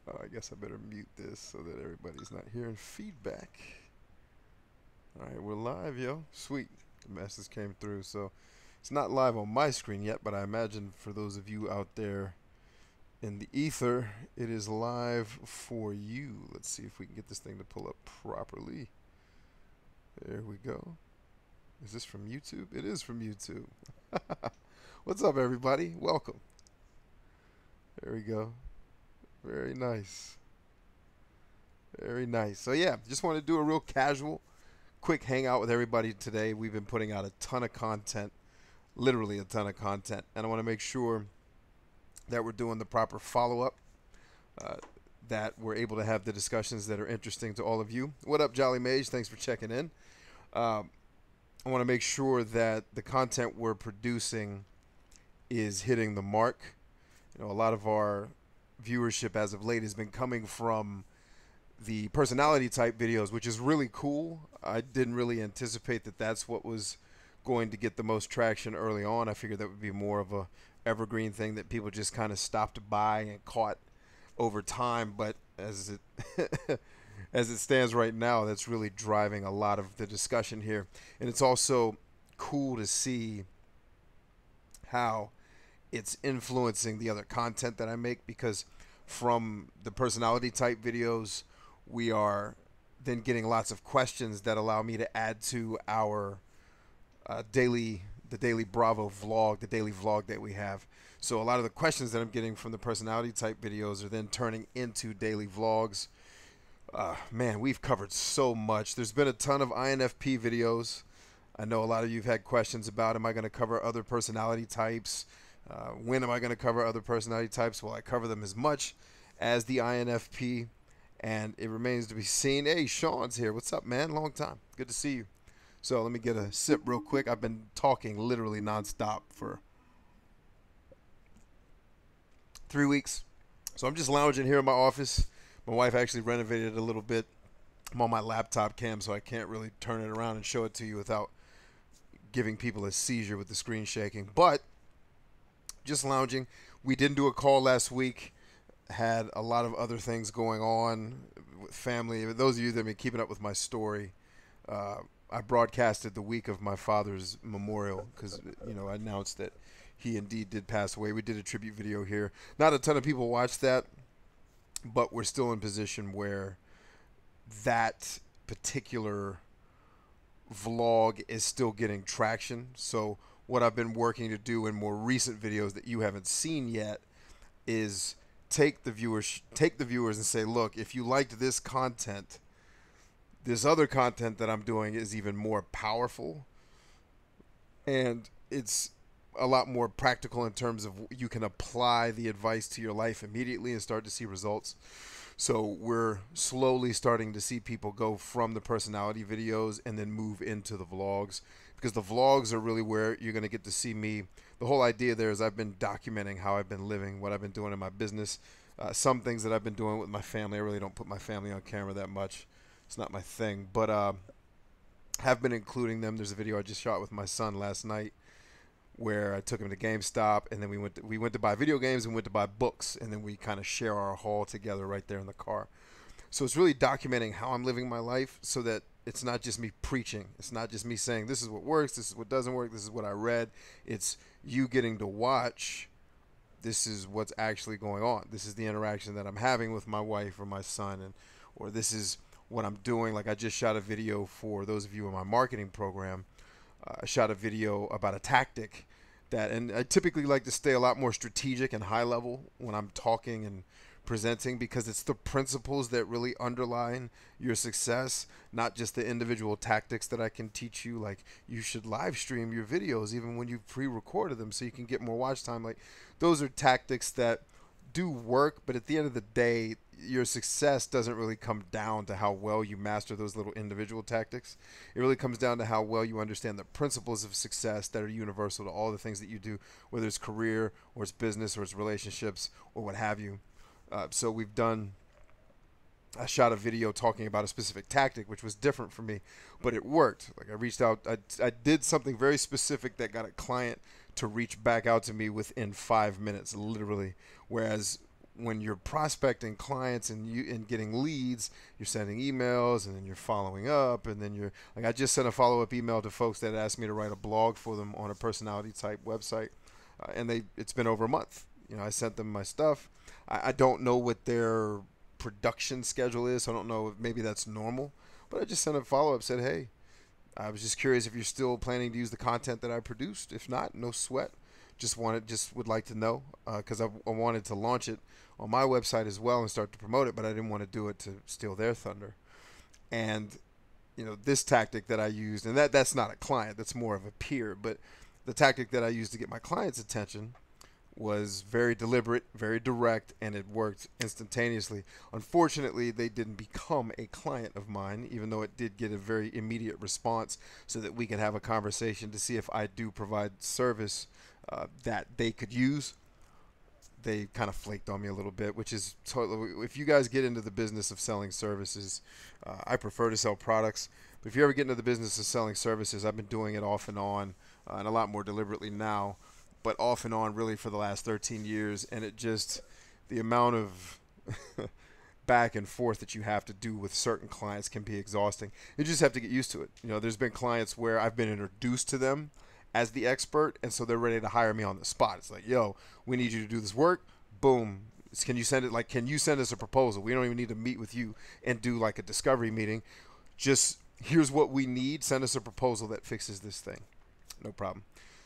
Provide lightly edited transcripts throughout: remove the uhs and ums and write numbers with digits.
I guess I better mute this so that everybody's not hearing feedback. All right, we're live, yo. Sweet. The message came through. So it's not live on my screen yet, but I imagine for those of you out there in the ether, it is live for you. Let's see if we can get this thing to pull up properly. There we go. Is this from YouTube? It is from YouTube. What's up, everybody? Welcome. There we go. Very nice. Very nice. So yeah, just want to do a real casual, quick hangout with everybody today. We've been putting out a ton of content, literally a ton of content, and I want to make sure that we're doing the proper follow-up, that we're able to have the discussions that are interesting to all of you. What up, Jolly Mage? Thanks for checking in. I want to make sure that the content we're producing is hitting the mark. You know, a lot of our viewership as of late has been coming from the personality type videos, which is really cool. I didn't really anticipate that that's what was going to get the most traction early on. I figured that would be more of a evergreen thing that people just kind of stopped by and caught over time. But as it as it stands right now, that's really driving a lot of the discussion here. And it's also cool to see how it's influencing the other content that I make, because from the personality type videos, we are then getting lots of questions that allow me to add to our the daily Bravo vlog, the daily vlog that we have. So a lot of the questions that I'm getting from the personality type videos are then turning into daily vlogs. Man, we've covered so much. There's been a ton of INFP videos. I know a lot of you have had questions about, am I going to cover other personality types? When am I going to cover other personality types? Well, I cover them as much as the INFP, and it remains to be seen. Hey, Sean's here. What's up, man? Long time. Good to see you. So let me get a sip real quick. I've been talking literally nonstop for 3 weeks. So I'm just lounging here in my office. My wife actually renovated it a little bit. I'm on my laptop cam, so I can't really turn it around and show it to you without giving people a seizure with the screen shaking. But just lounging. We didn't do a call last week. Had a lot of other things going on with family. Those of you that have been keeping up with my story, I broadcasted the week of my father's memorial because, you know, I announced that he indeed did pass away. We did a tribute video here. Not a ton of people watched that, but we're still in position where that particular vlog is still getting traction. So what I've been working to do in more recent videos that you haven't seen yet is take the viewers and say, look, if you liked this content, this other content that I'm doing is even more powerful, and it's a lot more practical in terms of you can apply the advice to your life immediately and start to see results. So we're slowly starting to see people go from the personality videos and then move into the vlogs, because the vlogs are really where you're going to get to see me. The whole idea there is I've been documenting how I've been living, what I've been doing in my business, some things that I've been doing with my family. I really don't put my family on camera that much. It's not my thing, but have been including them. There's a video I just shot with my son last night where I took him to GameStop, and then we went to buy video games and went to buy books, and then we kind of share our haul together right there in the car. So it's really documenting how I'm living my life, so that it's not just me preaching. It's not just me saying this is what works, this is what doesn't work, this is what I read. It's you getting to watch. This is what's actually going on. This is the interaction that I'm having with my wife or my son, or this is what I'm doing. Like I just shot a video for those of you in my marketing program. I shot a video about a tactic and I typically like to stay a lot more strategic and high level when I'm talking and presenting, because it's the principles that really underline your success, not just the individual tactics that I can teach you. Like, you should live stream your videos even when you've pre-recorded them so you can get more watch time. Like, those are tactics that do work, but at the end of the day, your success doesn't really come down to how well you master those little individual tactics. It really comes down to how well you understand the principles of success that are universal to all the things that you do, whether it's career or it's business or it's relationships or what have you. So I shot a video talking about a specific tactic, which was different for me, but it worked. Like, I reached out, I did something very specific that got a client to reach back out to me within 5 minutes, literally. Whereas when you're prospecting clients and getting leads, you're sending emails and then you're following up, and then you're like, I just sent a follow-up email to folks that asked me to write a blog for them on a personality type website, and it's been over a month. I sent them my stuff. I don't know what their production schedule is. So I don't know if maybe that's normal, but I just sent a follow-up, said, hey, I was just curious if you're still planning to use the content that I produced. If not, no sweat. Just would like to know, because I wanted to launch it on my website as well and start to promote it, but I didn't want to do it to steal their thunder. And this tactic that I used, and that's not a client, that's more of a peer, but the tactic that I used to get my clients' attention was very deliberate, very direct, and it worked instantaneously. Unfortunately, they didn't become a client of mine, even though it did get a very immediate response so that we could have a conversation to see if I do provide service that they could use. They kind of flaked on me a little bit, which is totally, if you guys get into the business of selling services, I prefer to sell products, but if you ever get into the business of selling services, I've been doing it off and on, and a lot more deliberately now, but off and on really for the last 13 years, and the amount of back and forth that you have to do with certain clients can be exhausting. You just have to get used to it. There's been clients where I've been introduced to them as the expert, and so they're ready to hire me on the spot. It's like, yo, we need you to do this work. Boom. Can you send us a proposal? We don't even need to meet with you and do like a discovery meeting. Just here's what we need. Send us a proposal that fixes this thing. No problem.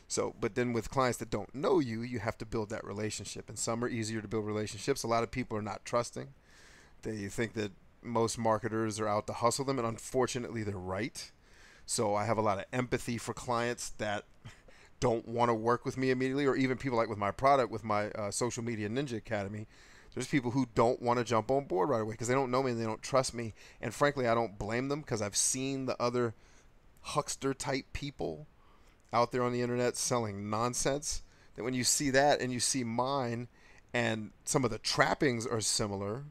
So, but then with clients that don't know you, you have to build that relationship, and some are easier to build relationships. A lot of people are not trusting. They think that most marketers are out to hustle them, and unfortunately they're right. So I have a lot of empathy for clients that don't want to work with me immediately, or even people like with my product, with my Social Media Ninja Academy. There's people who don't want to jump on board right away because they don't know me and they don't trust me. And frankly, I don't blame them, because I've seen the other huckster type people out there on the internet selling nonsense, that when you see that and you see mine, and some of the trappings are similar,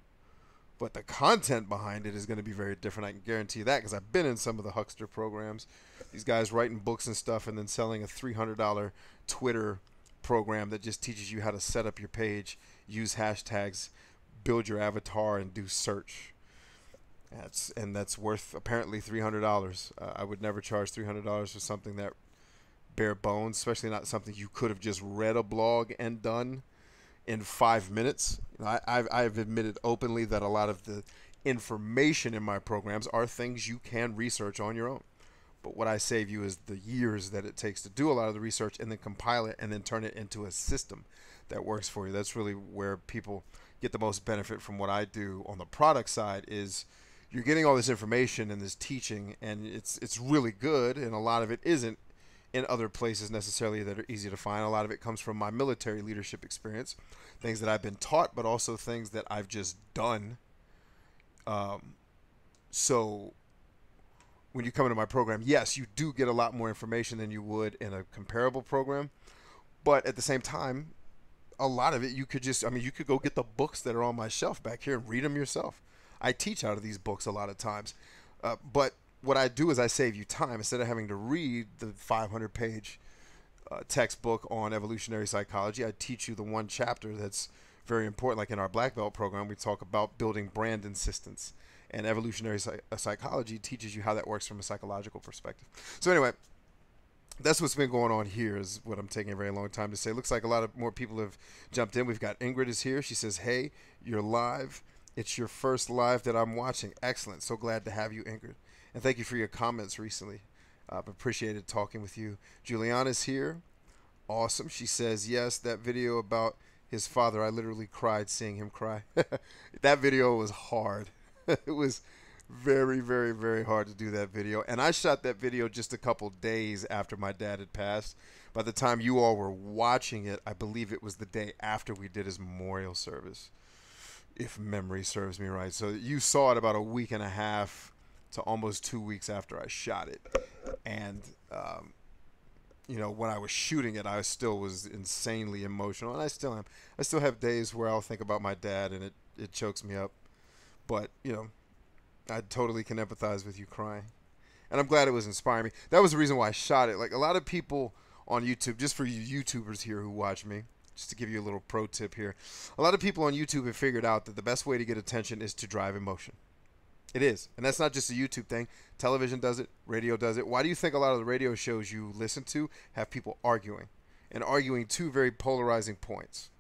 but the content behind it is going to be very different. I can guarantee that, because I've been in some of the huckster programs. These guys writing books and stuff and then selling a $300 Twitter program that just teaches you how to set up your page, use hashtags, build your avatar, and do search. That's worth apparently $300. I would never charge $300 for something that bare bones, especially not something you could have just read a blog and done in 5 minutes. I've admitted openly that a lot of the information in my programs are things you can research on your own. But what I save you is the years that it takes to do a lot of the research and then compile it and then turn it into a system that works for you. That's really where people get the most benefit from what I do on the product side. Is you're getting all this information and this teaching, and it's really good, and a lot of it isn't in other places necessarily that are easy to find. A lot of it comes from my military leadership experience, things that I've been taught, but also things that I've just done. So when you come into my program, yes, you do get a lot more information than you would in a comparable program, but at the same time, a lot of it you could you could go get the books that are on my shelf back here and read them yourself. I teach out of these books a lot of times, but what I do is I save you time. Instead of having to read the 500-page textbook on evolutionary psychology, I teach you the one chapter that's very important. Like in our black belt program, we talk about building brand insistence, and evolutionary psychology teaches you how that works from a psychological perspective. So anyway, that's what's been going on here, is what I'm taking a very long time to say. Looks like a lot of more people have jumped in. We've got Ingrid is here. She says, hey, you're live. It's your first live that I'm watching. Excellent. So glad to have you, Ingrid. And thank you for your comments recently. I've appreciated talking with you. Juliana's here. Awesome. She says, yes, that video about his father, I literally cried seeing him cry. That video was hard. It was very, very, very hard to do that video. And I shot that video just a couple days after my dad had passed. By the time you all were watching it, I believe it was the day after we did his memorial service, if memory serves me right. So you saw it about a week and a half to almost 2 weeks after I shot it. And, when I was shooting it, I still was insanely emotional, and I still am. I still have days where I'll think about my dad, and it chokes me up. But, I totally can empathize with you crying. And I'm glad it was inspiring me. That was the reason why I shot it. Like, a lot of people on YouTube, just for you YouTubers here who watch me, just to give you a little pro tip here. A lot of people on YouTube have figured out that the best way to get attention is to drive emotion. It is. And that's not just a YouTube thing. Television does it. Radio does it. Why do you think a lot of the radio shows you listen to have people arguing? And arguing two very polarizing points?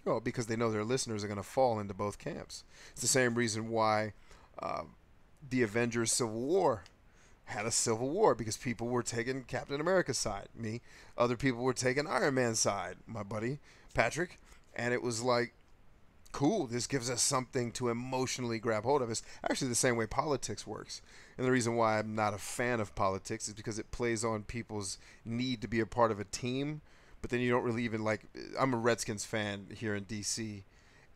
Well, because they know their listeners are going to fall into both camps. It's the same reason why the Avengers Civil War had a civil war, because people were taking Captain America's side, me. Other people were taking Iron Man's side, my buddy Patrick. And it was like, cool, this gives us something to emotionally grab hold of. It's actually the same way politics works. And the reason why I'm not a fan of politics is because it plays on people's need to be a part of a team, but then you don't really even like. I'm a Redskins fan here in D.C.,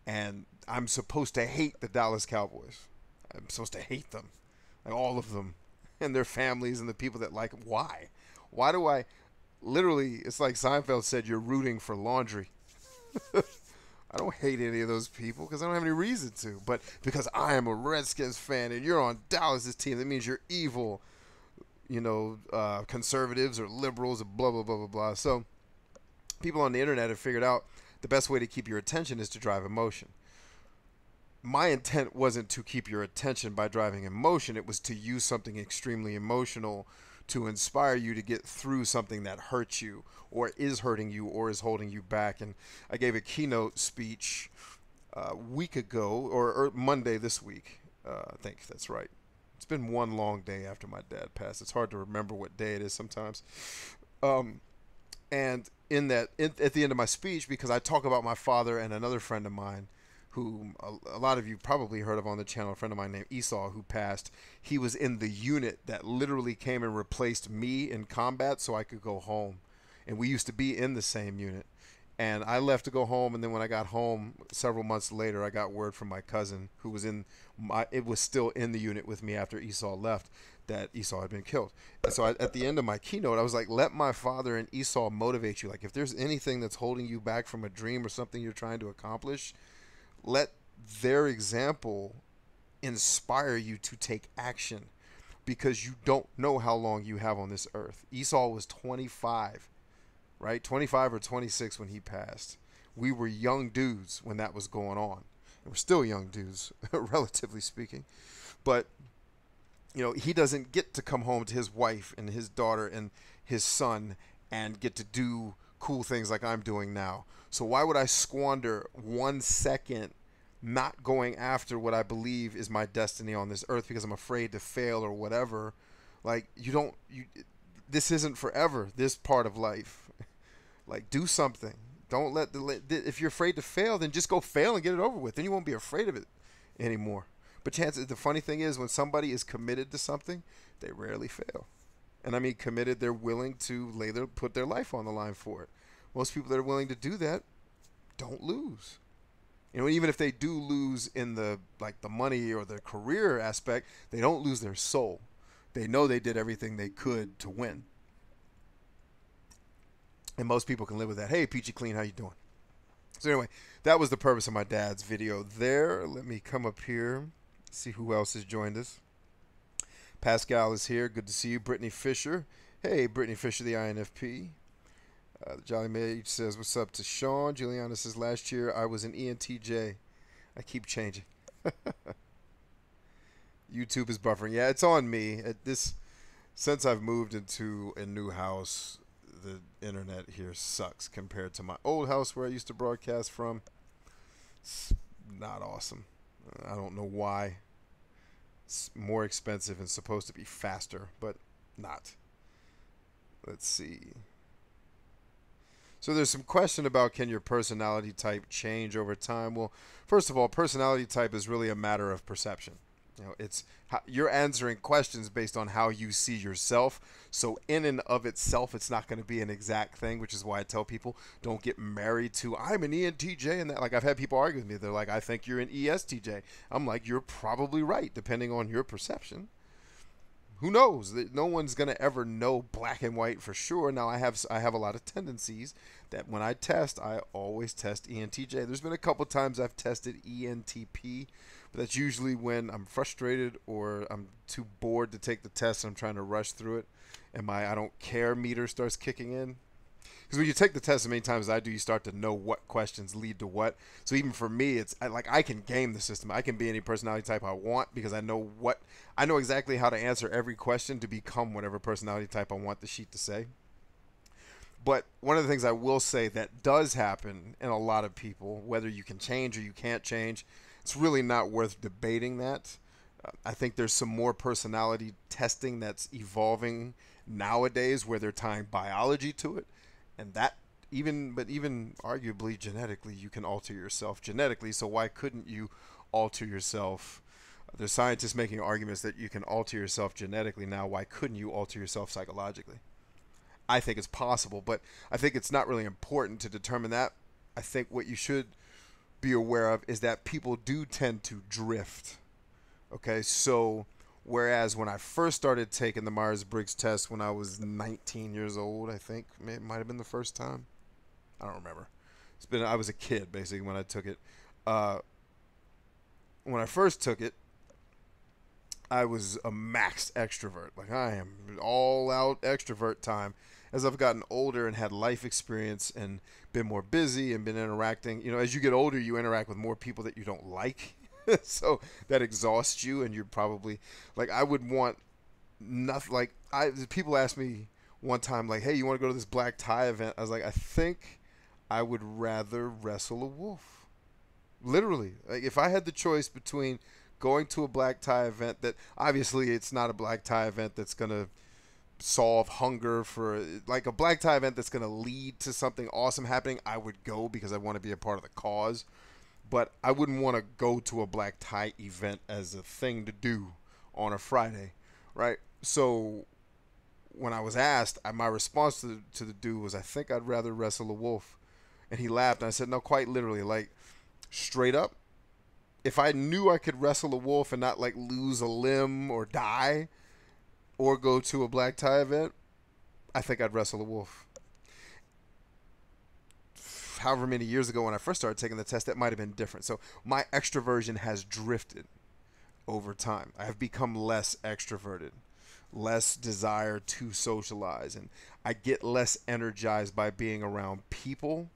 and I'm supposed to hate the Dallas Cowboys. I'm supposed to hate them, like all of them, and their families and the people that like them. Why? Why do I? Literally, it's like Seinfeld said, you're rooting for laundry. I don't hate any of those people because I don't have any reason to. But because I am a Redskins fan and you're on Dallas's team, that means you're evil, conservatives or liberals or blah, blah, blah, blah, blah. So people on the internet have figured out the best way to keep your attention is to drive emotion. My intent wasn't to keep your attention by driving emotion. It was to use something extremely emotional to inspire you to get through something that hurts you or is hurting you or is holding you back. And I gave a keynote speech a week ago, or Monday this week. I think that's right. It's been one long day after my dad passed. It's hard to remember what day it is sometimes. And at the end of my speech, because I talk about my father and another friend of mine, who a lot of you probably heard of on the channel, a friend of mine named Esau, who passed. He was in the unit that literally came and replaced me in combat so I could go home. And we used to be in the same unit. And I left to go home, and then when I got home several months later, I got word from my cousin, who was still in the unit with me after Esau left, that Esau had been killed. And so at the end of my keynote, I was like, let my father and Esau motivate you. Like, if there's anything that's holding you back from a dream or something you're trying to accomplish, let their example inspire you to take action, because you don't know how long you have on this earth. Esau was 25, right? 25 or 26 when he passed. We were young dudes when that was going on. And we're still young dudes, relatively speaking. But, he doesn't get to come home to his wife and his daughter and his son and get to do cool things like I'm doing now. So why would I squander 1 second not going after what I believe is my destiny on this earth because I'm afraid to fail or whatever? Like, this isn't forever, this part of life. Like, do something. Don't if you're afraid to fail, then just go fail and get it over with. Then you won't be afraid of it anymore. But the funny thing is, when somebody is committed to something, they rarely fail. And I mean committed, they're willing to put their life on the line for it. Most people that are willing to do that don't lose. Even if they do lose in the money or the career aspect, they don't lose their soul. They know they did everything they could to win. And most people can live with that. Hey, Peachy Clean, how you doing? So anyway, that was the purpose of my dad's video there. Let me come up here, see who else has joined us. Pascal is here. Good to see you. Brittany Fisher. Hey, Brittany Fisher, the INFP. The Jolly Maid says, what's up to Sean? Juliana says, last year I was an ENTJ. I keep changing. YouTube is buffering. Yeah, it's on me. Since I've moved into a new house, the internet here sucks compared to my old house where I used to broadcast from. It's not awesome. I don't know why. It's more expensive and supposed to be faster, but not. Let's see. So there's some question about, can your personality type change over time? Well, first of all, personality type is really a matter of perception. It's you're answering questions based on how you see yourself. So in and of itself, it's not going to be an exact thing, which is why I tell people, don't get married to, I'm an ENTJ, and that. Like, I've had people argue with me. They're like, I think you're an ESTJ. I'm like, you're probably right, depending on your perception. Who knows? No one's going to ever know black and white for sure. Now, I have a lot of tendencies that when I test, I always test ENTJ. There's been a couple times I've tested ENTP, but that's usually when I'm frustrated or I'm too bored to take the test and I'm trying to rush through it, and my I don't care meter starts kicking in. Because when you take the test as many times as I do, you start to know what questions lead to what. So even for me, it's like I can game the system. I can be any personality type I want because I know exactly how to answer every question to become whatever personality type I want the sheet to say. But one of the things I will say that does happen in a lot of people, whether you can change or you can't change, it's really not worth debating that. I think there's some more personality testing that's evolving nowadays where they're tying biology to it. And that even arguably genetically, you can alter yourself genetically. So why couldn't you alter yourself? There's scientists making arguments that you can alter yourself genetically now. Why couldn't you alter yourself psychologically? I think it's possible, but I think it's not really important to determine that. I think what you should be aware of is that people do tend to drift. Okay, so whereas when I first started taking the Myers-Briggs test when I was 19 years old, I think it might have been the first time. I don't remember. I was a kid basically when I took it. Uh, when I first took it, I was a max extrovert. Like I am all out extrovert time. As I've gotten older and had life experience and been more busy and been interacting, as you get older, you interact with more people that you don't like. So that exhausts you, and you're probably like, I would want nothing. Like people asked me one time, like, "Hey, you want to go to this black tie event?" I was like, "I think I would rather wrestle a wolf." Literally, like if I had the choice between going to a black tie event that obviously it's not a black tie event that's gonna solve hunger for like a black tie event that's gonna lead to something awesome happening, I would go because I want to be a part of the cause. But I wouldn't want to go to a black tie event as a thing to do on a Friday, right? So when I was asked, my response to the dude was, I think I'd rather wrestle a wolf. And he laughed, and I said, no, quite literally, like straight up. If I knew I could wrestle a wolf and not like lose a limb or die or go to a black tie event, I think I'd wrestle a wolf. However many years ago when I first started taking the test, that might have been different. So my extroversion has drifted over time. I have become less extroverted, less desire to socialize, and I get less energized by being around people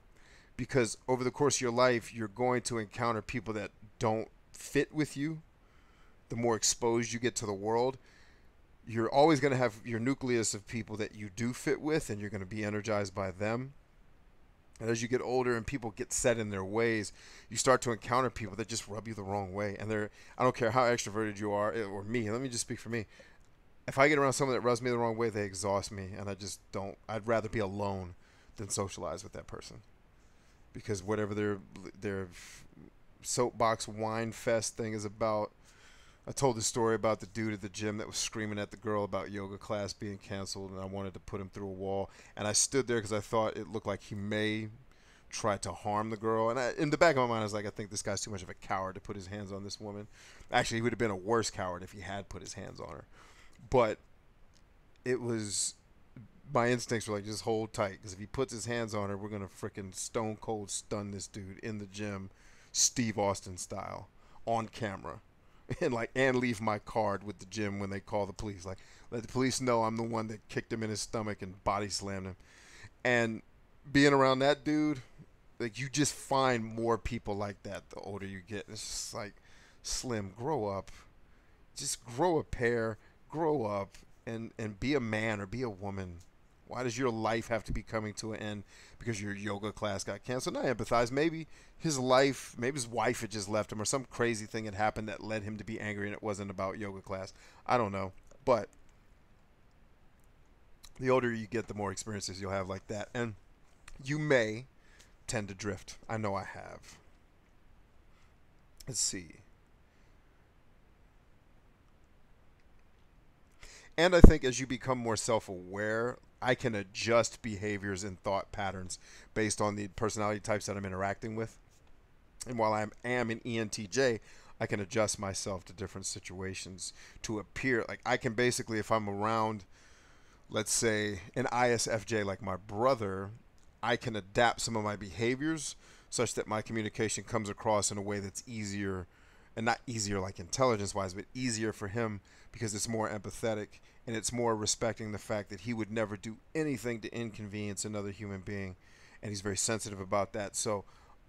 because over the course of your life, you're going to encounter people that don't fit with you. The more exposed you get to the world, you're always going to have your nucleus of people that you do fit with, and you're going to be energized by them. And as you get older and people get set in their ways, you start to encounter people that just rub you the wrong way. And I don't care how extroverted you are, or me, let me just speak for me. If I get around someone that rubs me the wrong way, they exhaust me. And I just don't, I'd rather be alone than socialize with that person. Because whatever their soapbox wine fest thing is about, I told the story about the dude at the gym that was screaming at the girl about yoga class being canceled, and I wanted to put him through a wall. And I stood there because I thought it looked like he may try to harm the girl. And in the back of my mind, I was like, I think this guy's too much of a coward to put his hands on this woman. Actually, he would have been a worse coward if he had put his hands on her. But it was, my instincts were like, just hold tight. Because if he puts his hands on her, we're going to freaking stone cold stun this dude in the gym, Steve Austin style, on camera. And leave my card with the gym when they call the police. Like, let the police know I'm the one that kicked him in his stomach and body slammed him. And being around that dude, like, you just find more people like that the older you get. It's just like, Slim, grow up. Just grow a pair, grow up, and be a man or be a woman. Why does your life have to be coming to an end because your yoga class got canceled? And I empathize. Maybe his wife had just left him, or some crazy thing had happened that led him to be angry, and it wasn't about yoga class. I don't know. But the older you get, the more experiences you'll have like that. And you may tend to drift. I know I have. Let's see. And I think as you become more self-aware, I can adjust behaviors and thought patterns based on the personality types that I'm interacting with. And while I am an ENTJ, I can adjust myself to different situations to appear. Like I can basically, if I'm around, let's say, an ISFJ like my brother, I can adapt some of my behaviors such that my communication comes across in a way that's easier and not easier like intelligence wise, but easier for him because it's more empathetic and it's more respecting the fact that he would never do anything to inconvenience another human being, and he's very sensitive about that. So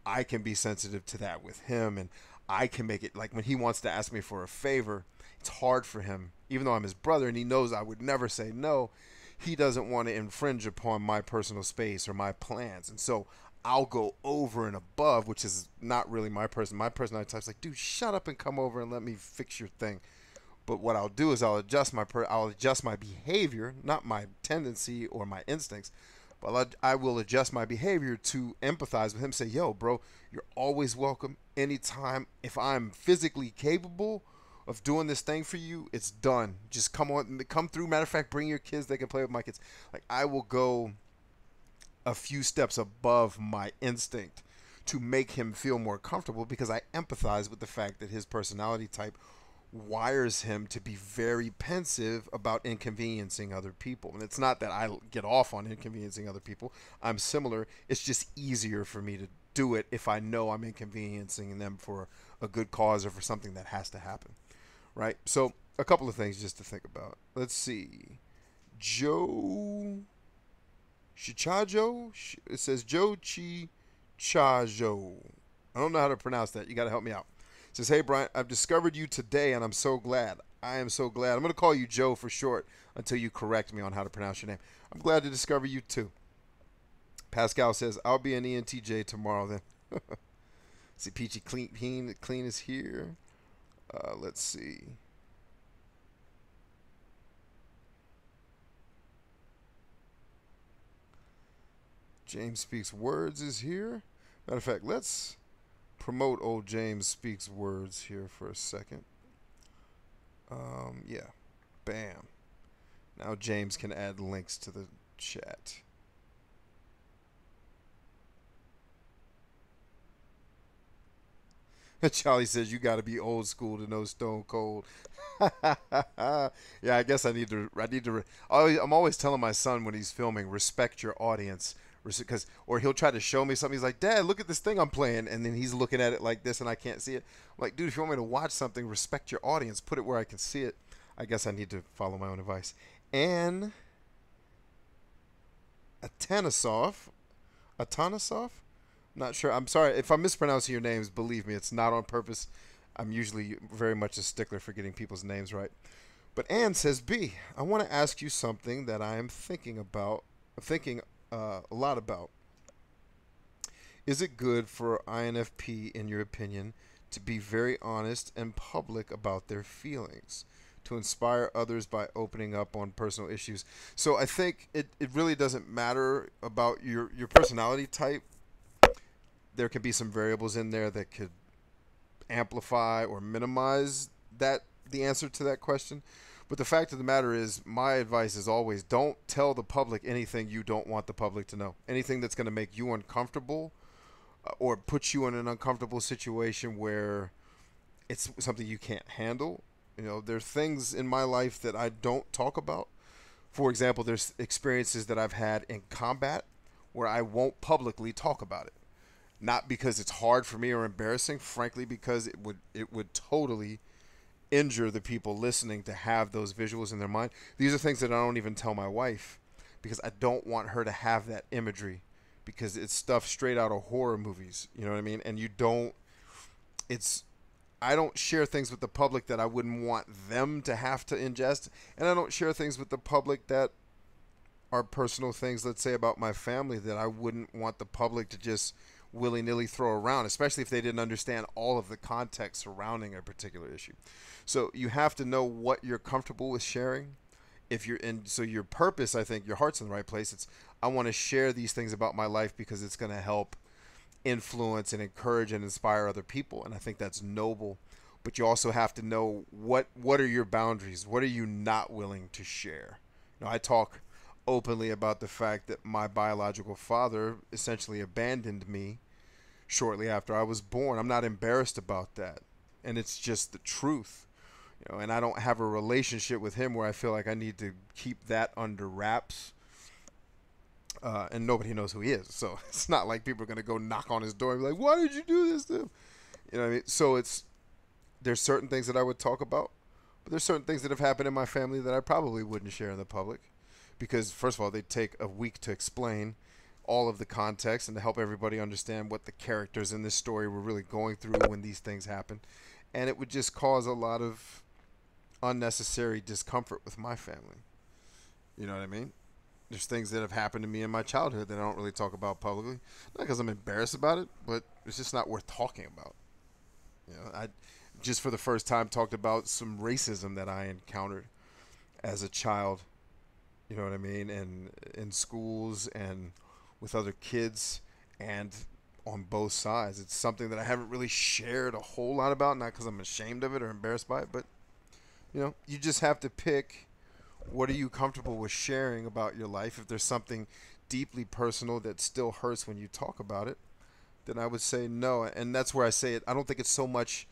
I can be sensitive to that with him, and I can make it like when he wants to ask me for a favor, it's hard for him, even though I'm his brother and he knows I would never say no. He doesn't want to infringe upon my personal space or my plans, and so I'll go over and above, which is not really my person. My personality type's like, dude, shut up and come over and let me fix your thing. But what I'll do is I'll adjust my behavior, not my tendency or my instincts, but I will adjust my behavior to empathize with him. Say, yo, bro, you're always welcome anytime. If I'm physically capable of doing this thing for you, it's done. Just come through. Matter of fact, bring your kids. They can play with my kids. Like, I will go a few steps above my instinct to make him feel more comfortable, because I empathize with the fact that his personality type wires him to be very pensive about inconveniencing other people. And it's not that I get off on inconveniencing other people. I'm similar. It's just easier for me to do it if I know I'm inconveniencing them for a good cause or for something that has to happen. Right? So a couple of things just to think about. Let's see. Joe Chichajo? It says Joe Chichajo. I don't know how to pronounce that. You got to help me out. It says, hey, Bryant, I've discovered you today, and I'm so glad. I am so glad. I'm going to call you Joe for short until you correct me on how to pronounce your name. I'm glad to discover you, too. Pascal says, I'll be an ENTJ tomorrow, then. See, Peachy Clean is here. Let's see. James Speaks Words is here. Matter of fact, let's promote old James Speaks Words here for a second. Yeah. Bam. Now James can add links to the chat. Charlie says you got to be old school to know Stone Cold. Yeah, I guess I need to. I'm always telling my son when he's filming, respect your audience, because or he'll try to show me something. He's like, Dad, look at this thing I'm playing, and then he's looking at it like this, and I can't see it. I'm like, dude, if you want me to watch something, respect your audience. Put it where I can see it. I guess I need to follow my own advice. And Atanasov. Not sure. I'm sorry if I'm mispronouncing your names. Believe me, it's not on purpose. I'm usually very much a stickler for getting people's names right. But Anne says, B, I want to ask you something that I am thinking a lot about. Is it good for INFP, in your opinion, to be very honest and public about their feelings, to inspire others by opening up on personal issues? So I think it really doesn't matter about your personality type. There can be some variables in there that could amplify or minimize the answer to that question. But the fact of the matter is, my advice is always don't tell the public anything you don't want the public to know. Anything that's going to make you uncomfortable or put you in an uncomfortable situation where it's something you can't handle. You know, there's things in my life that I don't talk about. For example, there's experiences that I've had in combat where I won't publicly talk about it. Not because it's hard for me or embarrassing, frankly, because it would totally injure the people listening to have those visuals in their mind. These are things that I don't even tell my wife because I don't want her to have that imagery, because it's stuff straight out of horror movies. You know what I mean? And I don't share things with the public that I wouldn't want them to have to ingest, and I don't share things with the public that are personal things, let's say about my family, that I wouldn't want the public to just willy-nilly throw around, especially if they didn't understand all of the context surrounding a particular issue. So you have to know what you're comfortable with sharing. So your purpose, I think your heart's in the right place. It's, I want to share these things about my life because it's going to help influence and encourage and inspire other people, and I think that's noble. But you also have to know what are your boundaries. What are you not willing to share? I talk openly about the fact that my biological father essentially abandoned me shortly after I was born. I'm not embarrassed about that, and it's just the truth. And I don't have a relationship with him where I feel like I need to keep that under wraps. And nobody knows who he is, so it's not like people are going to go knock on his door and be like, why did you do this to him? You know what I mean? So there's certain things that I would talk about, but there's certain things that have happened in my family that I probably wouldn't share in the public because, first of all, they take a week to explain all of the context and to help everybody understand what the characters in this story were really going through when these things happen. And it would just cause a lot of unnecessary discomfort with my family. You know what I mean? There's things that have happened to me in my childhood that I don't really talk about publicly. Not because I'm embarrassed about it, but it's just not worth talking about. I just for the first time talked about some racism that I encountered as a child. You know what I mean? And in schools and with other kids and on both sides. It's something that I haven't really shared a whole lot about, not because I'm ashamed of it or embarrassed by it, but you just have to pick what are you comfortable with sharing about your life. If there's something deeply personal that still hurts when you talk about it, then I would say no. And that's where I say it. I don't think it's so much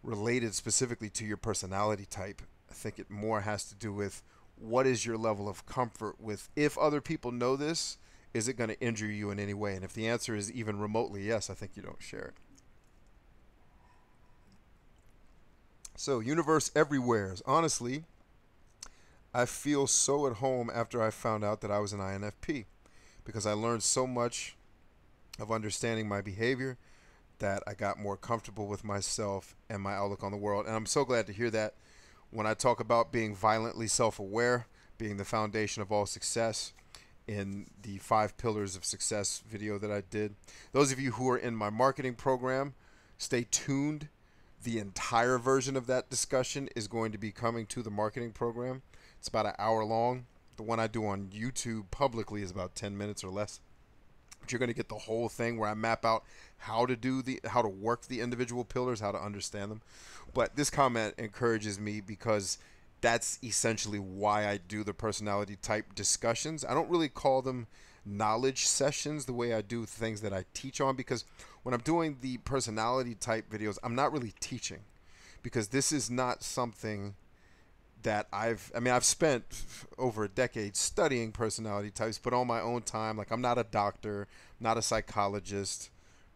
related specifically to your personality type. I think it more has to do with what is your level of comfort with if other people know this, is it going to injure you in any way? And if the answer is even remotely yes, I think you don't share it. So, universe everywheres. Honestly, I feel so at home after I found out that I was an INFP because I learned so much of understanding my behavior that I got more comfortable with myself and my outlook on the world. And I'm so glad to hear that when I talk about being violently self aware, being the foundation of all success in the 5 pillars of success video that I did. Those of you who are in my marketing program, stay tuned. The entire version of that discussion is going to be coming to the marketing program. It's about an hour long. The one I do on YouTube publicly is about 10 minutes or less. But you're going to get the whole thing where I map out how to work the individual pillars, how to understand them. But this comment encourages me because that's essentially why I do the personality type discussions. I don't really call them knowledge sessions the way I do things that I teach on, because when I'm doing the personality type videos, I'm not really teaching, because this is not something that I've spent over a decade studying personality types, but on my own time. Like, I'm not a doctor, not a psychologist,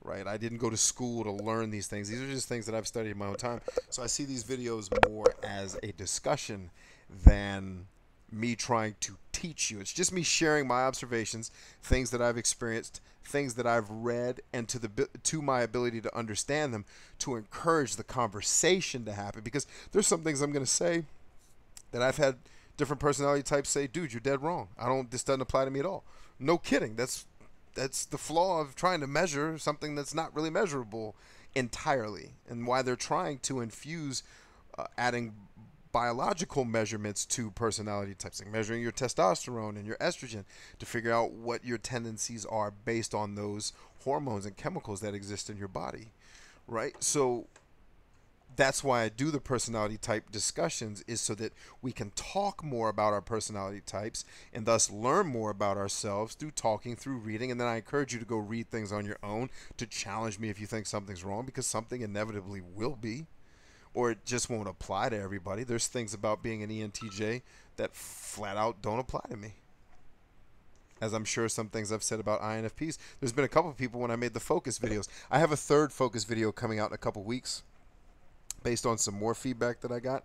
right? I didn't go to school to learn these things. These are just things that I've studied in my own time. So I see these videos more as a discussion than me trying to teach you. It's just me sharing my observations, things that I've experienced, things that I've read, and to my ability to understand them, to encourage the conversation to happen. Because there's some things I'm going to say that I've had different personality types say, dude, you're dead wrong. This doesn't apply to me at all. No kidding. That's the flaw of trying to measure something that's not really measurable entirely, and why they're trying to infuse adding biological measurements to personality types, like measuring your testosterone and your estrogen to figure out what your tendencies are based on those hormones and chemicals that exist in your body, right? So that's why I do the personality type discussions, is so that we can talk more about our personality types and thus learn more about ourselves through talking, through reading. And then I encourage you to go read things on your own to challenge me if you think something's wrong, because something inevitably will be, or it just won't apply to everybody. There's things about being an ENTJ that flat out don't apply to me, as I'm sure some things I've said about INFPs. There's been a couple of people when I made the focus videos. I have a third focus video coming out in a couple weeks based on some more feedback that I got.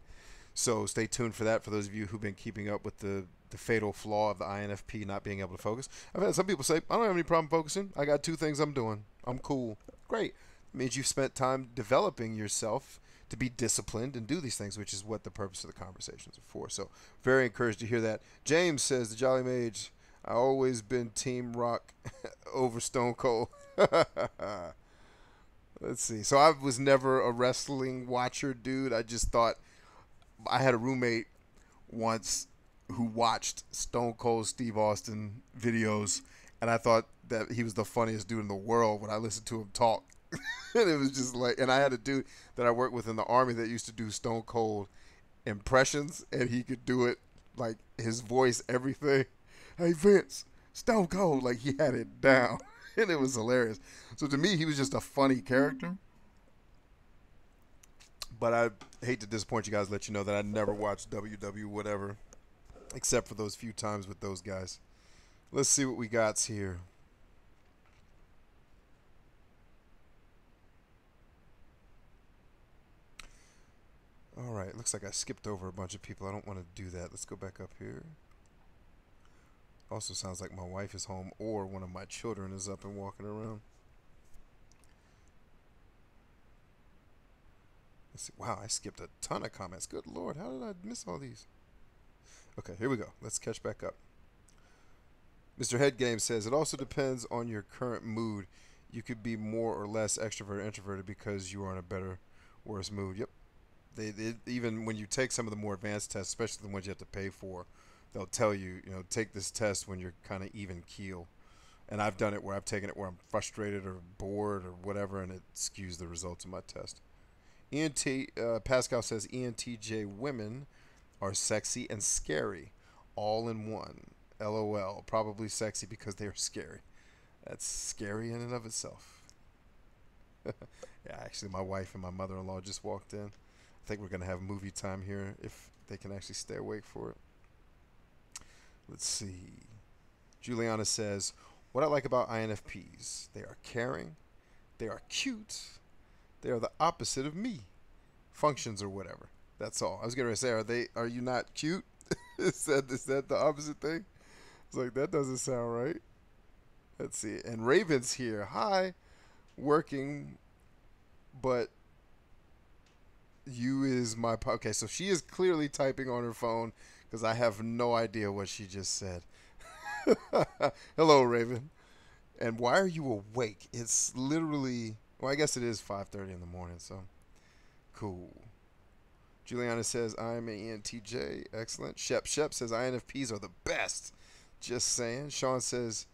So stay tuned for that, for those of you who've been keeping up with the fatal flaw of the INFP not being able to focus. I've had some people say, I don't have any problem focusing. I got 2 things I'm doing. I'm cool. Great. It means you've spent time developing yourself to be disciplined and do these things, which is what the purpose of the conversations are for. So very encouraged to hear that. James says, the Jolly Mage, I always been Team Rock over Stone Cold. Let's see. So I was never a wrestling watcher, dude. I just thought, I had a roommate once who watched Stone Cold Steve Austin videos, and I thought that he was the funniest dude in the world when I listened to him talk. And it was just like, and I had a dude that I worked with in the Army that used to do Stone Cold impressions, and he could do it, like his voice, everything. Hey Vince, Stone Cold, like he had it down. And it was hilarious. So to me, he was just a funny character. But I hate to disappoint you guys, let you know that I never watched WW whatever, except for those few times with those guys. Let's see what we got here. It looks like I skipped over a bunch of people. I don't want to do that. Let's go back up here. Also sounds like my wife is home or one of my children is up and walking around. Let's see. Wow, I skipped a ton of comments. Good Lord, how did I miss all these? Okay, here we go. Let's catch back up. Mr. Head Game says, it also depends on your current mood. You could be more or less extroverted, introverted because you are in a better, worse mood. Yep. They even when you take some of the more advanced tests, especially the ones you have to pay for, they'll tell you, take this test when you're kind of even keel. And I've done it where I've taken it where I'm frustrated or bored or whatever, and it skews the results of my test. Pascal says ENTJ women are sexy and scary, all in one. LOL. Probably sexy because they are scary. That's scary in and of itself. Yeah, actually, my wife and my mother-in-law just walked in. I think we're going to have movie time here if they can actually stay awake for it. Let's see. Juliana says, what I like about INFPs, they are caring, they are cute, they are the opposite of me. Functions or whatever. That's all. I was going to say, are you not cute? Is that the opposite thing? It's like, that doesn't sound right. Let's see. And Raven's here. Hi. Working, but you is my... Okay, so she is clearly typing on her phone because I have no idea what she just said. Hello, Raven. And why are you awake? It's literally... Well, I guess it is 5:30 in the morning, so... Cool. Juliana says, I'm an ENTJ. Excellent. Shep says, INFPs are the best. Just saying. Sean says,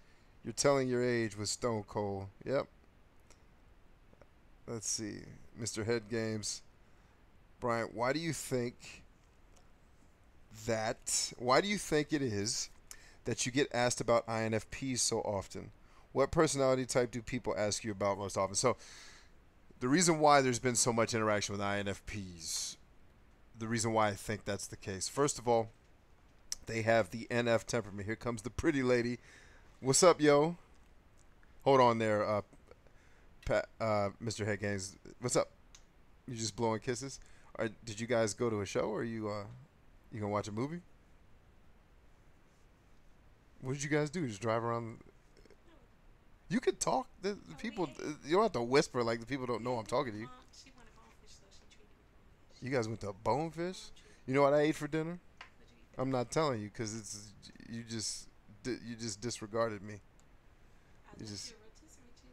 you're telling your age with Stone Cold. Yep. Let's see. Mr. Head Games. Bryant, why do you think it is that you get asked about INFPs so often? What personality type do people ask you about most often? So the reason why there's been so much interaction with INFPs, the reason why I think that's the case, first of all, they have the NF temperament. Here comes the pretty lady. What's up, yo? Hold on there, Mr. Head Games. What's up? You just blowing kisses? Did you guys go to a show, or you gonna watch a movie? What did you guys do? Just drive around? You could talk. The people, you don't have to whisper like the people don't know I'm talking to you. She wanted bonefish, so she treated me bonefish. You guys went to Bonefish? You know what I ate for dinner? I'm not telling you because you just disregarded me.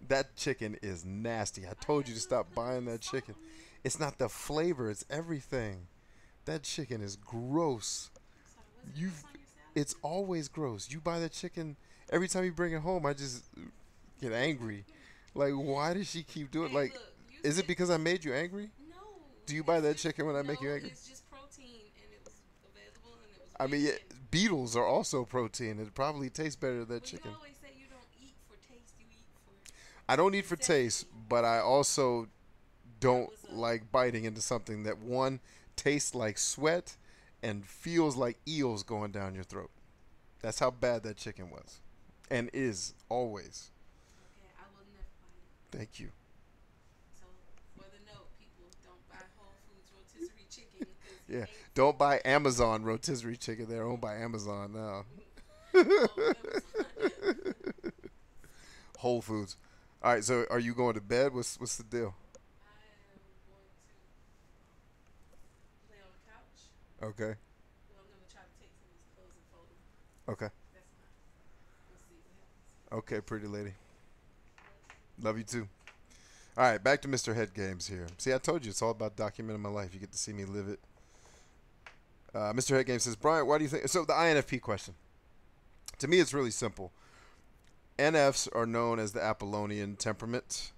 That chicken is nasty. I told you to stop buying that chicken. It's not the flavor, it's everything. That chicken is gross. It's always gross. You buy that chicken every time you bring it home. I just get angry. Like, why does she keep doing it? Like, is it because I made you angry? No. Do you buy that chicken when I make you angry? It's just protein, and it was available, and it was. I mean, beetles are also protein. It probably tastes better than that chicken. You always say you don't eat for taste. You eat for. I don't eat for taste, but I also don't like biting into something that, one, tastes like sweat and feels like eels going down your throat. That's how bad that chicken was, and is always. Okay, I will never buy it. Thank you. So, for the note, people, don't buy Whole Foods rotisserie chicken. Yeah, don't buy Amazon rotisserie chicken. They're owned by Amazon now. Whole Foods. All right, so are you going to bed? What's the deal? I am going to lay on the couch. Okay. Well, I'm going to try to take some of these clothes and fold them. Okay. That's mine. We'll see what happens. Okay, pretty lady. Love you too. All right, back to Mr. Head Games here. See, I told you it's all about documenting my life. You get to see me live it. Mr. Head Games says, Bryant, why do you think... So the INFP question. To me, it's really simple. NFs are known as the Apollonian temperament.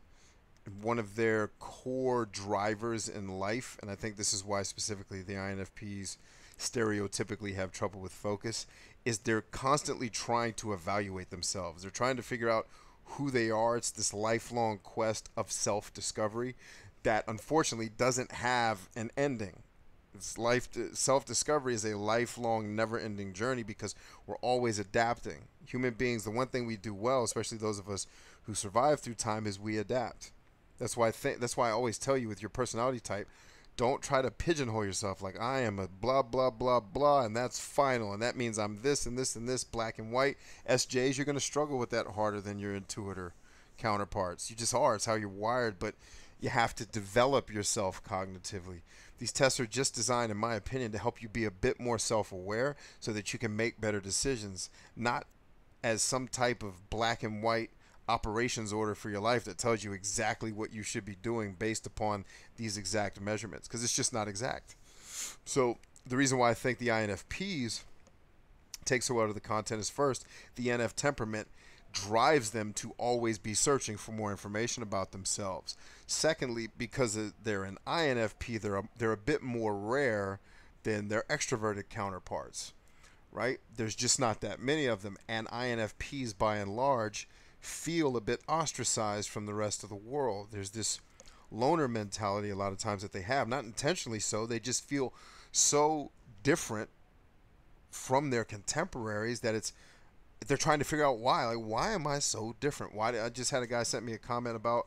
One of their core drivers in life, and I think this is why specifically the INFPs stereotypically have trouble with focus, is they're constantly trying to evaluate themselves. They're trying to figure out who they are. It's this lifelong quest of self-discovery that unfortunately doesn't have an ending. Self-discovery is a lifelong, never-ending journey because we're always adapting. Human beings, the one thing we do well, especially those of us who survive through time, is we adapt. That's why I always tell you with your personality type, Don't try to pigeonhole yourself like I am a blah blah blah blah and that's final and that means I'm this and this and this, black and white. SJs, you're going to struggle with that harder than your intuitor counterparts. You just are. It's how you're wired, but you have to develop yourself cognitively. These tests are just designed, in my opinion, to help you be a bit more self-aware so that you can make better decisions, not as some type of black and white operations order for your life that tells you exactly what you should be doing based upon these exact measurements, because it's just not exact. So the reason why I think the INFPs take so out of the content is, first, the NF temperament drives them to always be searching for more information about themselves. Secondly, because they're an INFP, they're a bit more rare than their extroverted counterparts, right? There's just not that many of them, and INFPs by and large feel a bit ostracized from the rest of the world. There's this loner mentality a lot of times that they have, not intentionally so. They just feel so different from their contemporaries that they're trying to figure out why. Like, why am I so different? I just had a guy sent me a comment about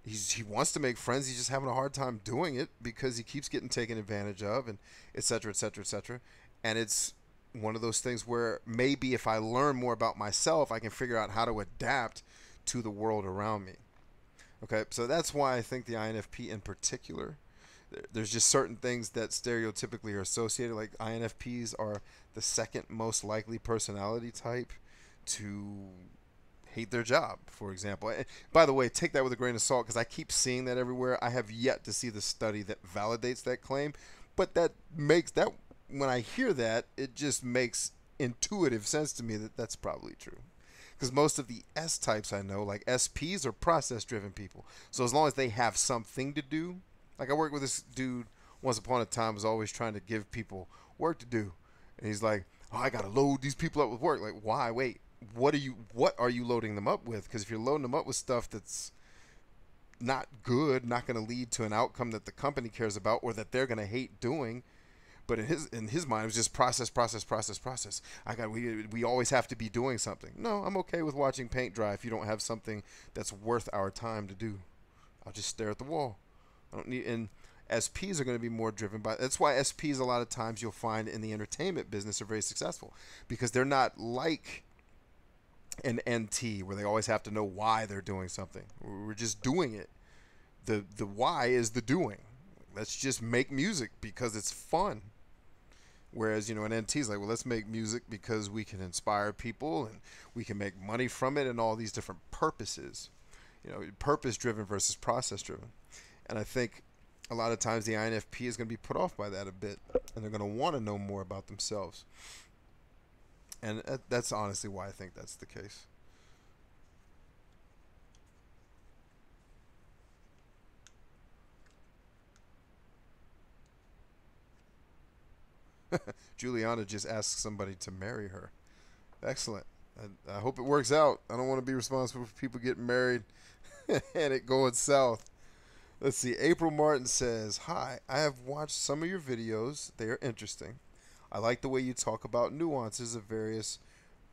he wants to make friends. He's just having a hard time doing it because he keeps getting taken advantage of, and et cetera, et cetera, et cetera. And it's one of those things where maybe if I learn more about myself, I can figure out how to adapt to the world around me. Okay, so that's why I think the INFP in particular, there's just certain things that stereotypically are associated. Like, INFPs are the second most likely personality type to hate their job, for example. And by the way, take that with a grain of salt because I keep seeing that everywhere. I have yet to see the study that validates that claim, but that makes that, when I hear that, it just makes intuitive sense to me that that's probably true. Because most of the S types I know, like SPs, are process driven people. So as long as they have something to do, like I worked with this dude once upon a time, was always trying to give people work to do. And he's like, oh, I got to load these people up with work. Like, why? Wait, what are you loading them up with? Because if you're loading them up with stuff that's not good, not going to lead to an outcome that the company cares about or that they're going to hate doing, but in his mind, it was just process, process, process, process. We always have to be doing something. No, I'm okay with watching paint dry if you don't have something that's worth our time to do. I'll just stare at the wall. I don't need. And SPs are going to be more driven by. That's why SPs a lot of times you'll find in the entertainment business are very successful, because they're not like an NT where they always have to know why they're doing something. We're just doing it. The why is the doing. Let's just make music because it's fun. Whereas, an NT is like, well, let's make music because we can inspire people and we can make money from it, and all these different purposes. Purpose driven versus process driven. And I think a lot of times the INFP is going to be put off by that a bit, and they're going to want to know more about themselves. And that's honestly why I think that's the case. Juliana just asked somebody to marry her. Excellent. I hope it works out. I don't want to be responsible for people getting married and it going south. Let's see. April Martin says, hi, I have watched some of your videos. They are interesting. I like the way you talk about nuances of various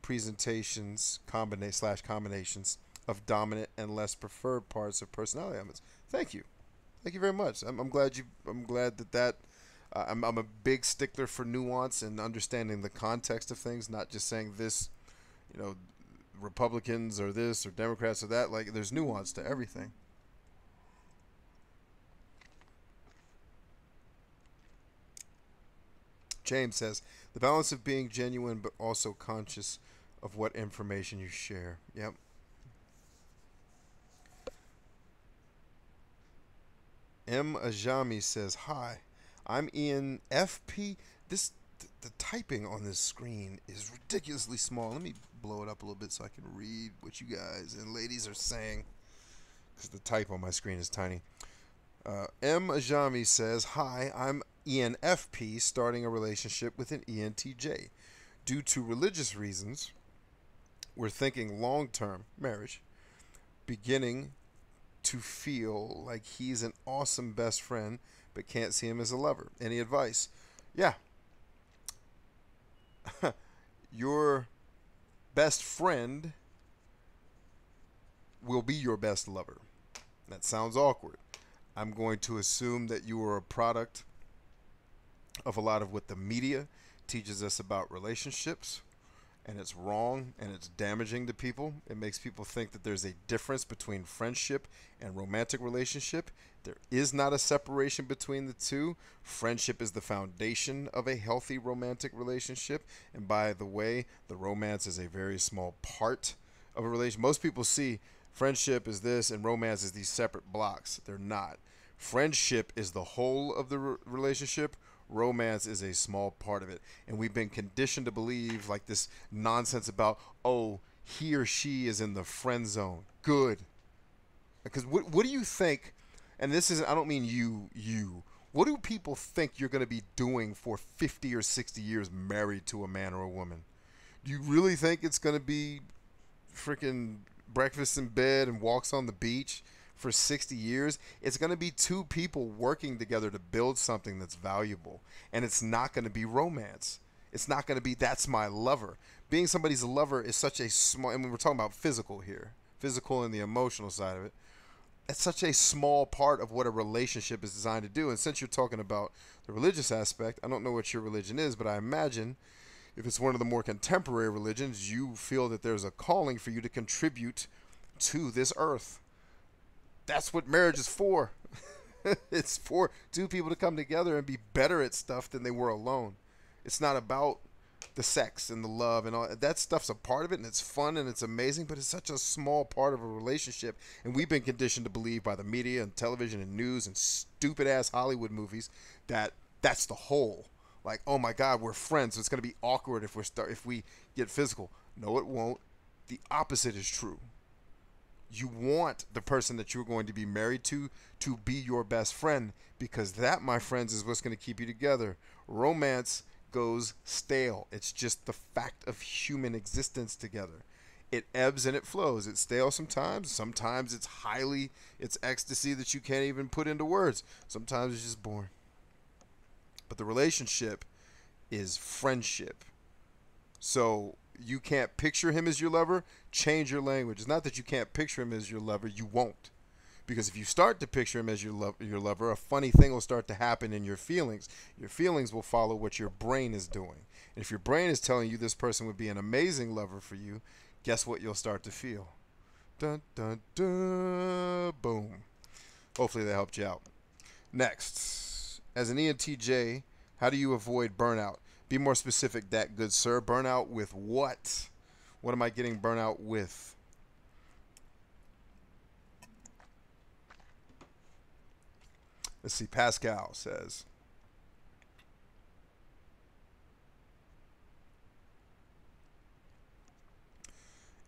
presentations, combinations of dominant and less preferred parts of personality elements. Thank you. Thank you very much. I'm glad that I'm a big stickler for nuance and understanding the context of things, not just saying this, Republicans or this or Democrats or that. Like, there's nuance to everything. James says, the balance of being genuine but also conscious of what information you share. Yep. M. Ajami says, hi, I'm ENFP. The typing on this screen is ridiculously small. Let me blow it up a little bit so I can read what you guys and ladies are saying, because the type on my screen is tiny. M. Ajami says, hi, I'm ENFP starting a relationship with an ENTJ. Due to religious reasons, we're thinking long-term marriage, beginning to feel like he's an awesome best friend, but can't see him as a lover. Any advice? Yeah. Your best friend will be your best lover. That sounds awkward. I'm going to assume that you are a product of a lot of what the media teaches us about relationships, and it's wrong and it's damaging to people. It makes people think that there's a difference between friendship and romantic relationship. There is not a separation between the two. Friendship is the foundation of a healthy romantic relationship. And by the way, the romance is a very small part of a relation. Most people see friendship is this and romance is these separate blocks. They're not. Friendship is the whole of the relationship. Romance is a small part of it. And we've been conditioned to believe like this nonsense about, oh, he or she is in the friend zone. Good. Because what do you think, and this isn't, I don't mean you. What do people think you're going to be doing for 50 or 60 years married to a man or a woman? Do you really think it's going to be freaking breakfast in bed and walks on the beach for 60 years? It's going to be two people working together to build something that's valuable. And it's not going to be romance. It's not going to be, that's my lover. Being somebody's lover is such a small, and we're talking about physical here, physical and the emotional side of it. It's such a small part of what a relationship is designed to do. And since you're talking about the religious aspect, I don't know what your religion is, but I imagine if it's one of the more contemporary religions, you feel that there's a calling for you to contribute to this earth. That's what marriage is for. It's for two people to come together and be better at stuff than they were alone. It's not about the sex and the love and all that stuff's a part of it, and it's fun and it's amazing, but it's such a small part of a relationship. And we've been conditioned to believe by the media and television and news and stupid ass Hollywood movies that that's the whole. Like, oh my God, we're friends, so it's going to be awkward if we get physical. No, it won't. The opposite is true. You want the person that you're going to be married to be your best friend, because that, my friends, is what's going to keep you together. Romance goes stale. It's just the fact of human existence together. It ebbs and it flows. It's stale sometimes. Sometimes it's ecstasy that you can't even put into words. Sometimes it's just boring. But the relationship is friendship. So you can't picture him as your lover, change your language. It's not that you can't picture him as your lover, you won't. Because if you start to picture him as your lover, a funny thing will start to happen in your feelings. Your feelings will follow what your brain is doing. And if your brain is telling you this person would be an amazing lover for you, guess what you'll start to feel? Dun, dun, dun, boom. Hopefully that helped you out. Next, as an ENTJ, how do you avoid burnout? Be more specific, that good sir. Burnout with what? What am I getting burnout with? Let's see. Pascal says,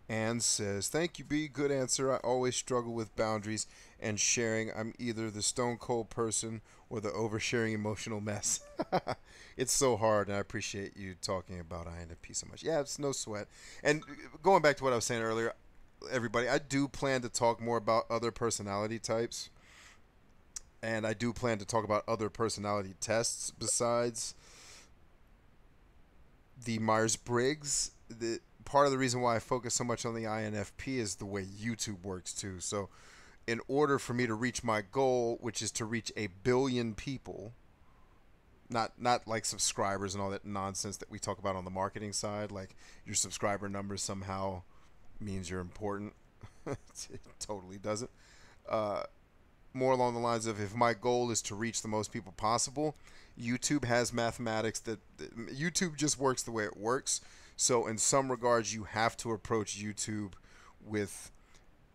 Anne says, thank you, B. Good answer. I always struggle with boundaries and sharing. I'm either the stone cold person or the oversharing emotional mess. It's so hard, and I appreciate you talking about INFP so much. Yeah, it's no sweat. And going back to what I was saying earlier, everybody, I do plan to talk more about other personality types. And I do plan to talk about other personality tests besides the Myers-Briggs. The part of the reason why I focus so much on the INFP is the way YouTube works too. So in order for me to reach my goal, which is to reach 1 billion people, not like subscribers and all that nonsense that we talk about on the marketing side, like your subscriber number somehow means you're important. It totally doesn't. More along the lines of, if my goal is to reach the most people possible, YouTube has mathematics that YouTube just works the way it works. So in some regards, you have to approach YouTube with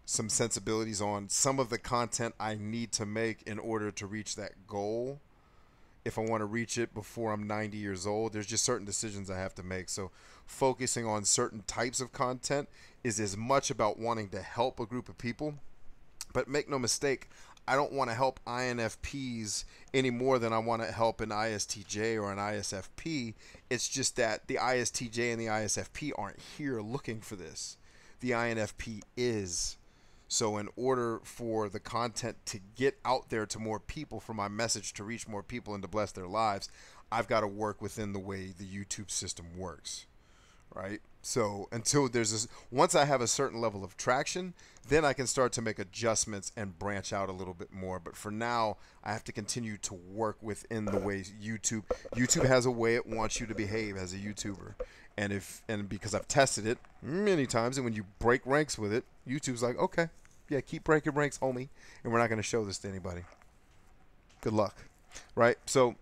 some sensibilities on some of the content I need to make in order to reach that goal. If I want to reach it before I'm 90 years old, there's just certain decisions I have to make. So focusing on certain types of content is as much about wanting to help a group of people. But make no mistake, I don't want to help INFPs any more than I want to help an ISTJ or an ISFP. It's just that the ISTJ and the ISFP aren't here looking for this. The INFP is. So in order for the content to get out there to more people, for my message to reach more people and to bless their lives, I've got to work within the way the YouTube system works. right? So until there's this, once I have a certain level of traction, then I can start to make adjustments and branch out a little bit more. But for now, I have to continue to work within the ways YouTube has a way it wants you to behave as a YouTuber. And because I've tested it many times, and when you break ranks with it, YouTube's like, okay, yeah, keep breaking ranks, homie, and we're not going to show this to anybody. Good luck, right? So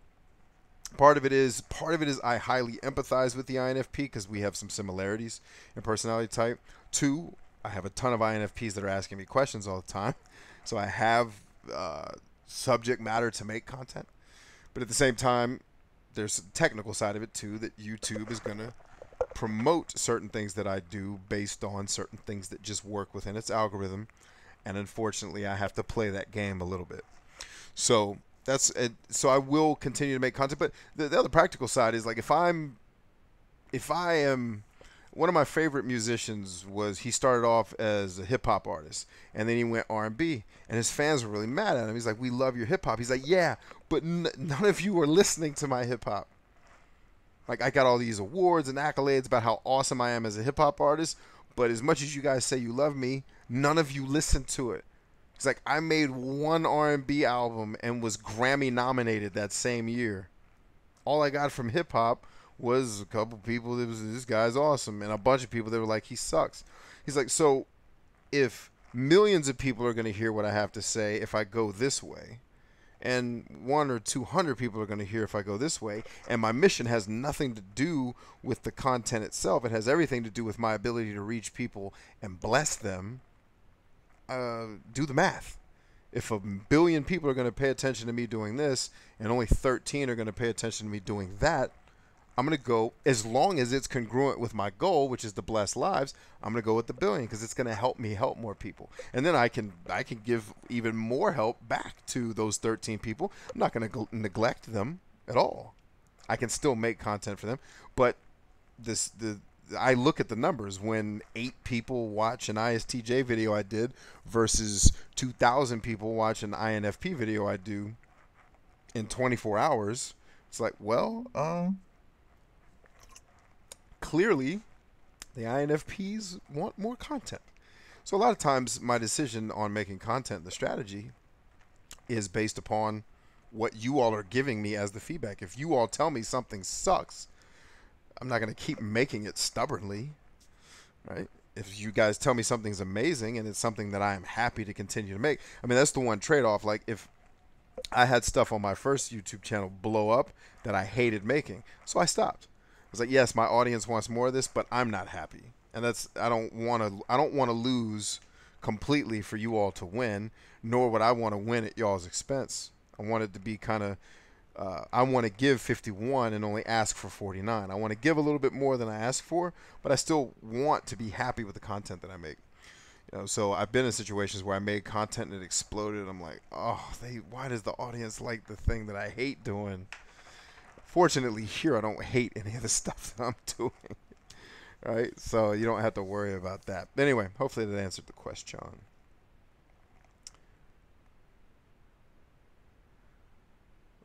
part of it is I highly empathize with the INFP because we have some similarities in personality type. Two, I have a ton of INFPs that are asking me questions all the time, so I have subject matter to make content. But at the same time, there's a technical side of it too, that YouTube is going to promote certain things that I do based on certain things that just work within its algorithm, and unfortunately I have to play that game a little bit. So that's it. So I will continue to make content, but the other practical side is like if I am one of my favorite musicians was he started off as a hip hop artist and then he went R&B and his fans were really mad at him. He's like, "We love your hip hop." He's like, "Yeah, but none of you are listening to my hip hop. Like I got all these awards and accolades about how awesome I am as a hip hop artist, but as much as you guys say you love me, none of you listen to it." It's like I made one R&B album and was Grammy nominated that same year. All I got from hip hop was a couple people that was this guy's awesome and a bunch of people that were like he sucks. He's like, so if millions of people are going to hear what I have to say if I go this way, and 1 or 200 people are going to hear if I go this way, and my mission has nothing to do with the content itself. It has everything to do with my ability to reach people and bless them. Do the math. If a billion people are going to pay attention to me doing this, and only 13 are going to pay attention to me doing that, I'm going to go, as long as it's congruent with my goal, which is to bless lives, I'm going to go with the billion because it's going to help me help more people. And then I can give even more help back to those 13 people. I'm not going to neglect them at all. I can still make content for them, but I look at the numbers when 8 people watch an ISTJ video I did versus 2,000 people watch an INFP video I do in 24 hours. It's like, well, clearly the INFPs want more content. So a lot of times my decision on making content, the strategy, is based upon what you all are giving me as the feedback. If you all tell me something sucks, I'm not going to keep making it stubbornly, right? If you guys tell me something's amazing and it's something that I am happy to continue to make, I mean, that's the one trade-off. Like if I had stuff on my first YouTube channel blow up that I hated making, so I stopped. I was like, yes, my audience wants more of this, but I'm not happy, and that's I don't want to lose completely for you all to win, nor would I want to win at y'all's expense. I want it to be kind of I want to give 51 and only ask for 49. I want to give a little bit more than I ask for, but I still want to be happy with the content that I make. You know, so I've been in situations where I made content and it exploded. I'm like, oh, why does the audience like the thing that I hate doing? Fortunately, here I don't hate any of the stuff that I'm doing. All right, so you don't have to worry about that. Anyway, hopefully that answered the question.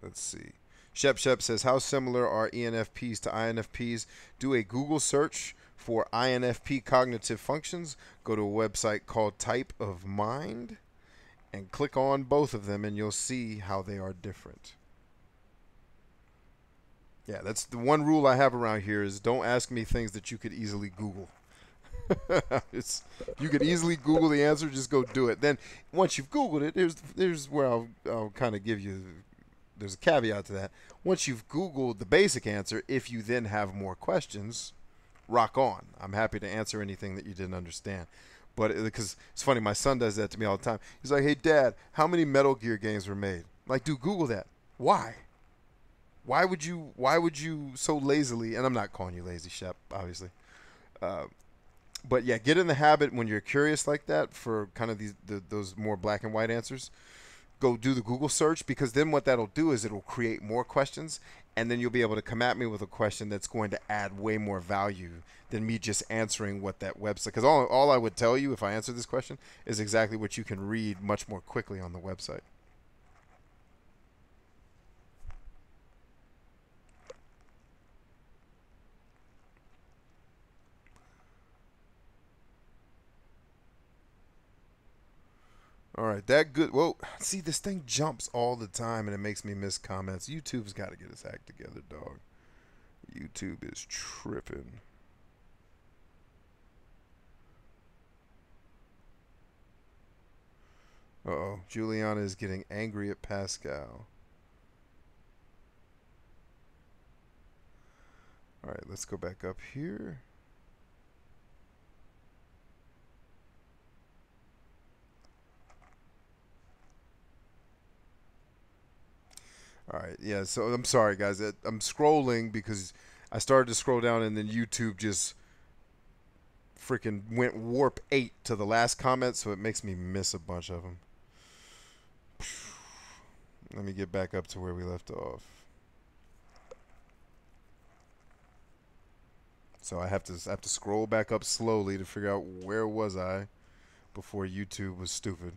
Let's see. Shep says, how similar are ENFPs to INFPs? Do a Google search for INFP cognitive functions. Go to a website called Type of Mind and click on both of them and you'll see how they are different. Yeah, that's the one rule I have around here is don't ask me things that you could easily Google. You could easily Google the answer, just go do it. Then once you've Googled it, here's where I'll kind of give you, there's a caveat to that. Once you've Googled the basic answer, if you then have more questions, rock on. I'm happy to answer anything that you didn't understand. But because it's funny, my son does that to me all the time. He's like, hey, Dad, how many Metal Gear games were made? I'm like, dude, Google that. Why? Why would you so lazily, and I'm not calling you lazy, Shep, obviously. But yeah, get in the habit when you're curious like that for kind of those more black and white answers. Go do the Google search, because then what that'll do is it'll create more questions, and then you'll be able to come at me with a question that's going to add way more value than me just answering what that website. Because all I would tell you if I answer this question is exactly what you can read much more quickly on the website. All right, that good. Whoa, see, this thing jumps all the time and it makes me miss comments. YouTube's got to get its act together, dog. YouTube is tripping. Uh-oh, Juliana is getting angry at Pascal. All right, let's go back up here. All right, yeah, so I'm sorry, guys. I'm scrolling because I started to scroll down and then YouTube just freaking went warp 8 to the last comment, so it makes me miss a bunch of them. Let me get back up to where we left off. So I have to scroll back up slowly to figure out where was I before YouTube was stupid.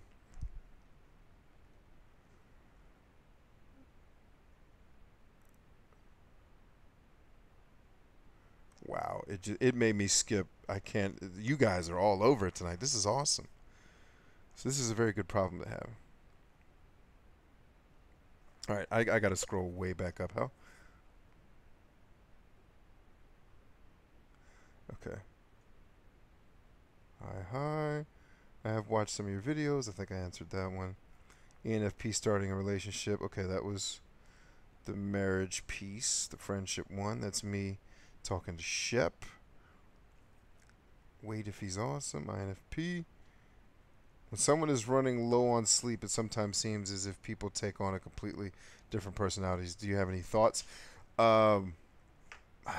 Wow, it made me skip. I can't. You guys are all over it tonight. This is awesome. So this is a very good problem to have. All right, I got to scroll way back up. How? Okay. Hi. I have watched some of your videos. I think I answered that one. ENFP starting a relationship. Okay, that was the marriage piece, the friendship one. That's me talking to Shep. Wait if he's awesome. INFP. When someone is running low on sleep, it sometimes seems as if people take on a completely different personalities. Do you have any thoughts?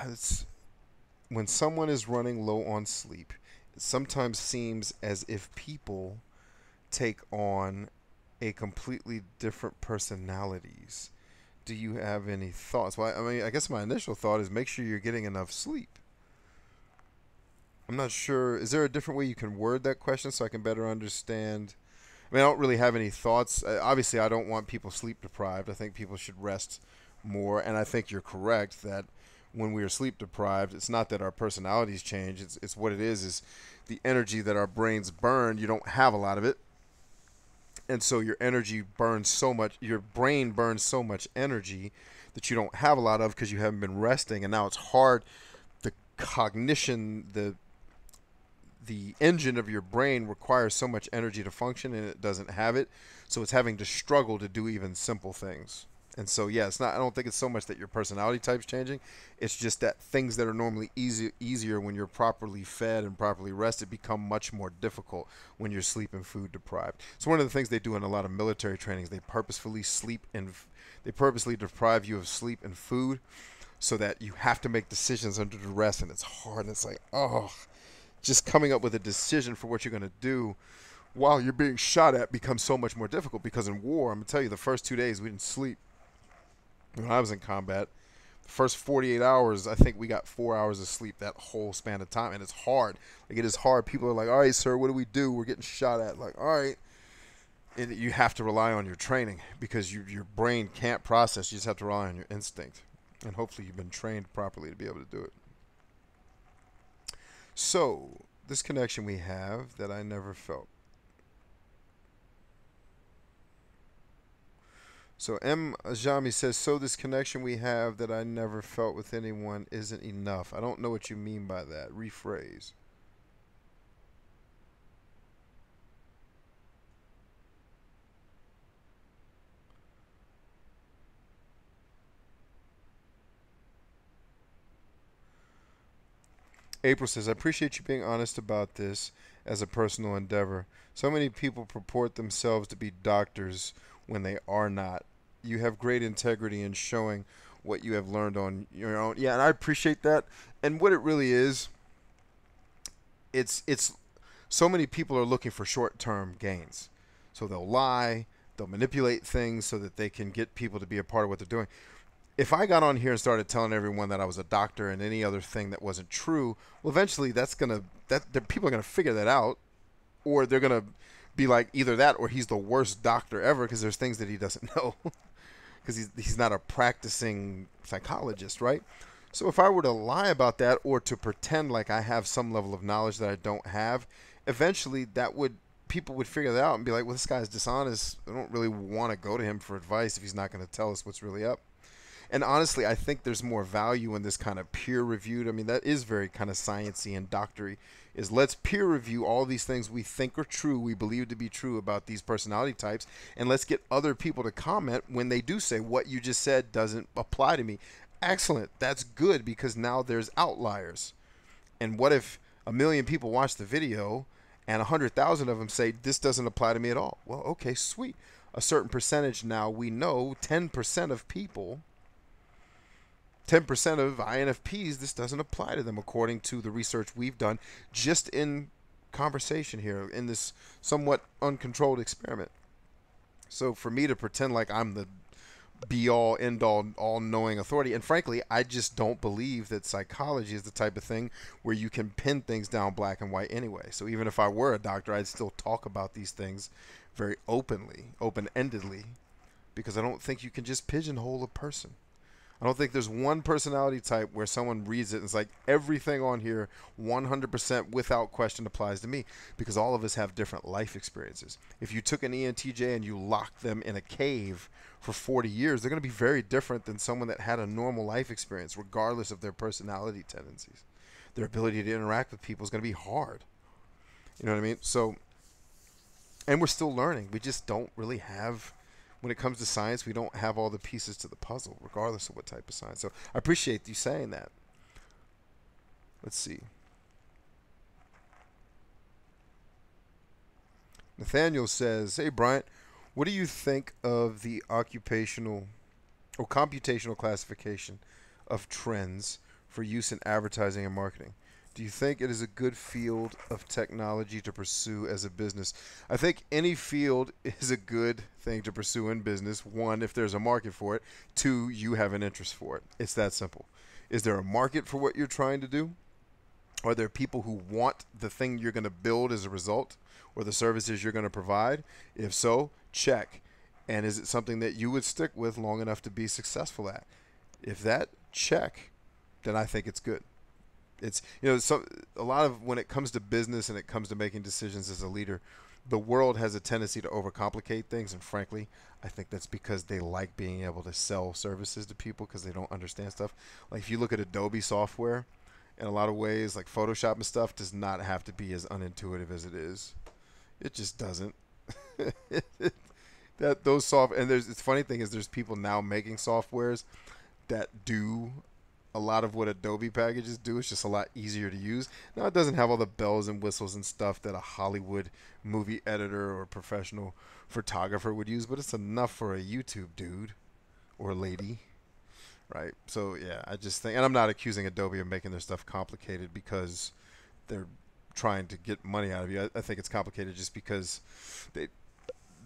It's, when someone is running low on sleep, it sometimes seems as if people take on a completely different personalities. Do you have any thoughts? Well, I mean, I guess my initial thought is make sure you're getting enough sleep. I'm not sure. Is there a different way you can word that question so I can better understand? I mean, I don't really have any thoughts. Obviously, I don't want people sleep deprived. I think people should rest more. And I think you're correct that when we are sleep deprived, it's not that our personalities change. It's what it is the energy that our brains burn. You don't have a lot of it. And so your energy burns so much, your brain burns so much energy that you don't have a lot of because you haven't been resting. And now it's hard. The cognition, the engine of your brain requires so much energy to function and it doesn't have it, so it's having to struggle to do even simple things. And so yeah, it's not, I don't think it's so much that your personality type's changing, it's just that things that are normally easier when you're properly fed and properly rested become much more difficult when you're sleep and food deprived. So one of the things they do in a lot of military trainings, they purposely deprive you of sleep and food so that you have to make decisions under duress, and it's hard, and it's like, oh, just coming up with a decision for what you're going to do while you're being shot at becomes so much more difficult, because in war, I'm going to tell you, the first 2 days we didn't sleep. When I was in combat, the first 48 hours, I think we got 4 hours of sleep that whole span of time, and it's hard. Like, it is hard. People are like, all right, sir, what do we do? We're getting shot at. Like, all right. And you have to rely on your training because your brain can't process. You just have to rely on your instinct. And hopefully you've been trained properly to be able to do it. So, this connection we have that I never felt. So, M. Ajami says, so this connection we have that I never felt with anyone isn't enough. I don't know what you mean by that. Rephrase. April says, I appreciate you being honest about this as a personal endeavor. So many people purport themselves to be doctors when they are not. You have great integrity in showing what you have learned on your own. Yeah, and I appreciate that. And what it really is, it's so many people are looking for short-term gains. So they'll lie, they'll manipulate things so that they can get people to be a part of what they're doing. If I got on here and started telling everyone that I was a doctor and any other thing that wasn't true, well, eventually people are gonna figure that out, or they're gonna be like either that or he's the worst doctor ever because there's things that he doesn't know because he's not a practicing psychologist, right? So if I were to lie about that or to pretend like I have some level of knowledge that I don't have, eventually people would figure that out and be like, well, this guy's dishonest. I don't really want to go to him for advice if he's not going to tell us what's really up. And honestly, I think there's more value in this kind of peer-reviewed. I mean, that is very kind of sciencey and doctory. Is let's peer review all these things we think are true, we believe to be true about these personality types, and let's get other people to comment when they do say what you just said doesn't apply to me. Excellent. That's good because now there's outliers. And what if a million people watch the video and 100,000 of them say this doesn't apply to me at all? Well, okay, sweet. A certain percentage now we know 10% of people 10% of INFPs, this doesn't apply to them according to the research we've done just in conversation here in this somewhat uncontrolled experiment. So for me to pretend like I'm the be-all, end-all, all-knowing authority, and frankly, I just don't believe that psychology is the type of thing where you can pin things down black and white anyway. So even if I were a doctor, I'd still talk about these things very openly, open-endedly, because I don't think you can just pigeonhole a person. I don't think there's one personality type where someone reads it and it's like everything on here 100% without question applies to me, because all of us have different life experiences. If you took an ENTJ and you locked them in a cave for 40 years, they're going to be very different than someone that had a normal life experience, regardless of their personality tendencies. Their ability to interact with people is going to be hard. You know what I mean? So, and we're still learning. We just don't really have... When it comes to science, we don't have all the pieces to the puzzle, regardless of what type of science. So I appreciate you saying that. Let's see. Nathaniel says, hey, Bryant, what do you think of the occupational or computational classification of trends for use in advertising and marketing? Do you think it is a good field of technology to pursue as a business? I think any field is a good thing to pursue in business. One, if there's a market for it. Two, you have an interest for it. It's that simple. Is there a market for what you're trying to do? Are there people who want the thing you're going to build as a result, or the services you're going to provide? If so, check. And is it something that you would stick with long enough to be successful at? If that, check, then I think it's good. It's, you know, so a lot of when it comes to business and it comes to making decisions as a leader, the world has a tendency to overcomplicate things. And frankly, I think that's because they like being able to sell services to people because they don't understand stuff. Like if you look at Adobe software, in a lot of ways, like Photoshop and stuff does not have to be as unintuitive as it is. It just doesn't. That those soft and there's the funny thing is there's people now making softwares that do a lot of what Adobe packages do. It's just a lot easier to use. Now, it doesn't have all the bells and whistles and stuff that a Hollywood movie editor or professional photographer would use, but it's enough for a YouTube dude or lady, right? So, yeah, I just think, and I'm not accusing Adobe of making their stuff complicated because they're trying to get money out of you. I think it's complicated just because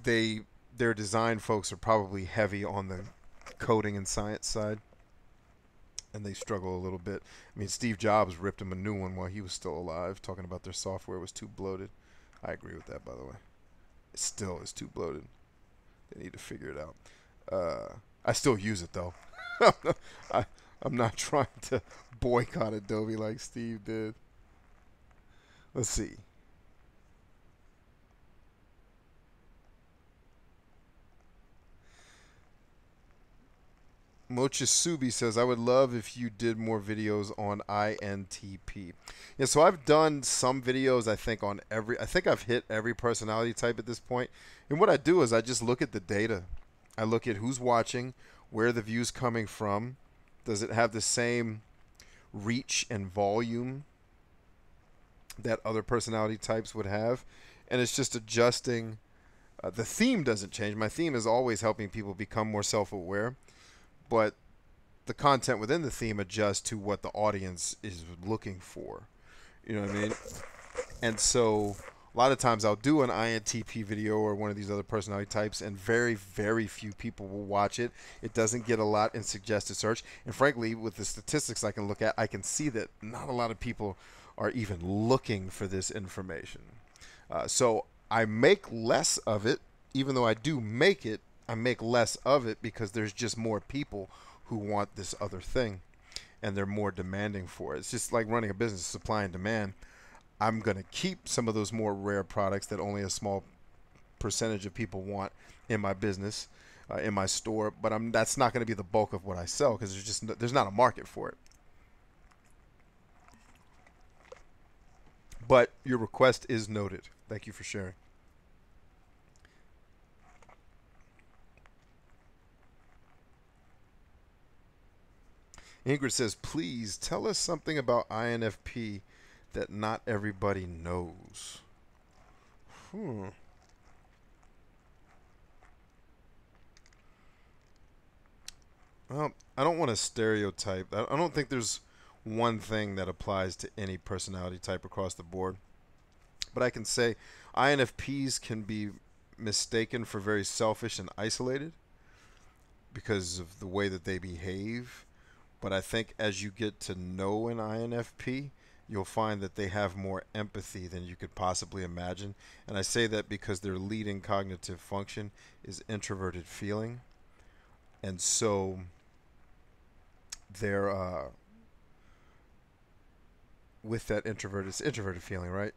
their design folks are probably heavy on the coding and science side. And they struggle a little bit. I mean, Steve Jobs ripped him a new one while he was still alive, talking about their software was too bloated. I agree with that, by the way. It still is too bloated. They need to figure it out. I still use it, though. I'm not trying to boycott Adobe like Steve did. Let's see. Mochisubi says, I would love if you did more videos on INTP. Yeah, so I've done some videos, I think I've hit every personality type at this point. And what I do is I just look at the data. I look at who's watching, where the view's coming from. Does it have the same reach and volume that other personality types would have? And it's just adjusting. The theme doesn't change. My theme is always helping people become more self-aware. But the content within the theme adjusts to what the audience is looking for. You know what I mean? And so a lot of times I'll do an INTP video or one of these other personality types, and very, very few people will watch it. It doesn't get a lot in suggested search. And frankly, with the statistics I can look at, I can see that not a lot of people are even looking for this information. So I make less of it, even though I do make it. I make less of it because there's just more people who want this other thing and they're more demanding for it. It's just like running a business, supply and demand. I'm going to keep some of those more rare products that only a small percentage of people want in my business, in my store, but that's not going to be the bulk of what I sell because there's not a market for it. But your request is noted. Thank you for sharing. Ingrid says, please tell us something about INFP that not everybody knows. Hmm. Well, I don't want to stereotype. I don't think there's one thing that applies to any personality type across the board. But I can say INFPs can be mistaken for very selfish and isolated because of the way that they behave. But I think as you get to know an INFP, you'll find that they have more empathy than you could possibly imagine. And I say that because their leading cognitive function is introverted feeling. And so they're with that introverted feeling, right?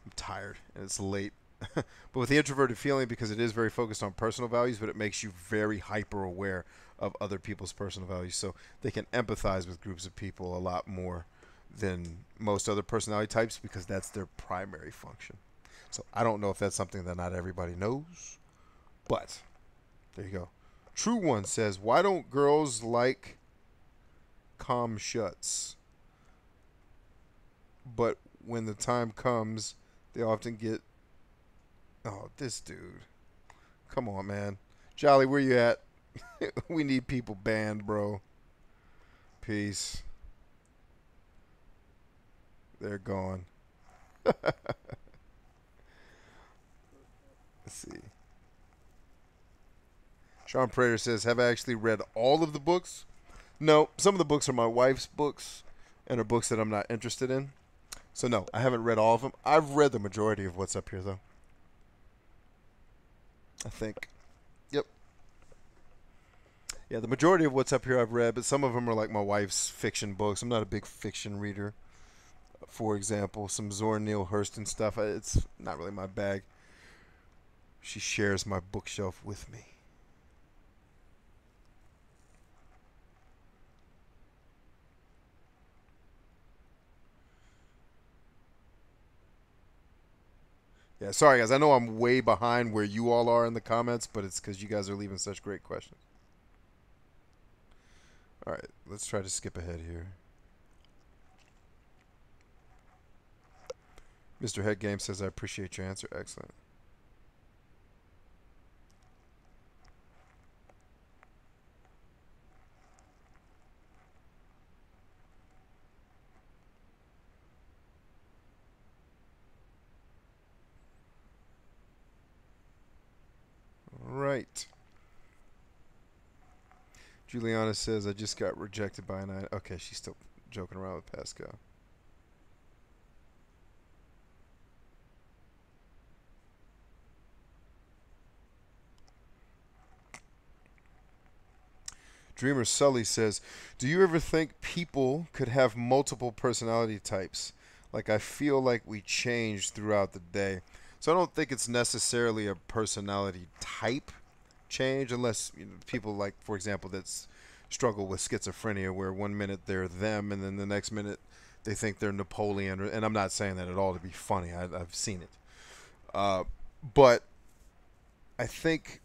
I'm tired and it's late. But with the introverted feeling, because it is very focused on personal values, but it makes you very hyper aware of other people's personal values. So they can empathize with groups of people a lot more than most other personality types because that's their primary function. So I don't know if that's something that not everybody knows, but there you go. True One says, why don't girls like calm shuts? But when the time comes, they often get. Oh, this dude. Come on, man. Jolly, where you at? We need people banned, bro. Peace. They're gone. Let's see. Sean Prater says, have I actually read all of the books? No, some of the books are my wife's books and are books that I'm not interested in. So no, I haven't read all of them. I've read the majority of what's up here, though. I think. Yep. Yeah, the majority of what's up here I've read, but some of them are like my wife's fiction books. I'm not a big fiction reader. For example, some Zora Neale Hurston stuff. It's not really my bag. She shares my bookshelf with me. Yeah, sorry guys. I know I'm way behind where you all are in the comments, but it's because you guys are leaving such great questions. All right, let's try to skip ahead here. Mr. Head Game says, I appreciate your answer. Excellent. All right. Juliana says, I just got rejected by an... Okay, she's still joking around with Pascal. Dreamer Sully says, do you ever think people could have multiple personality types? Like, I feel like we change throughout the day. So I don't think it's necessarily a personality type change, unless people like, for example, that's struggle with schizophrenia, where one minute they're them, and then the next minute they think they're Napoleon. And I'm not saying that at all to be funny. I've seen it. But I think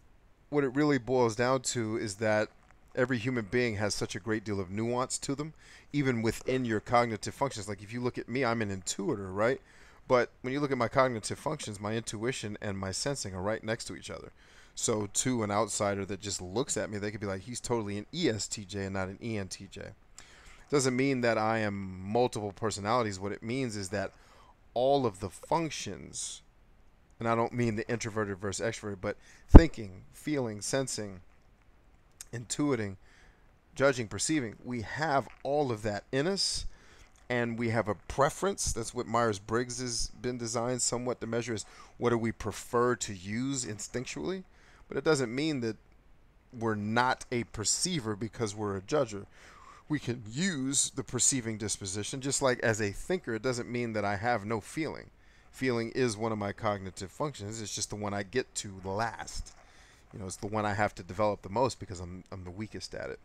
what it really boils down to is that every human being has such a great deal of nuance to them, even within your cognitive functions. Like if you look at me, I'm an intuitor, right? But when you look at my cognitive functions, my intuition and my sensing are right next to each other. So to an outsider that just looks at me, they could be like, he's totally an ESTJ and not an ENTJ. Doesn't mean that I am multiple personalities. What it means is that all of the functions, and I don't mean the introverted versus extroverted, but thinking, feeling, sensing, intuiting, judging, perceiving, we have all of that in us, and we have a preference. That's what Myers-Briggs has been designed somewhat to measure, is what do we prefer to use instinctually. But it doesn't mean that we're not a perceiver because we're a judger. We can use the perceiving disposition, just like as a thinker, it doesn't mean that I have no feeling. Feeling is one of my cognitive functions. It's just the one I get to the last. It's the one I have to develop the most because I'm the weakest at it.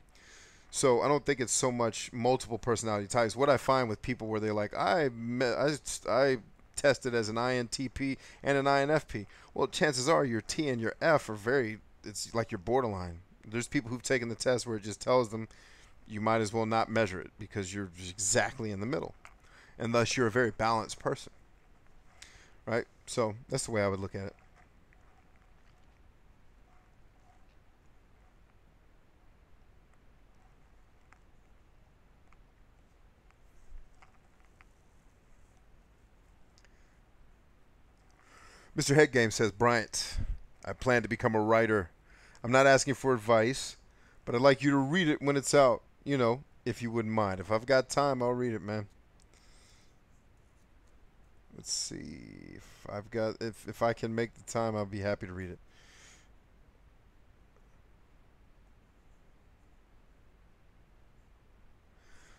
So I don't think it's so much multiple personality types. What I find with people where they're like, I tested as an INTP and an INFP. Well, chances are your T and your F are it's like you're borderline. There's people who've taken the test where it just tells them you might as well not measure it because you're exactly in the middle. And thus you're a very balanced person. Right? So that's the way I would look at it. Mr. Headgame says, Bryant, I plan to become a writer. I'm not asking for advice, but I'd like you to read it when it's out, if you wouldn't mind. If I've got time, I'll read it, man. Let's see. If I can make the time, I'll be happy to read it.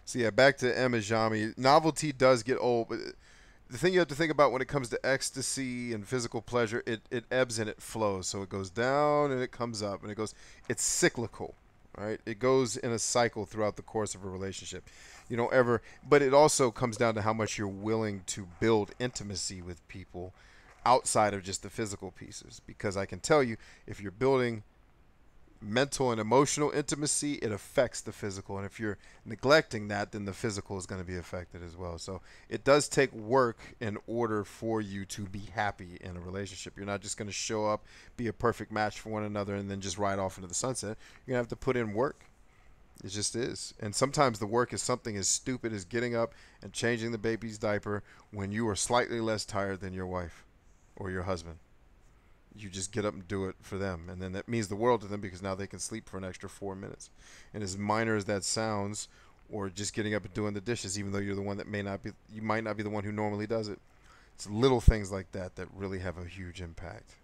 So yeah, back to Emma Jami. Novelty does get old, but the thing you have to think about when it comes to ecstasy and physical pleasure, it ebbs and it flows. So it goes down and it comes up and it's cyclical, right? It goes in a cycle throughout the course of a relationship. You don't ever, but it also comes down to how much you're willing to build intimacy with people outside of just the physical pieces. Because I can tell you, if you're building mental and emotional intimacy, it affects the physical, and if you're neglecting that, then the physical is going to be affected as well. So it does take work in order for you to be happy in a relationship. You're not just going to show up, be a perfect match for one another, and then just ride off into the sunset. You're going to have to put in work. It just is. And sometimes the work is something as stupid as getting up and changing the baby's diaper when you are slightly less tired than your wife or your husband. You just get up and do it for them, and then that means the world to them because now they can sleep for an extra 4 minutes. And as minor as that sounds, or just getting up and doing the dishes, even though you're the one that you might not be the one who normally does it. It's little things like that that really have a huge impact.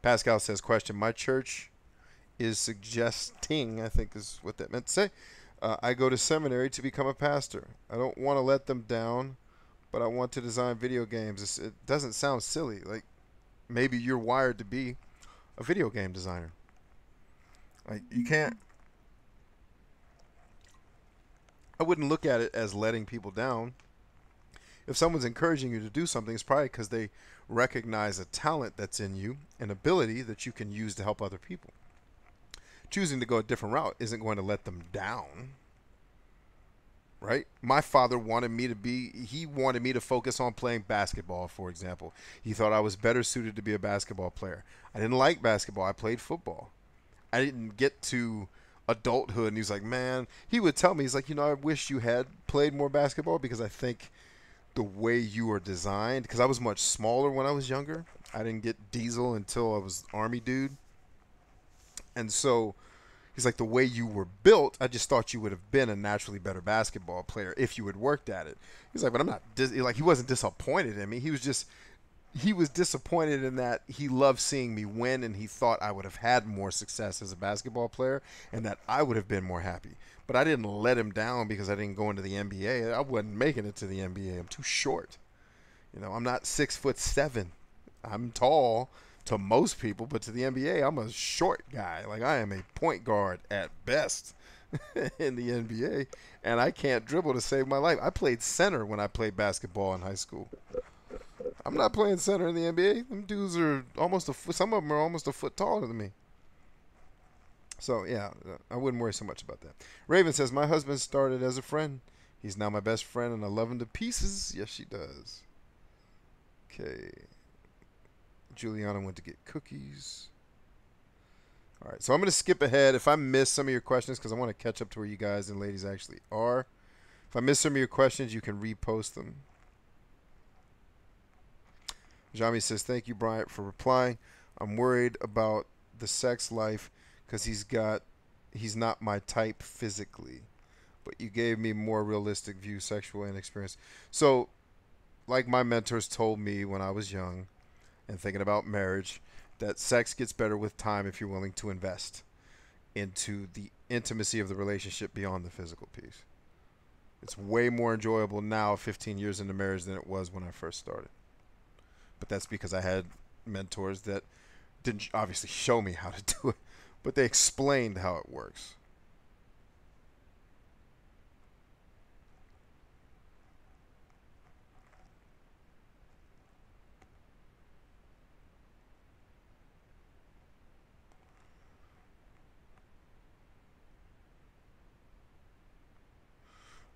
Pascal says, question, my church is suggesting, I think is what that meant to say, I go to seminary to become a pastor. I don't want to let them down, but I want to design video games. It doesn't sound silly. Like, maybe you're wired to be a video game designer. Like, you can't. I wouldn't look at it as letting people down. If someone's encouraging you to do something, it's probably because they recognize a talent that's in you, an ability that you can use to help other people. Choosing to go a different route isn't going to let them down. Right? My father wanted me to focus on playing basketball, for example. He thought I was better suited to be a basketball player. I didn't like basketball. I played football. I didn't get to adulthood, and he's like, man, he would tell me, he's like, I wish you had played more basketball because I think the way you were designed, because I was much smaller when I was younger. I didn't get diesel until I was Army dude. And so he's like, the way you were built, I just thought you would have been a naturally better basketball player if you had worked at it. He's like, but I'm not, he wasn't disappointed in me. He was disappointed in that he loved seeing me win, and he thought I would have had more success as a basketball player and that I would have been more happy. But I didn't let him down because I didn't go into the NBA. I wasn't making it to the NBA. I'm too short. I'm not 6'7". I'm tall to most people, but to the NBA, I'm a short guy. Like, I am a point guard at best in the NBA, and I can't dribble to save my life. I played center when I played basketball in high school. I'm not playing center in the NBA. Them dudes are some of them are almost a foot taller than me. So, yeah, I wouldn't worry so much about that. Raven says, my husband started as a friend. He's now my best friend, and I love him to pieces. Yes, she does. Okay. Juliana went to get cookies. All right, so I'm going to skip ahead. If I miss some of your questions, because I want to catch up to where you guys and ladies actually are. If I miss some of your questions, you can repost them. Jami says, thank you, Bryant, for replying. I'm worried about the sex life because he's not my type physically. But you gave me more realistic view, sexual inexperience. So, like my mentors told me when I was young, and thinking about marriage, that sex gets better with time if you're willing to invest. into the intimacy of the relationship beyond the physical piece. It's way more enjoyable now, 15 years into marriage, than it was when I first started. But that's because I had mentors that didn't obviously show me how to do it, but they explained how it works.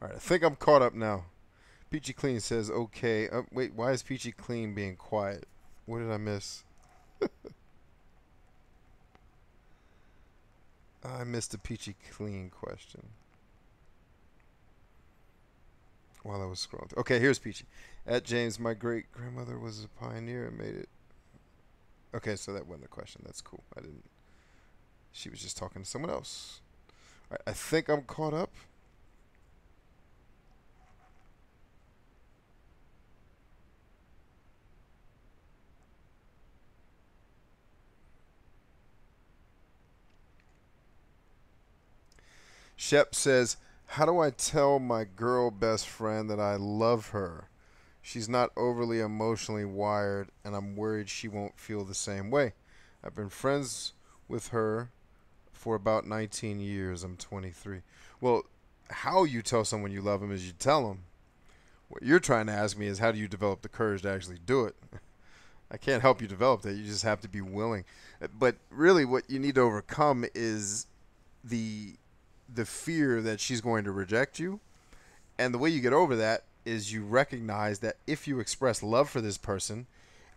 All right, I think I'm caught up now. Peachy Clean says, okay. Wait, why is Peachy Clean being quiet? What did I miss? I missed the Peachy Clean question while I was scrolling. Okay, here's Peachy. At James, my great grandmother was a pioneer and made it. Okay, so that wasn't a question. That's cool. I didn't. She was just talking to someone else. All right, I think I'm caught up. Shep says, how do I tell my girl best friend that I love her? She's not overly emotionally wired, and I'm worried she won't feel the same way. I've been friends with her for about 19 years. I'm 23. Well, how you tell someone you love them is you tell them. What you're trying to ask me is how do you develop the courage to actually do it? I can't help you develop that. You just have to be willing. But really what you need to overcome is the fear that she's going to reject you. And the way you get over that is you recognize that if you express love for this person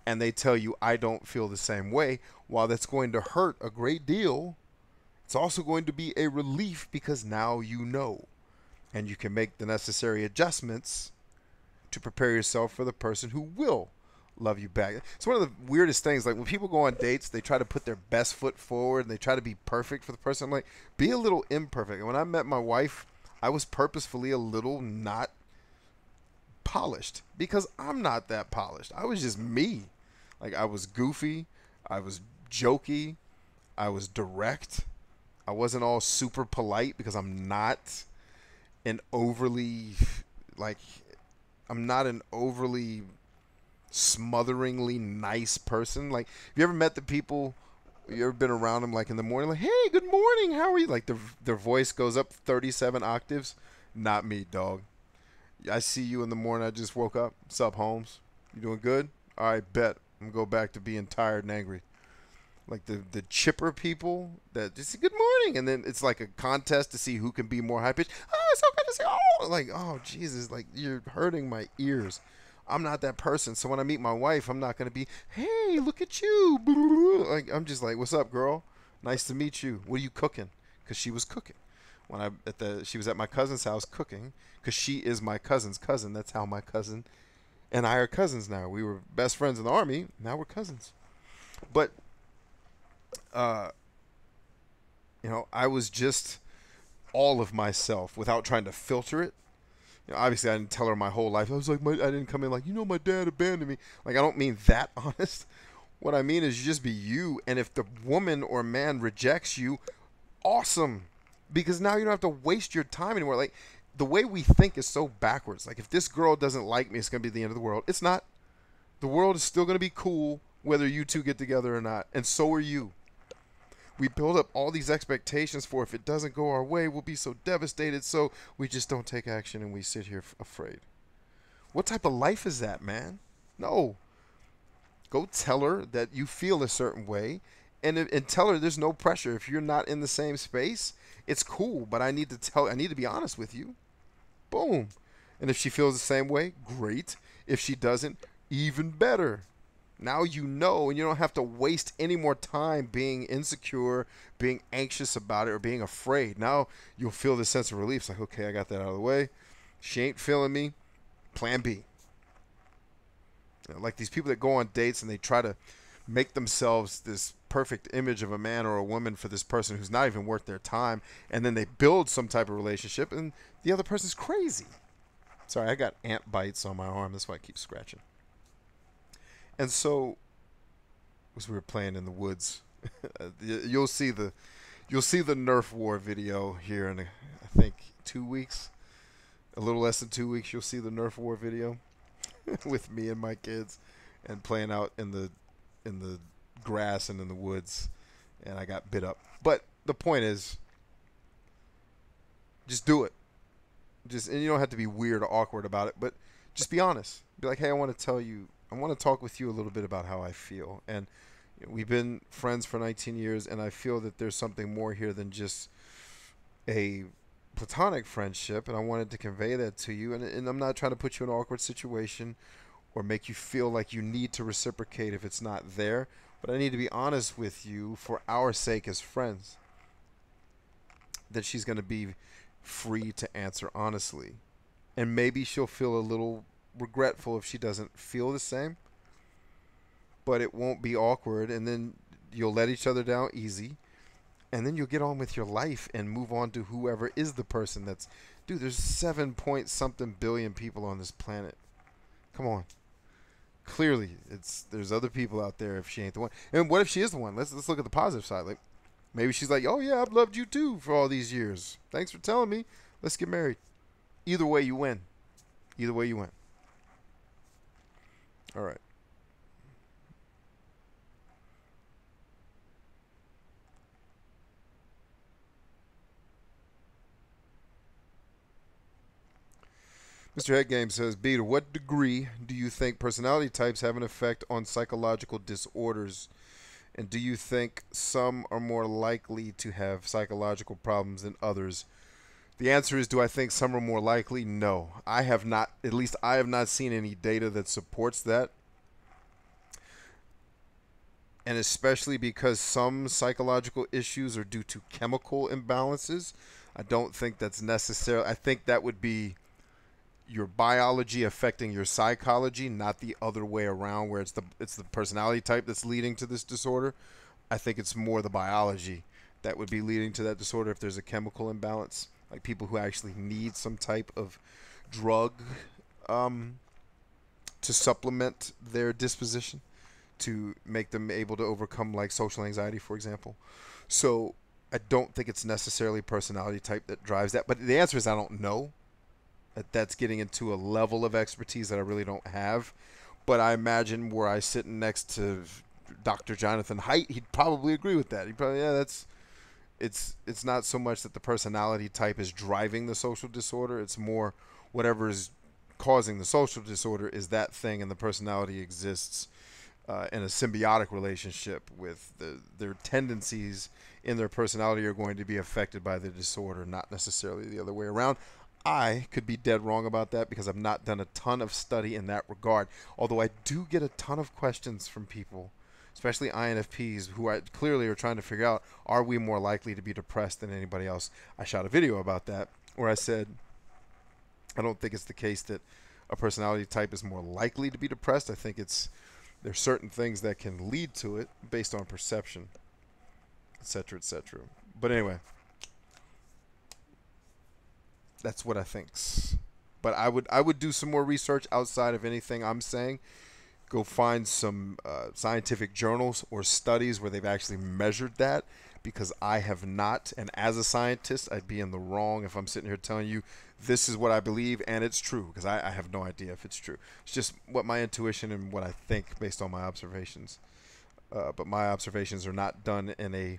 and they tell you, I don't feel the same way, while that's going to hurt a great deal, it's also going to be a relief because now you know. And you can make the necessary adjustments to prepare yourself for the person who will love you back. It's one of the weirdest things. Like when people go on dates, they try to put their best foot forward and they try to be perfect for the person. I'm like, be a little imperfect. And when I met my wife, I was purposefully a little not polished because I'm not that polished. I was just me. Like I was goofy, I was jokey, I was direct. I wasn't all super polite because I'm not an overly like I'm not an overly smotheringly nice person. Like, have you ever met the people? You ever been around them like in the morning, like, "Hey, good morning, how are you?" Like their voice goes up 37 octaves. Not me, dog. I see you in the morning. I just woke up. Sup, Holmes? You doing good? All right, bet. I'm gonna go back to being tired and angry. Like the chipper people that just say good morning, and then it's like a contest to see who can be more high pitched. Oh, it's so good to see. Oh, like oh Jesus, like you're hurting my ears. I'm not that person. So when I meet my wife, I'm not gonna be, hey, look at you. Like I'm just like, what's up, girl? Nice to meet you. What are you cooking? Because she was cooking when she was at my cousin's house cooking because she is my cousin's cousin. That's how my cousin and I are cousins now. We were best friends in the army. Now we're cousins. But uh, I was just all of myself without trying to filter it. Obviously, I didn't tell her my whole life. I was like, I didn't come in like, my dad abandoned me. Like, I don't mean that honest. What I mean is you just be you. And if the woman or man rejects you, awesome. Because now you don't have to waste your time anymore. Like, the way we think is so backwards. Like, if this girl doesn't like me, it's going to be the end of the world. It's not. The world is still going to be cool whether you two get together or not. And so are you. We build up all these expectations for if it doesn't go our way, we'll be so devastated, so we just don't take action and we sit here afraid. What type of life is that, man? No. Go tell her that you feel a certain way and tell her there's no pressure. If you're not in the same space, it's cool, but I need to be honest with you. Boom. And if she feels the same way, great. If she doesn't, even better. Now you know, and you don't have to waste any more time being insecure, being anxious about it, or being afraid. Now you'll feel this sense of relief. It's like, okay, I got that out of the way. She ain't feeling me. Plan B. Like these people that go on dates and they try to make themselves this perfect image of a man or a woman for this person who's not even worth their time, and then they build some type of relationship, and the other person's crazy. Sorry, I got ant bites on my arm. That's why I keep scratching. And so, as we were playing in the woods, you'll see You'll see the Nerf War video here in, I think, 2 weeks. A little less than 2 weeks, you'll see the Nerf War video with me and my kids and playing out in the grass and in the woods, and I got bit up. But the point is, just do it. Just, and you don't have to be weird or awkward about it, but just be honest. Be like, hey, I want to tell you, I want to talk with you a little bit about how I feel. And we've been friends for 19 years, and I feel that there's something more here than just a platonic friendship, and I wanted to convey that to you. And I'm not trying to put you in an awkward situation or make you feel like you need to reciprocate if it's not there, but I need to be honest with you for our sake as friends that she's going to be free to answer honestly. And maybe she'll feel a little regretful if she doesn't feel the same, but it won't be awkward, and then you'll let each other down easy, and then you'll get on with your life and move on to whoever is the person that's, dude, there's 7 point something billion people on this planet. Come on. Clearly, there's other people out there if she ain't the one. And what if she is the one? Let's look at the positive side. Like, maybe she's like, oh yeah, I've loved you too for all these years. Thanks for telling me. Let's get married. Either way, you win. Either way, you win. All right. Mr. Headgame says, B, to what degree do you think personality types have an effect on psychological disorders? And do you think some are more likely to have psychological problems than others? The answer is, do I think some are more likely? No. I have not, at least I have not seen any data that supports that. And especially because some psychological issues are due to chemical imbalances, I don't think that's necessary. I think that would be your biology affecting your psychology, not the other way around, where it's the personality type that's leading to this disorder. I think it's more the biology that would be leading to that disorder if there's a chemical imbalance, like people who actually need some type of drug to supplement their disposition to make them able to overcome, like, social anxiety, for example. So I don't think it's necessarily personality type that drives that. But the answer is I don't know. That's getting into a level of expertise that I really don't have. But I imagine were I sitting next to Dr. Jonathan Haidt, he'd probably agree with that. He'd probably, yeah, it's not so much that the personality type is driving the social disorder. It's more whatever is causing the social disorder is that thing, and the personality exists in a symbiotic relationship with their tendencies in their personality are going to be affected by the disorder, not necessarily the other way around. I could be dead wrong about that because I've not done a ton of study in that regard. Although I do get a ton of questions from people, especially INFPs, who clearly are trying to figure out, are we more likely to be depressed than anybody else? I shot a video about that where I said, I don't think it's the case that a personality type is more likely to be depressed. I think there's certain things that can lead to it based on perception, etc., etc. But anyway, that's what I think. But I would do some more research outside of anything I'm saying. Go find some scientific journals or studies where they've actually measured that, because I have not. And as a scientist, I'd be in the wrong if I'm sitting here telling you this is what I believe and it's true, because I have no idea if it's true. It's just what my intuition and what I think based on my observations. But my observations are not done in a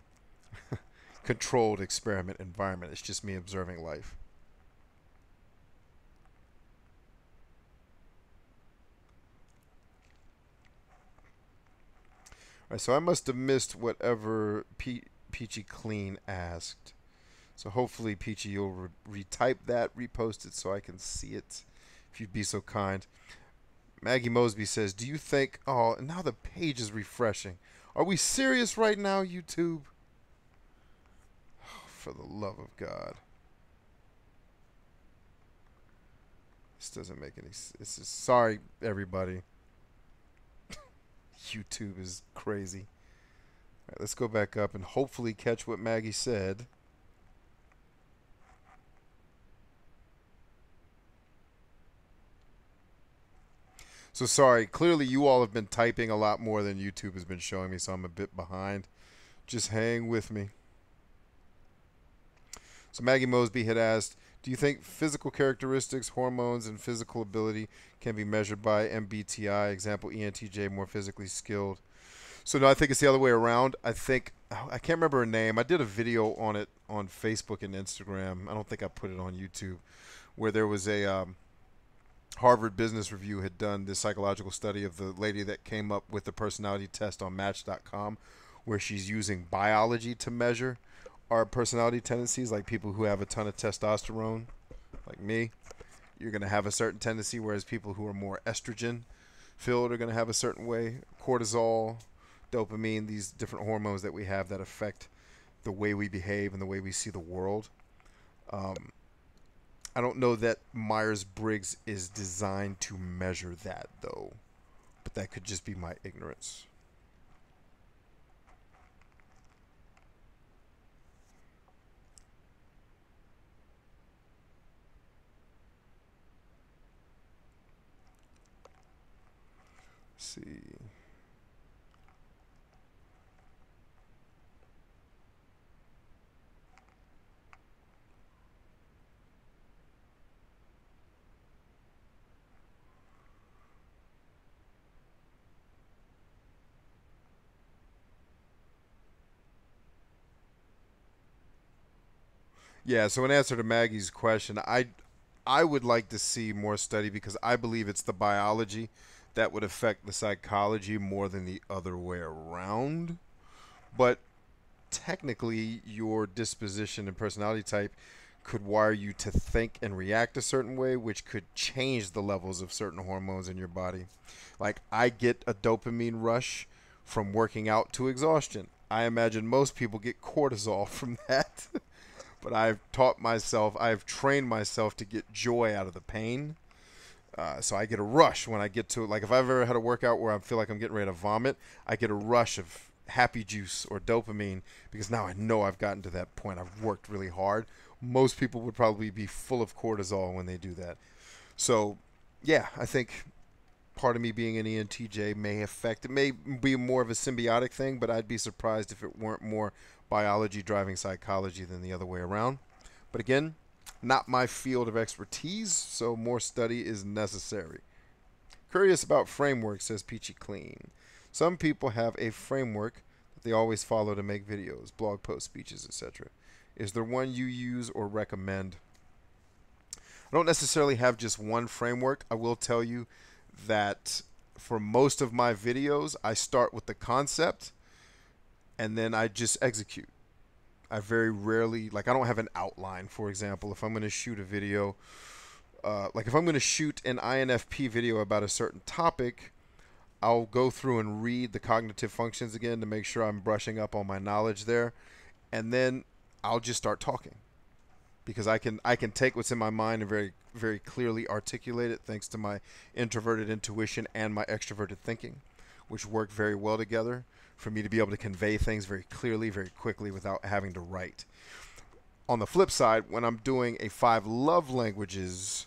controlled experiment environment. It's just me observing life. All right, so I must have missed whatever Peachy Clean asked. So hopefully, Peachy, you'll retype that, repost it so I can see it, if you'd be so kind. Maggie Mosby says, do you think... Oh, now the page is refreshing. Are we serious right now, YouTube? Oh, for the love of God. This doesn't make any sense. Sorry, everybody. YouTube is crazy. All right, let's go back up and hopefully catch what Maggie said. So sorry, clearly you all have been typing a lot more than YouTube has been showing me, so I'm a bit behind. Just hang with me. So Maggie Mosby had asked, do you think physical characteristics, hormones, and physical ability can be measured by MBTI? Example, ENTJ, more physically skilled. So no, I think it's the other way around. I think I can't remember her name. I did a video on it on Facebook and Instagram. I don't think I put it on YouTube, where there was a Harvard Business Review had done this psychological study of the lady that came up with the personality test on Match.com, where she's using biology to measure our personality tendencies, like people who have a ton of testosterone, like me. You're going to have a certain tendency, whereas people who are more estrogen filled are going to have a certain way. Cortisol, dopamine, these different hormones that we have that affect the way we behave and the way we see the world. I don't know that Myers-Briggs is designed to measure that, though, but that could just be my ignorance. Let's see. Yeah, so in answer to Maggie's question, I would like to see more study because I believe it's the biology that would affect the psychology more than the other way around. But technically, your disposition and personality type could wire you to think and react a certain way, which could change the levels of certain hormones in your body. Like, I get a dopamine rush from working out to exhaustion. I imagine most people get cortisol from that. But I've trained myself to get joy out of the pain. So I get a rush when I get to it. Like if I've ever had a workout where I feel like I'm getting ready to vomit, I get a rush of happy juice or dopamine because now I know I've gotten to that point. I've worked really hard. Most people would probably be full of cortisol when they do that. So, yeah, I think part of me being an ENTJ may affect it. May be more of a symbiotic thing, but I'd be surprised if it weren't more biology driving psychology than the other way around. But again, not my field of expertise, so more study is necessary. Curious about framework, says Peachy Clean. Some people have a framework that they always follow to make videos, blog posts, speeches, etc. Is there one you use or recommend? I don't necessarily have just one framework. I will tell you that for most of my videos, I start with the concept and then I just execute. I very rarely, like I don't have an outline, for example. If I'm going to shoot a video, like if I'm going to shoot an INFP video about a certain topic, I'll go through and read the cognitive functions again to make sure I'm brushing up on my knowledge there. And then I'll just start talking because I can take what's in my mind and very, very clearly articulate it thanks to my introverted intuition and my extroverted thinking, which work very well together for me to be able to convey things very clearly, very quickly without having to write. On the flip side, when I'm doing a 5 love languages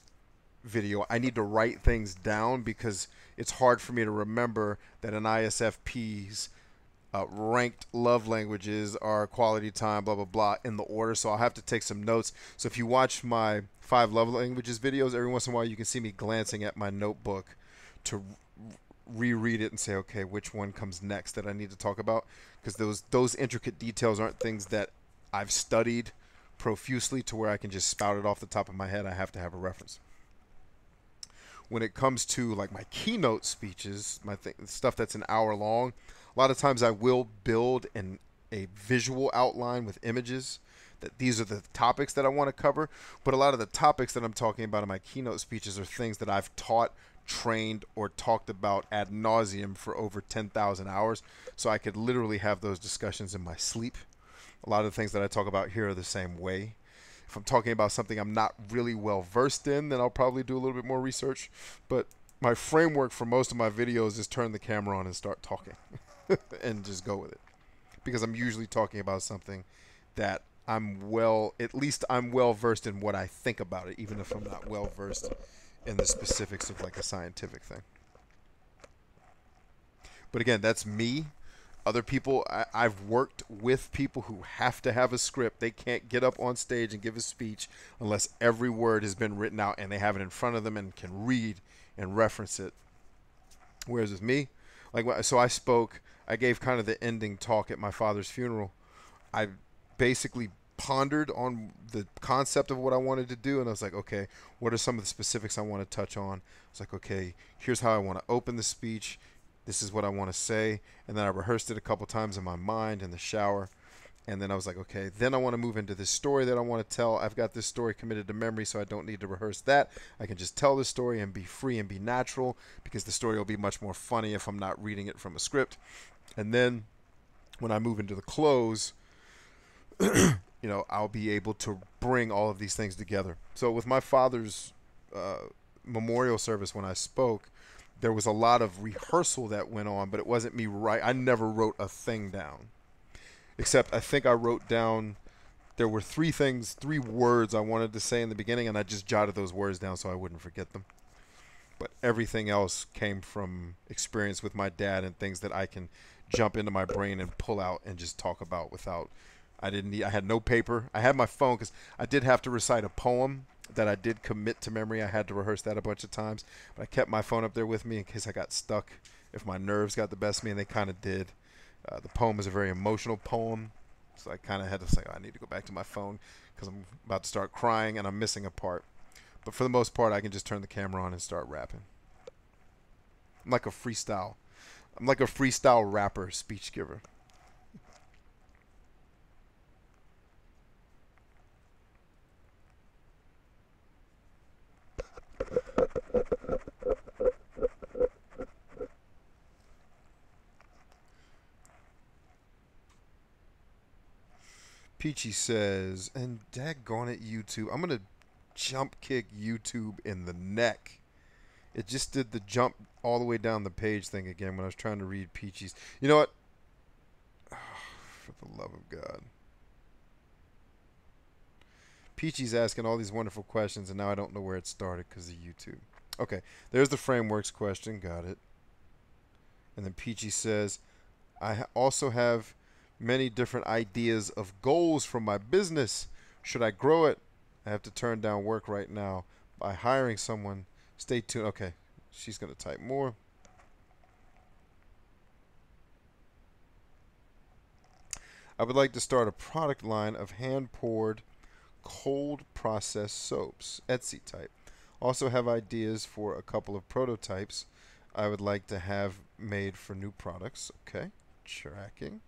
video, I need to write things down because it's hard for me to remember that an ISFP's ranked love languages are quality time, blah, blah, blah, in the order. So I'll have to take some notes. So if you watch my 5 love languages videos, every once in a while you can see me glancing at my notebook to reread it and say, okay, which one comes next that I need to talk about? Because those intricate details aren't things that I've studied profusely to where I can just spout it off the top of my head. I have to have a reference. When it comes to like my keynote speeches, stuff that's an hour long, a lot of times I will build a visual outline with images that these are the topics that I want to cover. But a lot of the topics that I'm talking about in my keynote speeches are things that I've taught, trained, or talked about ad nauseum for over 10,000 hours. So I could literally have those discussions in my sleep. A lot of the things that I talk about here are the same way. If I'm talking about something I'm not really well versed in, then I'll probably do a little bit more research. But my framework for most of my videos is turn the camera on and start talking and just go with it. Because I'm usually talking about something that at least I'm well versed in what I think about it, even if I'm not well versed in the specifics of like a scientific thing. But again, that's me. Other people, I've worked with people who have to have a script. They can't get up on stage and give a speech unless every word has been written out and they have it in front of them and can read and reference it. Whereas with me, so I spoke, I gave kind of the ending talk at my father's funeral. I basically pondered on the concept of what I wanted to do, and I was like, okay, what are some of the specifics I want to touch on? It's like, okay, here's how I want to open the speech. This is what I want to say, and then I rehearsed it a couple times in my mind in the shower, and then I was like, okay, then I want to move into this story that I want to tell. I've got this story committed to memory, so I don't need to rehearse that. I can just tell the story and be free and be natural, because the story will be much more funny if I'm not reading it from a script. And then when I move into the close, I'll be able to bring all of these things together. So with my father's memorial service, when I spoke, there was a lot of rehearsal that went on, but it wasn't me I never wrote a thing down. Except I think I wrote down, there were three words I wanted to say in the beginning, and I just jotted those words down so I wouldn't forget them. But everything else came from experience with my dad and things that I can jump into my brain and pull out and just talk about without, I had no paper. I had my phone because I did have to recite a poem that I did commit to memory. I had to rehearse that a bunch of times, but I kept my phone up there with me in case I got stuck, if my nerves got the best of me, and they kind of did. The poem is a very emotional poem, so I kind of had to say, oh, I need to go back to my phone because I'm about to start crying and I'm missing a part. But for the most part, I can just turn the camera on and start rapping. I'm like a freestyle. I'm like a freestyle rapper, speech giver. Peachy says, and daggone it, YouTube. I'm going to jump kick YouTube in the neck. It just did the jump all the way down the page thing again when I was trying to read Peachy's. You know what? Oh, for the love of God. Peachy's asking all these wonderful questions, and now I don't know where it started because of YouTube. Okay, there's the frameworks question. Got it. And then Peachy says, I also have many different ideas of goals for my business. Should I grow it? I have to turn down work right now by hiring someone. Stay tuned. Okay, she's going to type more. I would like to start a product line of hand-poured cold processed soaps, Etsy type. Also have ideas for a couple of prototypes I would like to have made for new products. Okay, tracking.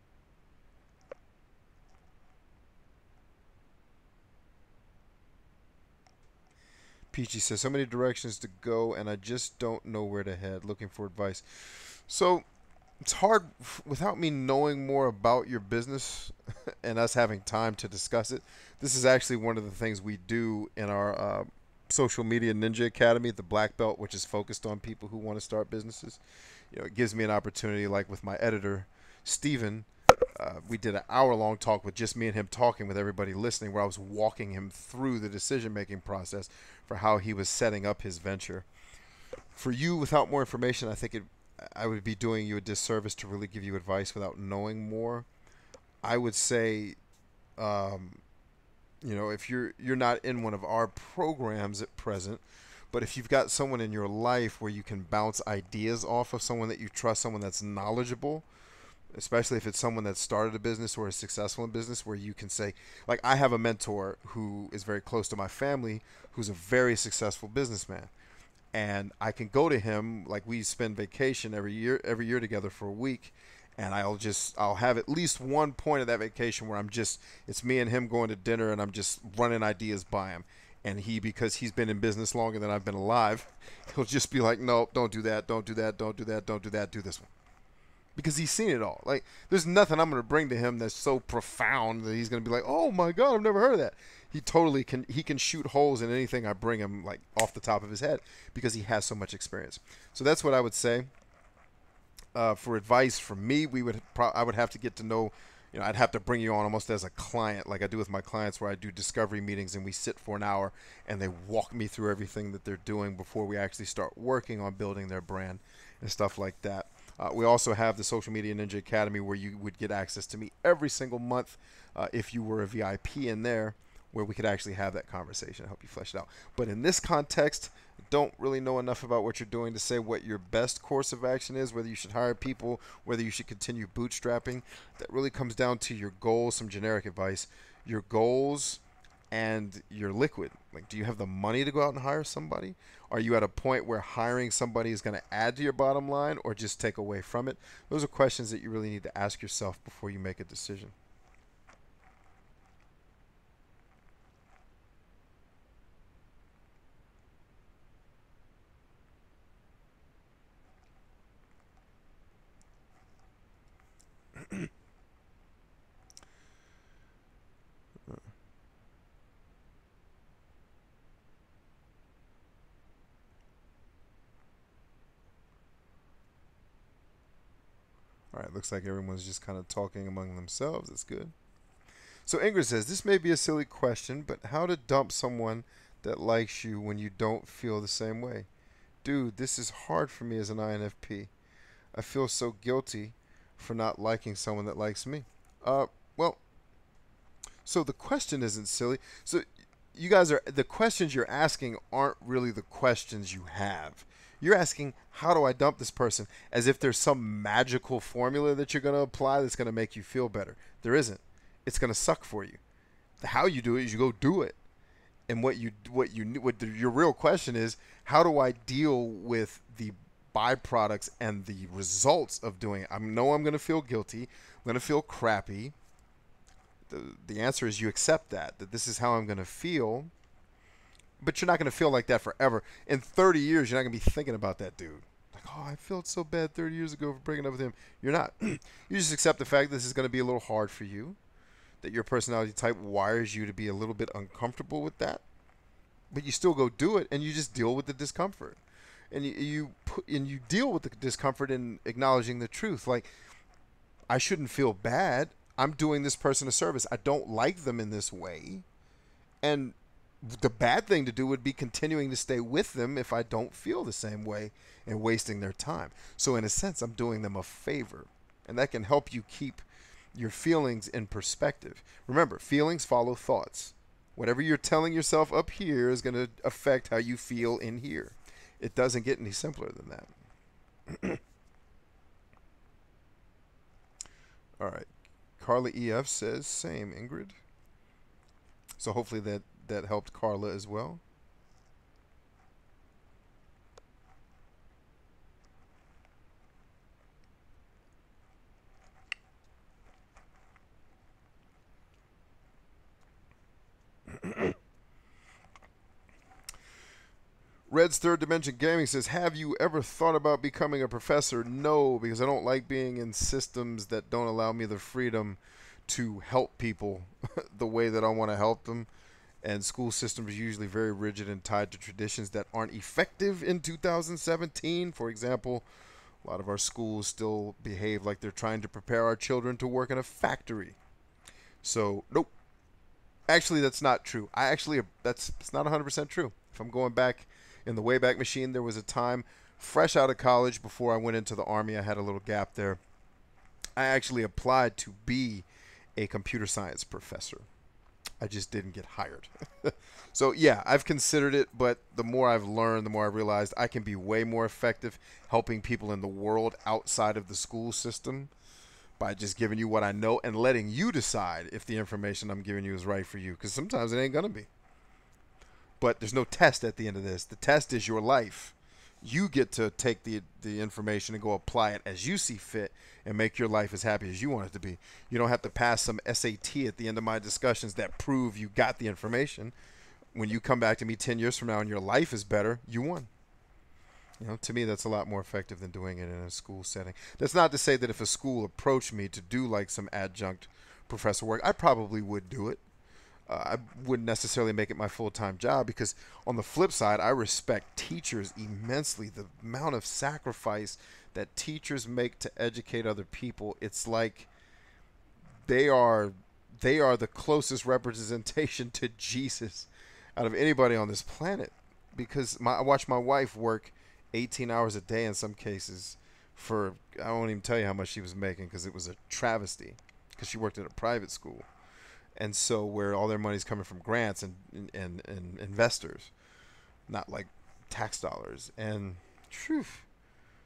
Peachy says, so many directions to go and I just don't know where to head. Looking for advice. So it's hard without me knowing more about your business and us having time to discuss it. This is actually one of the things we do in our social media ninja academy, the black belt, which is focused on people who want to start businesses. It gives me an opportunity, like with my editor, Steven. We did an hour-long talk with just me and him talking with everybody listening, where I was walking him through the decision-making process for how he was setting up his venture. For you, without more information, I would be doing you a disservice to really give you advice without knowing more. I would say, if you're not in one of our programs at present, but if you've got someone in your life where you can bounce ideas off of, someone that you trust, someone that's knowledgeable, especially if it's someone that started a business or is successful in business, where you can say, like, I have a mentor who is very close to my family, who's a very successful businessman. And I can go to him, like we spend vacation every year together for a week, and I'll have at least one point of that vacation where it's me and him going to dinner, and I'm just running ideas by him. And because he's been in business longer than I've been alive, he'll just be like, no, don't do that, don't do that, don't do that, don't do that, do this one. Because he's seen it all. Like, there's nothing I'm going to bring to him that's so profound that he's going to be like, oh my God, I've never heard of that. He totally can. He can shoot holes in anything I bring him, like, off the top of his head, because he has so much experience. So that's what I would say. For advice from me, I would have to get to know, I'd have to bring you on almost as a client, like I do with my clients, where I do discovery meetings and we sit for an hour and they walk me through everything that they're doing before we actually start working on building their brand and stuff like that. We also have the Social Media Ninja Academy where you would get access to me every single month if you were a VIP in there, where we could actually have that conversation and help you flesh it out. But in this context, don't really know enough about what you're doing to say what your best course of action is, whether you should hire people, whether you should continue bootstrapping. That really comes down to your goals, some generic advice, your goals and your liquid. Like, do you have the money to go out and hire somebody? Are you at a point where hiring somebody is going to add to your bottom line or just take away from it? Those are questions that you really need to ask yourself before you make a decision. All right, looks like everyone's just kind of talking among themselves. That's good. So Ingrid says, this may be a silly question, but how to dump someone that likes you when you don't feel the same way? Dude, this is hard for me as an INFP. I feel so guilty for not liking someone that likes me. Well, so the question isn't silly. So you guys are, the questions you're asking aren't really the questions you have. You're asking, how do I dump this person? As if there's some magical formula that you're going to apply that's going to make you feel better. There isn't. It's going to suck for you. How you do it is you go do it. And your real question is, how do I deal with the byproducts and the results of doing it? I know I'm going to feel guilty. I'm going to feel crappy. The answer is you accept that this is how I'm going to feel. But you're not going to feel like that forever. In 30 years, you're not going to be thinking about that dude. Like, oh, I felt so bad 30 years ago for breaking up with him. You're not. You just accept the fact this is going to be a little hard for you, that your personality type wires you to be a little bit uncomfortable with that. But you still go do it, and you just deal with the discomfort. And you deal with the discomfort in acknowledging the truth. Like, I shouldn't feel bad. I'm doing this person a service. I don't like them in this way. And the bad thing to do would be continuing to stay with them if I don't feel the same way and wasting their time. So in a sense, I'm doing them a favor. And that can help you keep your feelings in perspective. Remember, feelings follow thoughts. Whatever you're telling yourself up here is going to affect how you feel in here. It doesn't get any simpler than that. All right. Carla EF says, same, Ingrid. So hopefully that helped Carla as well. Red's Third Dimension Gaming says, have you ever thought about becoming a professor? No, because I don't like being in systems that don't allow me the freedom to help people the way that I want to help them. And school systems are usually very rigid and tied to traditions that aren't effective in 2017. For example, a lot of our schools still behave like they're trying to prepare our children to work in a factory. So, nope. Actually, that's not true. It's not 100% true. If I'm going back in the Wayback Machine, there was a time fresh out of college before I went into the Army. I had a little gap there. I actually applied to be a computer science professor. I just didn't get hired. So yeah, I've considered it, but the more I've learned, the more I realized I can be way more effective helping people in the world outside of the school system by just giving you what I know and letting you decide if the information I'm giving you is right for you, because sometimes it ain't gonna be. But there's no test at the end of this. The test is your life. You get to take the information and go apply it as you see fit and make your life as happy as you want it to be. You don't have to pass some SAT at the end of my discussions that prove you got the information. When you come back to me 10 years from now and your life is better, you won. You know, to me, that's a lot more effective than doing it in a school setting. That's not to say that if a school approached me to do like some adjunct professor work, I probably would do it. I wouldn't necessarily make it my full-time job, because on the flip side, I respect teachers immensely. The amount of sacrifice that teachers make to educate other people, it's like they are the closest representation to Jesus out of anybody on this planet. Because I watch my wife work 18 hours a day in some cases for, I won't even tell you how much she was making because it was a travesty, because she worked at a private school. And so where all their money's coming from grants and investors, not like tax dollars. And phew,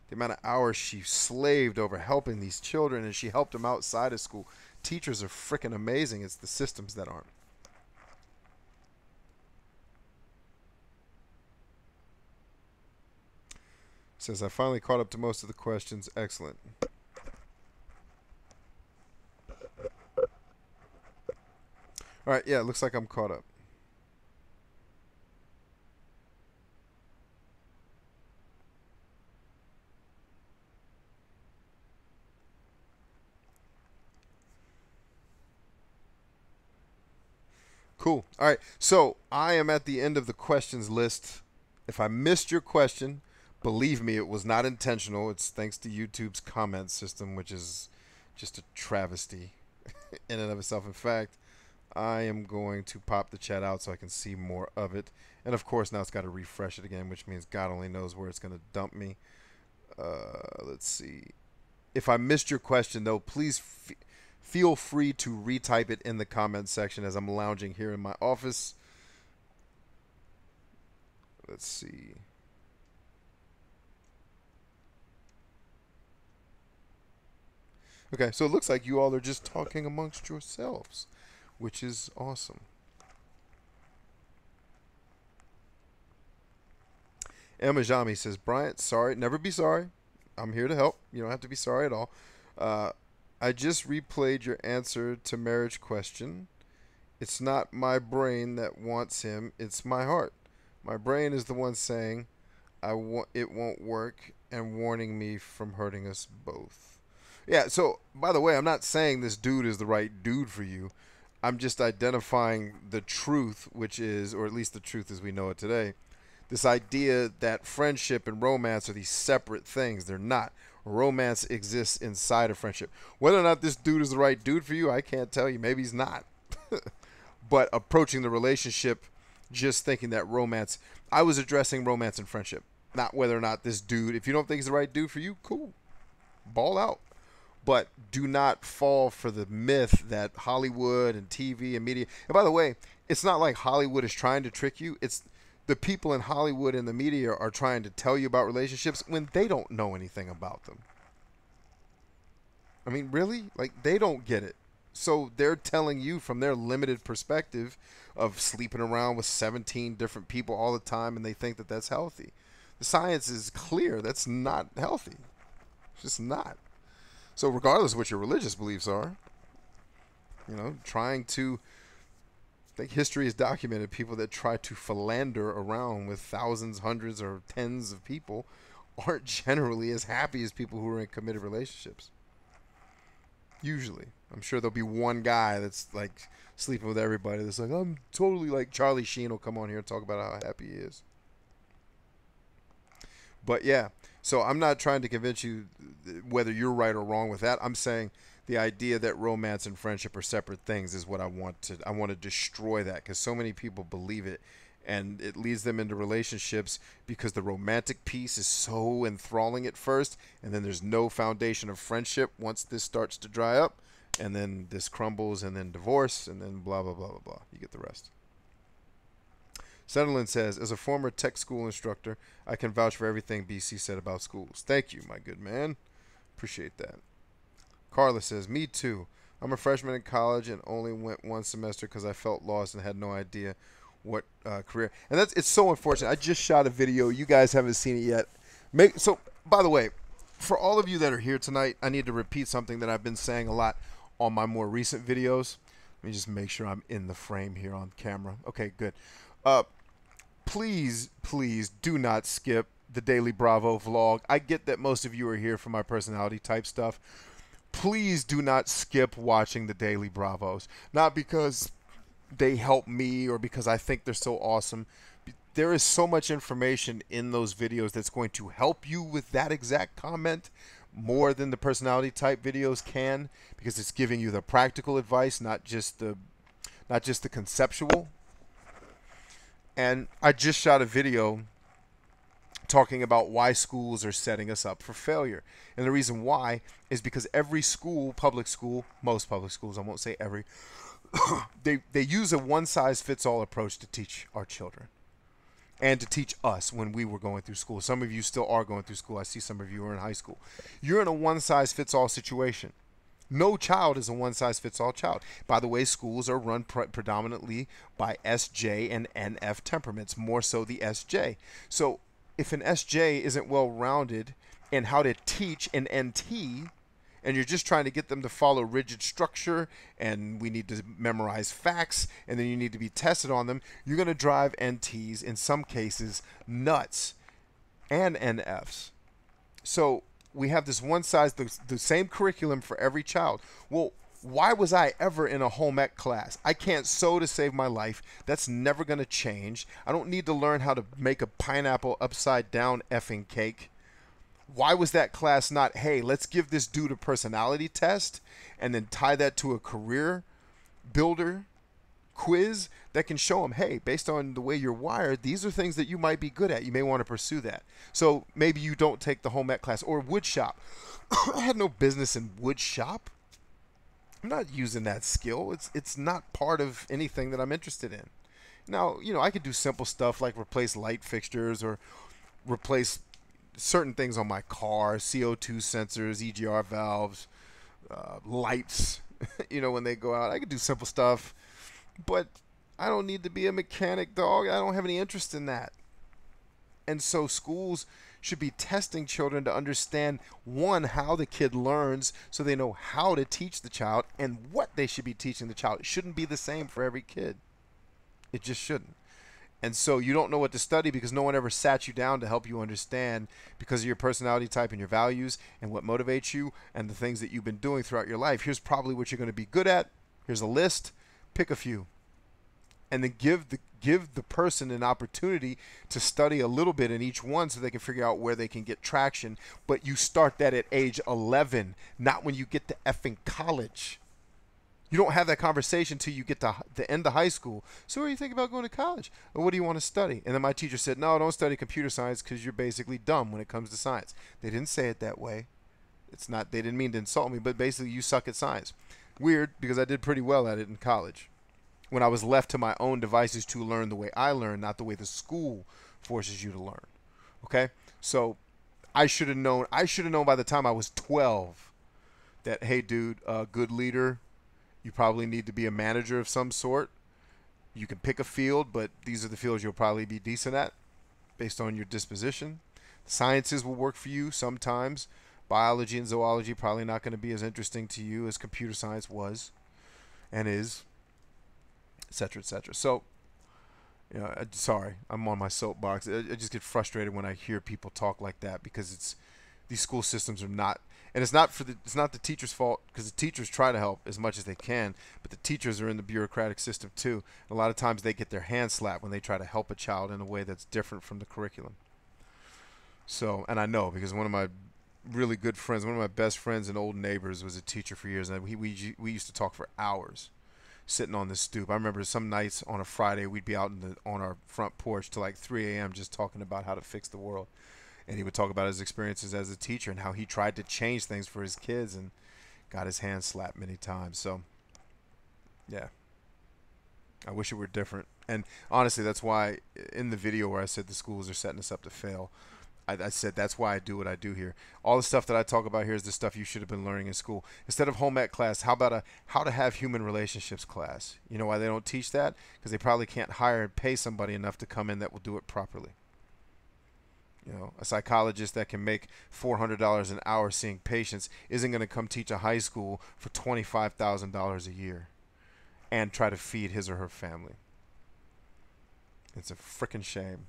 the amount of hours she slaved over helping these children, and she helped them outside of school. Teachers are freaking amazing. It's the systems that aren't. Says, I finally caught up to most of the questions. Excellent. All right, yeah, it looks like I'm caught up. Cool. All right, so I am at the end of the questions list. If I missed your question, believe me, it was not intentional. It's thanks to YouTube's comment system, which is just a travesty in and of itself. In fact, I am going to pop the chat out so I can see more of it. And of course, now it's got to refresh it again, which means God only knows where it's going to dump me. Let's see. If I missed your question, though, please feel free to retype it in the comment section as I'm lounging here in my office. Let's see. Okay, so it looks like you all are just talking amongst yourselves, which is awesome. Emma Jami says, Bryant, sorry, never be sorry. I'm here to help. You don't have to be sorry at all. I just replayed your answer to marriage question. It's not my brain that wants him, it's my heart. My brain is the one saying it won't work and warning me from hurting us both. Yeah, so, by the way, I'm not saying this dude is the right dude for you. I'm just identifying the truth, which is, or at least the truth as we know it today, this idea that friendship and romance are these separate things. They're not. Romance exists inside of friendship. Whether or not this dude is the right dude for you, I can't tell you. Maybe he's not. But approaching the relationship just thinking that romance, I was addressing romance and friendship, not whether or not this dude, if you don't think he's the right dude for you, cool. Ball out. But do not fall for the myth that Hollywood and TV and media, and by the way, it's not like Hollywood is trying to trick you. It's the people in Hollywood and the media are trying to tell you about relationships when they don't know anything about them. I mean, really? Like, they don't get it. So they're telling you from their limited perspective of sleeping around with 17 different people all the time, and they think that that's healthy. The science is clear. That's not healthy. It's just not. So regardless of what your religious beliefs are, trying to, I think history has documented people that try to philander around with thousands, hundreds, or tens of people aren't generally as happy as people who are in committed relationships. Usually. I'm sure there'll be one guy that's like sleeping with everybody that's like, I'm totally like Charlie Sheen will come on here and talk about how happy he is. But yeah, so I'm not trying to convince you whether you're right or wrong with that. I'm saying the idea that romance and friendship are separate things is what I want to destroy that, because so many people believe it, and it leads them into relationships because the romantic piece is so enthralling at first, and then there's no foundation of friendship once this starts to dry up, and then this crumbles, and then divorce, and then blah, blah, blah, blah, blah. You get the rest. Sunderland says, as a former tech school instructor, I can vouch for everything BC said about schools. Thank you, my good man. Appreciate that. Carla says, me too. I'm a freshman in college and only went one semester because I felt lost and had no idea what career. And it's so unfortunate. I just shot a video. You guys haven't seen it yet. So, by the way, for all of you that are here tonight, I need to repeat something that I've been saying a lot on my more recent videos. Let me just make sure I'm in the frame here on camera. Okay, good. Please do not skip the Daily Bravo vlog. I get that most of you are here for my personality type stuff. Please do not skip watching the Daily Bravos. Not because they help me or because I think they're so awesome. There is so much information in those videos that's going to help you with that exact comment more than the personality type videos can, because it's giving you the practical advice, not just the conceptual. And I just shot a video talking about why schools are setting us up for failure. And the reason why is because every school, public school, most public schools, I won't say every, they use a one-size-fits-all approach to teach our children and to teach us when we were going through school. Some of you still are going through school. I see some of you are in high school. You're in a one-size-fits-all situation. No child is a one-size-fits-all child. By the way, schools are run predominantly by SJ and NF temperaments, more so the SJ. So if an SJ isn't well-rounded in how to teach an NT, and you're just trying to get them to follow rigid structure, and we need to memorize facts, and then you need to be tested on them, you're going to drive NTs, in some cases, nuts, and NFs. So we have this one size, the same curriculum for every child. Well, why was I ever in a home ec class? I can't sew to save my life. That's never going to change. I don't need to learn how to make a pineapple upside down effing cake. Why was that class not, hey, let's give this dude a personality test and then tie that to a career builder quiz that can show him, hey, based on the way you're wired, these are things that you might be good at. You may want to pursue that. So maybe you don't take the home ec class or wood shop. I had no business in wood shop. I'm not using that skill. It's not part of anything that I'm interested in. Now, I could do simple stuff like replace light fixtures or replace certain things on my car, CO2 sensors, EGR valves, lights, when they go out. I could do simple stuff, but I don't need to be a mechanic, dog. I don't have any interest in that. And so schools should be testing children to understand, one, how the kid learns so they know how to teach the child and what they should be teaching the child. It shouldn't be the same for every kid. It just shouldn't. And so you don't know what to study because no one ever sat you down to help you understand because of your personality type and your values and what motivates you and the things that you've been doing throughout your life. Here's probably what you're going to be good at. Here's a list. Pick a few. And then give the person an opportunity to study a little bit in each one so they can figure out where they can get traction. But you start that at age 11, not when you get to effing college. You don't have that conversation until you get to the end of high school. So what do you think about going to college? Or what do you want to study? And then my teacher said, no, don't study computer science because you're basically dumb when it comes to science. They didn't say it that way. They didn't mean to insult me, but basically you suck at science. Weird, because I did pretty well at it in college. When I was left to my own devices to learn the way I learn, not the way the school forces you to learn. Okay? So I should have known by the time I was 12 that, hey, dude, good leader, you probably need to be a manager of some sort. You can pick a field, but these are the fields you'll probably be decent at based on your disposition. Sciences will work for you sometimes. Biology and zoology probably not going to be as interesting to you as computer science was and is, etc., etc. So, sorry, I'm on my soapbox. I just get frustrated when I hear people talk like that because these school systems are not. And it's not the teacher's fault because the teachers try to help as much as they can, but the teachers are in the bureaucratic system too. A lot of times they get their hand slapped when they try to help a child in a way that's different from the curriculum. So, and I know because one of my really good friends, one of my best friends and old neighbors was a teacher for years, and we used to talk for hours sitting on the stoop. I remember some nights on a Friday we'd be out on our front porch till like 3 a.m. just talking about how to fix the world. And he would talk about his experiences as a teacher and how he tried to change things for his kids and got his hand slapped many times. So, yeah. I wish it were different. And honestly, that's why in the video where I said the schools are setting us up to fail, I said that's why I do what I do here. All the stuff that I talk about here is the stuff you should have been learning in school. Instead of home ec class, how about a how to have human relationships class? You know why they don't teach that? Because they probably can't hire and pay somebody enough to come in that will do it properly. A psychologist that can make $400 an hour seeing patients isn't going to come teach a high school for $25,000 a year and try to feed his or her family. It's a freaking shame.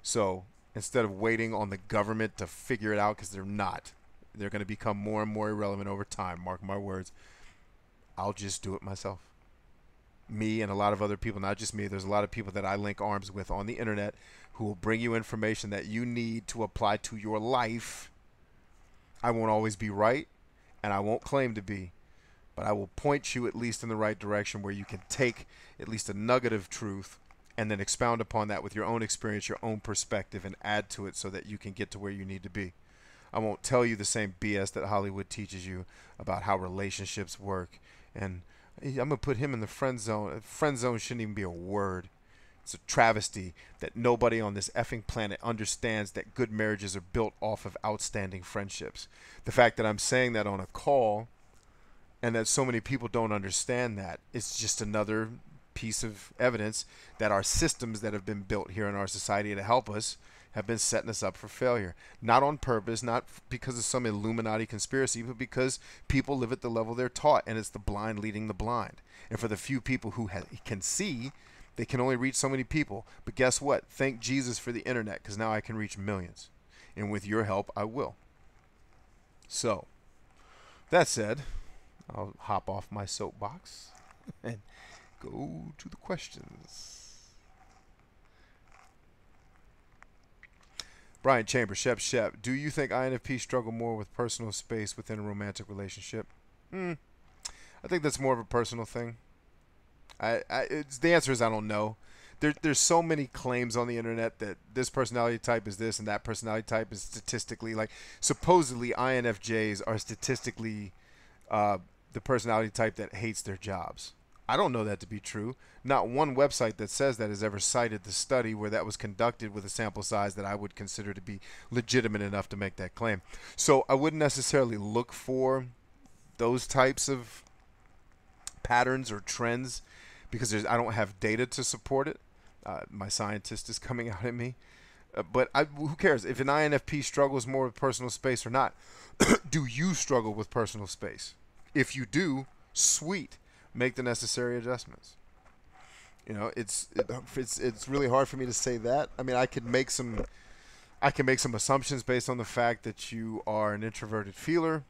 So instead of waiting on the government to figure it out, because they're not, they're going to become more and more irrelevant over time, mark my words, I'll just do it myself. Me and a lot of other people, not just me, there's a lot of people that I link arms with on the internet who will bring you information that you need to apply to your life. I won't always be right, and I won't claim to be, but I will point you at least in the right direction where you can take at least a nugget of truth and then expound upon that with your own experience, your own perspective, and add to it so that you can get to where you need to be. I won't tell you the same BS that Hollywood teaches you about how relationships work. And I'm going to put him in the friend zone. Friend zone shouldn't even be a word. It's a travesty that nobody on this effing planet understands that good marriages are built off of outstanding friendships. The fact that I'm saying that on a call and that so many people don't understand that, it's just another piece of evidence that our systems that have been built here in our society to help us have been setting us up for failure. Not on purpose, not because of some Illuminati conspiracy, but because people live at the level they're taught, and it's the blind leading the blind. And for the few people who can see, they can only reach so many people. But guess what? Thank Jesus for the internet, because now I can reach millions. And with your help, I will. So, that said, I'll hop off my soapbox and go to the questions. BryantChambers, Shep, do you think INFP struggle more with personal space within a romantic relationship? I think that's more of a personal thing. The answer is I don't know. There's so many claims on the internet that this personality type is this and that personality type is statistically, like, supposedly INFJs are statistically the personality type that hates their jobs. I don't know that to be true. Not one website that says that has ever cited the study where that was conducted with a sample size that I would consider to be legitimate enough to make that claim. So I wouldn't necessarily look for those types of patterns or trends because I don't have data to support it. My scientist is coming out at me. But who cares? If an INFP struggles more with personal space or not, do you struggle with personal space? If you do, sweet. Make the necessary adjustments. You know, it's really hard for me to say that. I mean, I can make some assumptions based on the fact that you are an introverted feeler,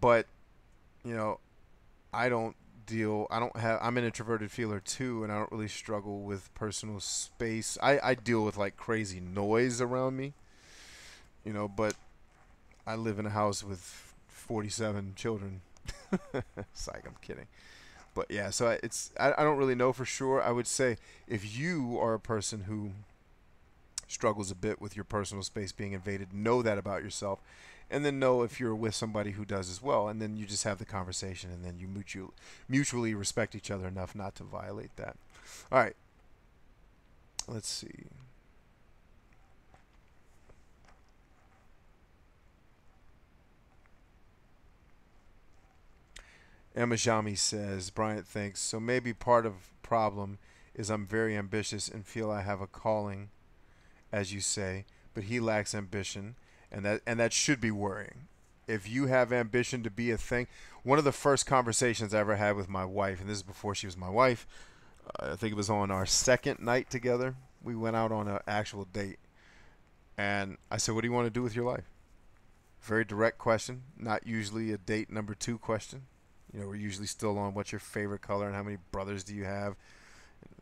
but you know, I'm an introverted feeler too, and I don't really struggle with personal space. I deal with like crazy noise around me, you know, but I live in a house with 47 children. Psych, I'm kidding. But yeah, so I don't really know for sure. I would say if you are a person who struggles a bit with your personal space being invaded, know that about yourself, and then know if you're with somebody who does as well, and then you just have the conversation, and then you mutually respect each other enough not to violate that. All right, let's see. Emma Jami says, Bryant thinks, so maybe part of problem is I'm very ambitious and feel I have a calling, as you say, but he lacks ambition, and that should be worrying. If you have ambition to be a thing, one of the first conversations I ever had with my wife, and this is before she was my wife, I think it was on our second night together, we went out on an actual date, and I said, what do you want to do with your life? Very direct question, not usually a date number 2 question. You know, we're usually still on what's your favorite color and how many brothers do you have?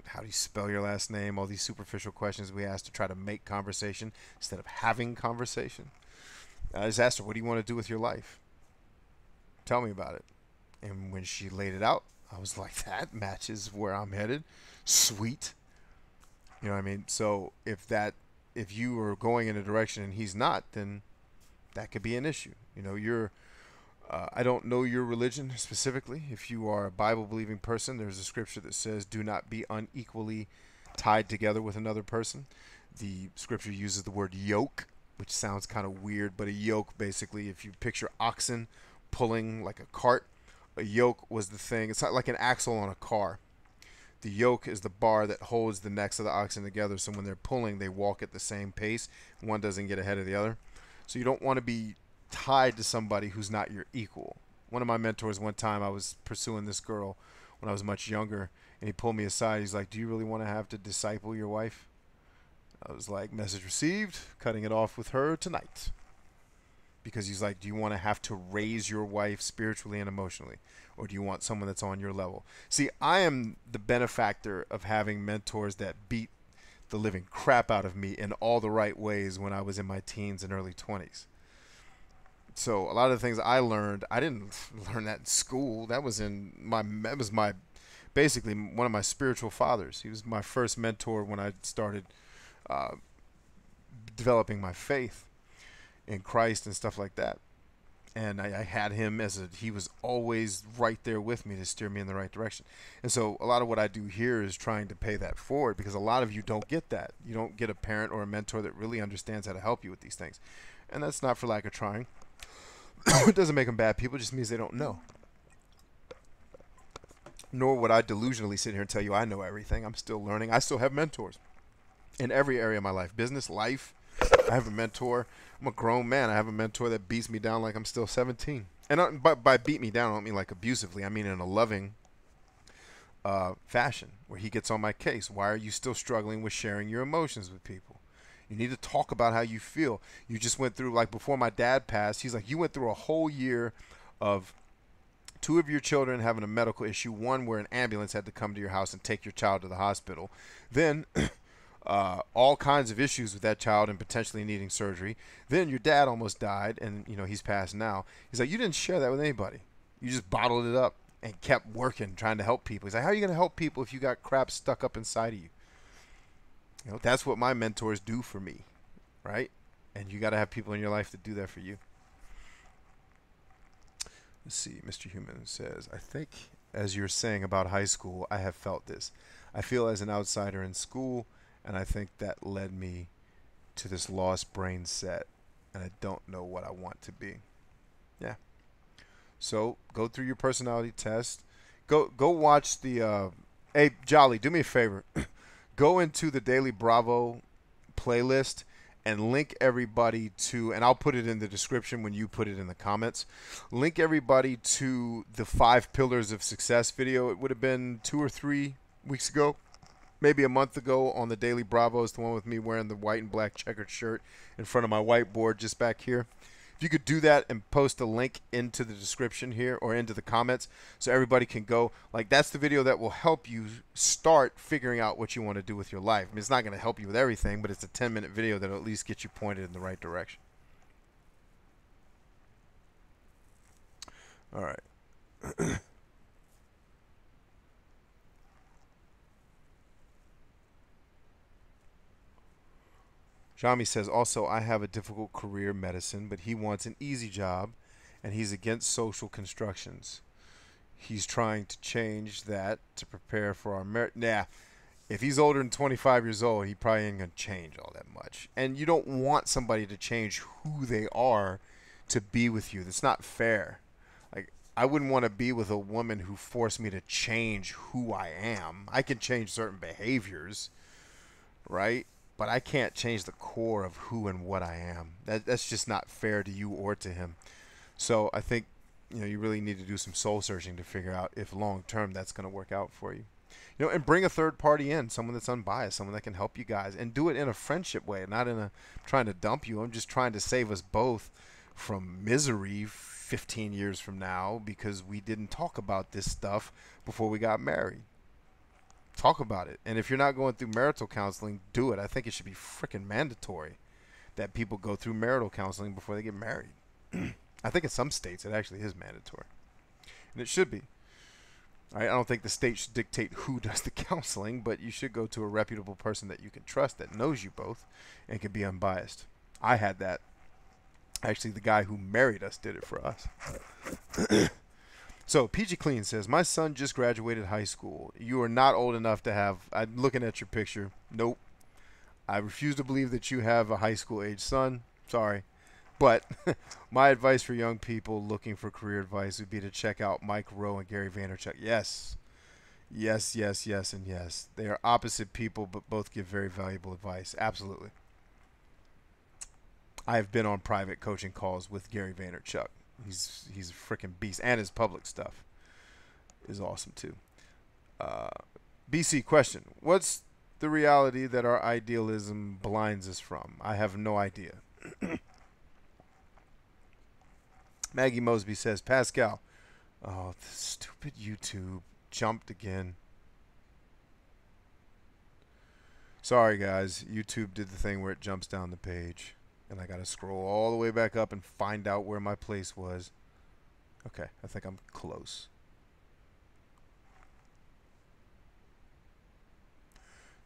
How do you spell your last name? All these superficial questions we ask to try to make conversation instead of having conversation. I just asked her, what do you want to do with your life? Tell me about it. And when she laid it out, I was like, that matches where I'm headed. Sweet. You know what I mean? So if you are going in a direction and he's not, then that could be an issue. You know, I don't know your religion specifically. If you are a Bible-believing person, there's a scripture that says, do not be unequally tied together with another person. The scripture uses the word yoke, which sounds kind of weird, but a yoke, basically, if you picture oxen pulling like a cart, a yoke was the thing. It's not like an axle on a car. The yoke is the bar that holds the necks of the oxen together, so when they're pulling, they walk at the same pace. One doesn't get ahead of the other. So you don't want to be tied to somebody who's not your equal. One of my mentors, one time I was pursuing this girl when I was much younger, and he pulled me aside. He's like, do you really want to have to disciple your wife? I was like, message received, cutting it off with her tonight. Because he's like, do you want to have to raise your wife spiritually and emotionally? Or do you want someone that's on your level? See, I am the benefactor of having mentors that beat the living crap out of me in all the right ways when I was in my teens and early 20s. So a lot of the things I learned, I didn't learn that in school. That was my basically one of my spiritual fathers. He was my first mentor when I started uh, developing my faith in Christ and stuff like that. And I had him he was always right there with me to steer me in the right direction. And so a lot of what I do here is trying to pay that forward, because a lot of you don't get that. You don't get a parent or a mentor that really understands how to help you with these things. And that's not for lack of trying. It doesn't make them bad people, it just means they don't know. Nor would I delusionally sit here and tell you I know everything. I'm still learning. I still have mentors in every area of my life. Business, life, I have a mentor. I'm a grown man. I have a mentor that beats me down like I'm still 17. And by beat me down, I don't mean like abusively. I mean in a loving fashion, where he gets on my case. Why are you still struggling with sharing your emotions with people? You need to talk about how you feel. You just went through, like before my dad passed, he's like, you went through a whole year of 2 of your children having a medical issue, one where an ambulance had to come to your house and take your child to the hospital. Then all kinds of issues with that child and potentially needing surgery. Then your dad almost died, and he's passed now. He's like, you didn't share that with anybody. You just bottled it up and kept working, trying to help people. He's like, how are you going to help people if you got crap stuck up inside of you? That's what my mentors do for me, right? And you got to have people in your life that do that for you. Let's see. Mr. Human says, I think, as you're saying about high school, I have felt this. I feel as an outsider in school, and I think that led me to this lost brain set, and I don't know what I want to be. Yeah. So go through your personality test. Go watch the. Hey, Jolly, do me a favor. Go into the Daily Bravo playlist and link everybody to, and I'll put it in the description when you put it in the comments. Link everybody to the 5 Pillars of Success video. It would have been 2 or 3 weeks ago, maybe a month ago, on the Daily Bravo. It's the one with me wearing the white and black checkered shirt in front of my whiteboard just back here. If you could do that and post a link into the description here or into the comments so everybody can go, like, that's the video that will help you start figuring out what you want to do with your life. I mean, it's not going to help you with everything, but it's a 10-minute video that'll at least get you pointed in the right direction. All right. Jami says, also, I have a difficult career, medicine, but he wants an easy job, and he's against social constructions. He's trying to change that to prepare for our merit. Nah, if he's older than 25 years old, he probably ain't going to change all that much. And you don't want somebody to change who they are to be with you. That's not fair. Like, I wouldn't want to be with a woman who forced me to change who I am. I can change certain behaviors, right? But I can't change the core of who and what I am. That's just not fair to you or to him. So I think you really need to do some soul searching to figure out if long term that's going to work out for you. And bring a third party in, someone that's unbiased, someone that can help you guys, and do it in a friendship way, not in a trying to dump you. I'm just trying to save us both from misery 15 years from now because we didn't talk about this stuff before we got married. Talk about it. And if you're not going through marital counseling, do it. I think it should be freaking mandatory that people go through marital counseling before they get married. I think in some states it actually is mandatory. And it should be. I don't think the state should dictate who does the counseling, but you should go to a reputable person that you can trust, that knows you both, and can be unbiased. I had that. Actually, the guy who married us did it for us. So, PG Clean says, my son just graduated high school. You are not old enough to have... I'm looking at your picture. Nope. I refuse to believe that you have a high school age son. Sorry. But my advice for young people looking for career advice would be to check out Mike Rowe and Gary Vaynerchuk. Yes. Yes, yes, yes, and yes. They are opposite people, but both give very valuable advice. Absolutely. I have been on private coaching calls with Gary Vaynerchuk. He's a freaking beast, and his public stuff is awesome too. BC question: what's the reality that our idealism blinds us from? I have no idea. Maggie Mosby says, Pascal. Oh, the stupid YouTube jumped again. Sorry guys, YouTube did the thing where it jumps down the page. And I got to scroll all the way back up and find out where my place was. Okay, I think I'm close.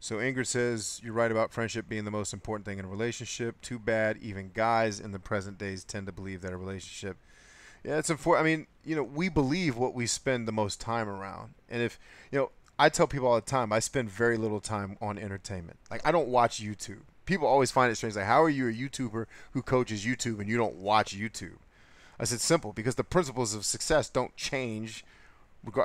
So Ingrid says, you're right about friendship being the most important thing in a relationship. Too bad even guys in the present days tend to believe that a relationship. Yeah, it's important. I mean, we believe what we spend the most time around. And if, I tell people all the time, I spend very little time on entertainment. Like, I don't watch YouTube. People always find it strange. Like, how are you a YouTuber who coaches YouTube and you don't watch YouTube? I said, simple, because the principles of success don't change.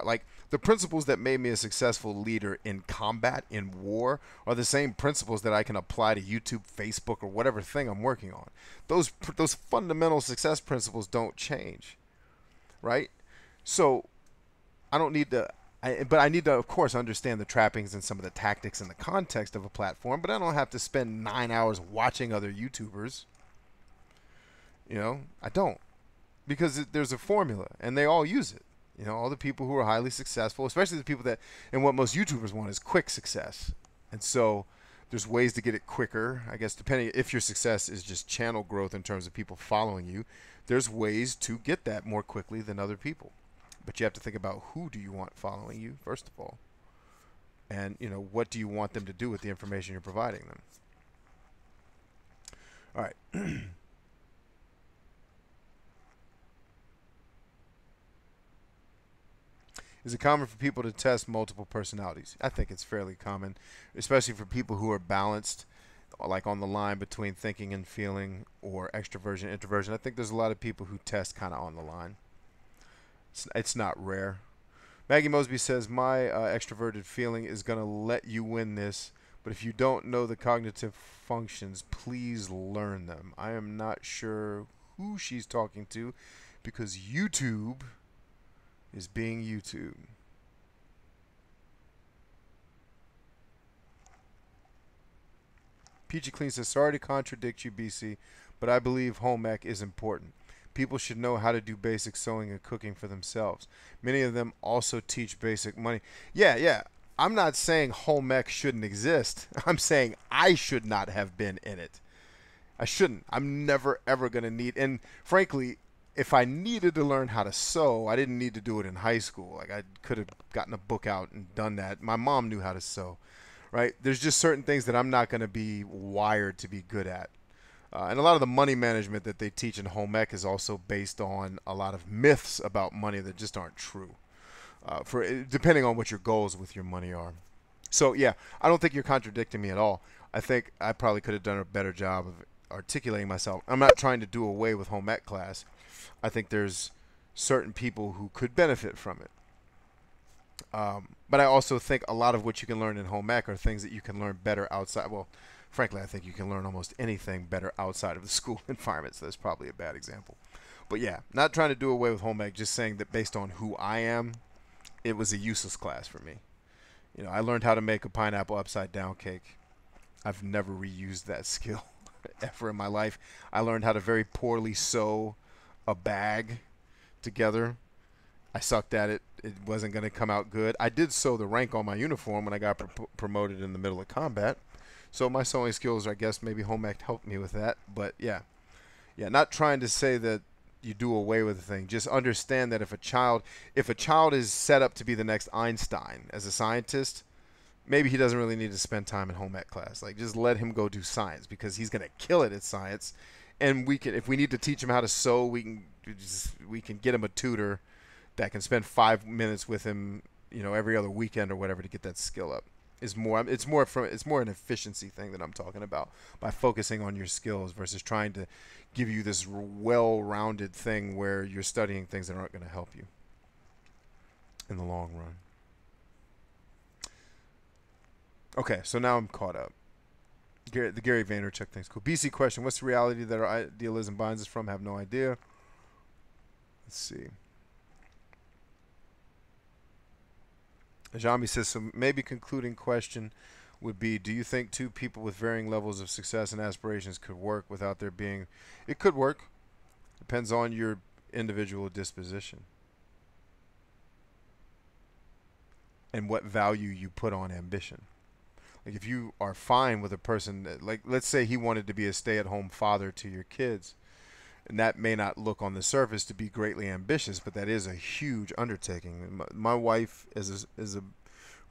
Like, the principles that made me a successful leader in combat, in war, are the same principles that I can apply to YouTube, Facebook, or whatever thing I'm working on. Those fundamental success principles don't change, right? So I don't need to, but I need to, of course, understand the trappings and some of the tactics and the context of a platform. But I don't have to spend 9 hours watching other YouTubers. I don't, because there's a formula, and they all use it. All the people who are highly successful, especially the people that, and what most YouTubers want is quick success. And so there's ways to get it quicker. I guess depending if your success is just channel growth in terms of people following you, there's ways to get that more quickly than other people. But you have to think about who do you want following you, first of all. And, what do you want them to do with the information you're providing them? All right. Is it common for people to test multiple personalities? I think it's fairly common, especially for people who are balanced, like on the line between thinking and feeling, or extroversion, introversion. I think there's a lot of people who test kind of on the line. It's not rare. Maggie Mosby says, my extroverted feeling is going to let you win this, but if you don't know the cognitive functions, please learn them. I am not sure who she's talking to, because YouTube is being YouTube. Peachy Clean says, sorry to contradict you, BC, but I believe home ec is important. People should know how to do basic sewing and cooking for themselves. Many of them also teach basic money. Yeah. I'm not saying home ec shouldn't exist. I'm saying I should not have been in it. I shouldn't. I'm never, ever going to need, and frankly, if I needed to learn how to sew, I didn't need to do it in high school. Like, I could have gotten a book out and done that. My mom knew how to sew, right? There's just certain things that I'm not going to be wired to be good at. And a lot of the money management that they teach in home ec is also based on a lot of myths about money that just aren't true, depending on what your goals with your money are. So, yeah, I don't think you're contradicting me at all. I think I probably could have done a better job of articulating myself. I'm not trying to do away with home ec class. I think there's certain people who could benefit from it. But I also think a lot of what you can learn in home ec are things that you can learn better outside. Well, frankly, I think you can learn almost anything better outside of the school environment, so that's probably a bad example. But yeah, not trying to do away with home ec, just saying that based on who I am, it was a useless class for me. I learned how to make a pineapple upside down cake. I've never reused that skill ever in my life. I learned how to very poorly sew a bag together. I sucked at it. It wasn't going to come out good. I did sew the rank on my uniform when I got promoted in the middle of combat. So my sewing skills, I guess maybe home ec helped me with that. But yeah, not trying to say that you do away with the thing. Just understand that if a child is set up to be the next Einstein as a scientist, maybe he doesn't really need to spend time in home ec class. Like, just let him go do science, because he's going to kill it at science. And we can, if we need to teach him how to sew, we can get him a tutor that can spend 5 minutes with him, every other weekend or whatever, to get that skill up. It's more an efficiency thing that I'm talking about, by focusing on your skills versus trying to give you this well-rounded thing where you're studying things that aren't going to help you in the long run. Okay, so now I'm caught up. The Gary Vaynerchuk thing's cool. BC question: what's the reality that our idealism binds us from? Have no idea. Let's see. Ajami says, so maybe concluding question would be, do you think two people with varying levels of success and aspirations could work without there being... It could work. Depends on your individual disposition and what value you put on ambition. Like, if you are fine with a person that, like, let's say he wanted to be a stay-at-home father to your kids, and that may not look on the surface to be greatly ambitious, but that is a huge undertaking. My wife,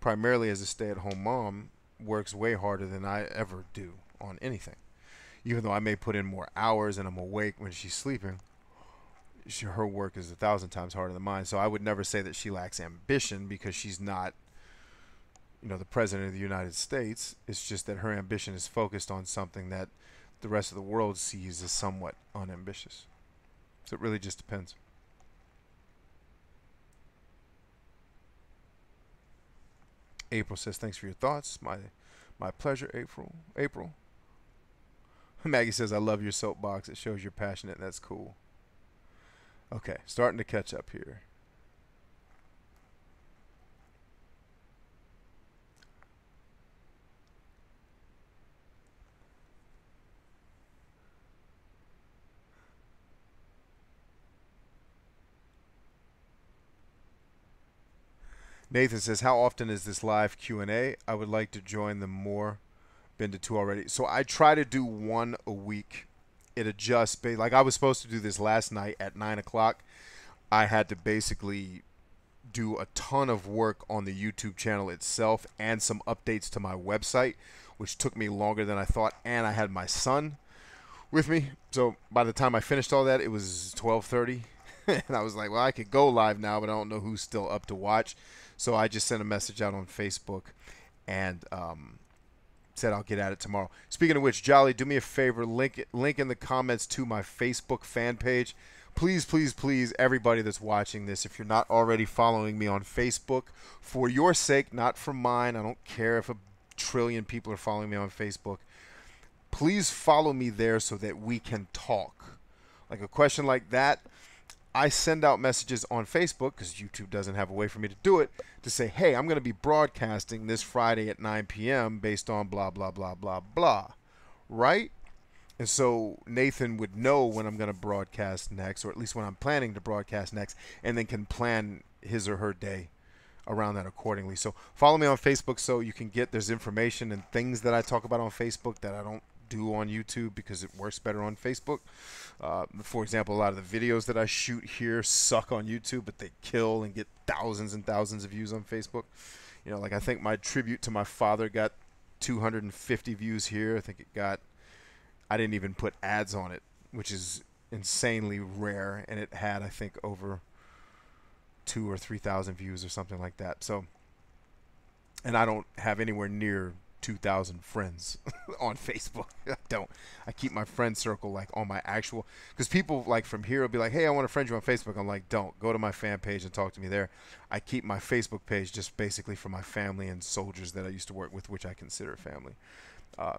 primarily as a stay-at-home mom, works way harder than I ever do on anything. Even though I may put in more hours and I'm awake when she's sleeping, her work is 1,000 times harder than mine. So I would never say that she lacks ambition because she's not, the president of the United States. It's just that her ambition is focused on something that the rest of the world sees as somewhat unambitious. So it really just depends. April says, thanks for your thoughts. My pleasure, April. Maggie says, I love your soapbox. It shows you're passionate, and that's cool. Okay, starting to catch up here. Nathan says, how often is this live Q&A? I would like to join them more. Been to 2 already. So I try to do 1 a week. It adjusts. Like I was supposed to do this last night at 9 o'clock. I had to basically do a ton of work on the YouTube channel itself and some updates to my website, which took me longer than I thought. And I had my son with me. So by the time I finished all that, it was 12:30. And I was like, well, I could go live now, but I don't know who's still up to watch. So I just sent a message out on Facebook and said I'll get at it tomorrow. Speaking of which, Jolly, do me a favor, link in the comments to my Facebook fan page. Please, please, please, everybody that's watching this, if you're not already following me on Facebook, for your sake, not for mine, I don't care if a trillion people are following me on Facebook, please follow me there so that we can talk. Like a question like that, I send out messages on Facebook, because YouTube doesn't have a way for me to do it, to say, hey, I'm going to be broadcasting this Friday at 9 p.m. based on blah, blah, blah, blah, blah. Right? And so Nathan would know when I'm going to broadcast next, or at least when I'm planning to broadcast next, and then can plan his or her day around that accordingly. So follow me on Facebook so you can get, there's information and things that I talk about on Facebook that I don't do on YouTube because it works better on Facebook. For example, a lot of the videos that I shoot here suck on YouTube, but they kill and get thousands and thousands of views on Facebook. Like I think my tribute to my father got 250 views here. I think it got, I didn't even put ads on it, which is insanely rare, and it had, I think, over 2,000 or 3,000 views or something like that. So, and I don't have anywhere near 2,000 friends on Facebook. I don't. I keep my friend circle like on my actual, because people like from here will be like, hey, I want to friend you on Facebook. I'm like, don't. Go to my fan page and talk to me there. I keep my Facebook page just basically for my family and soldiers that I used to work with, which I consider family.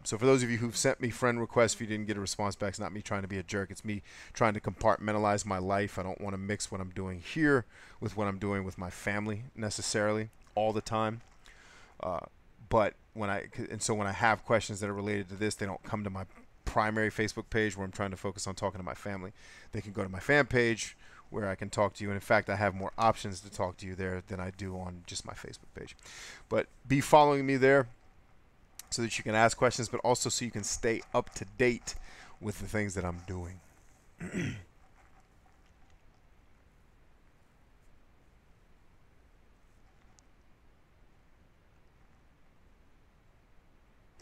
So for those of you who've sent me friend requests, if you didn't get a response back, it's not me trying to be a jerk. It's me trying to compartmentalize my life. I don't want to mix what I'm doing here with what I'm doing with my family necessarily all the time. But when I have questions that are related to this, they don't come to my primary Facebook page where I'm trying to focus on talking to my family. They can go to my fan page where I can talk to you. And in fact, I have more options to talk to you there than I do on just my Facebook page. But be following me there so that you can ask questions, but also so you can stay up to date with the things that I'm doing.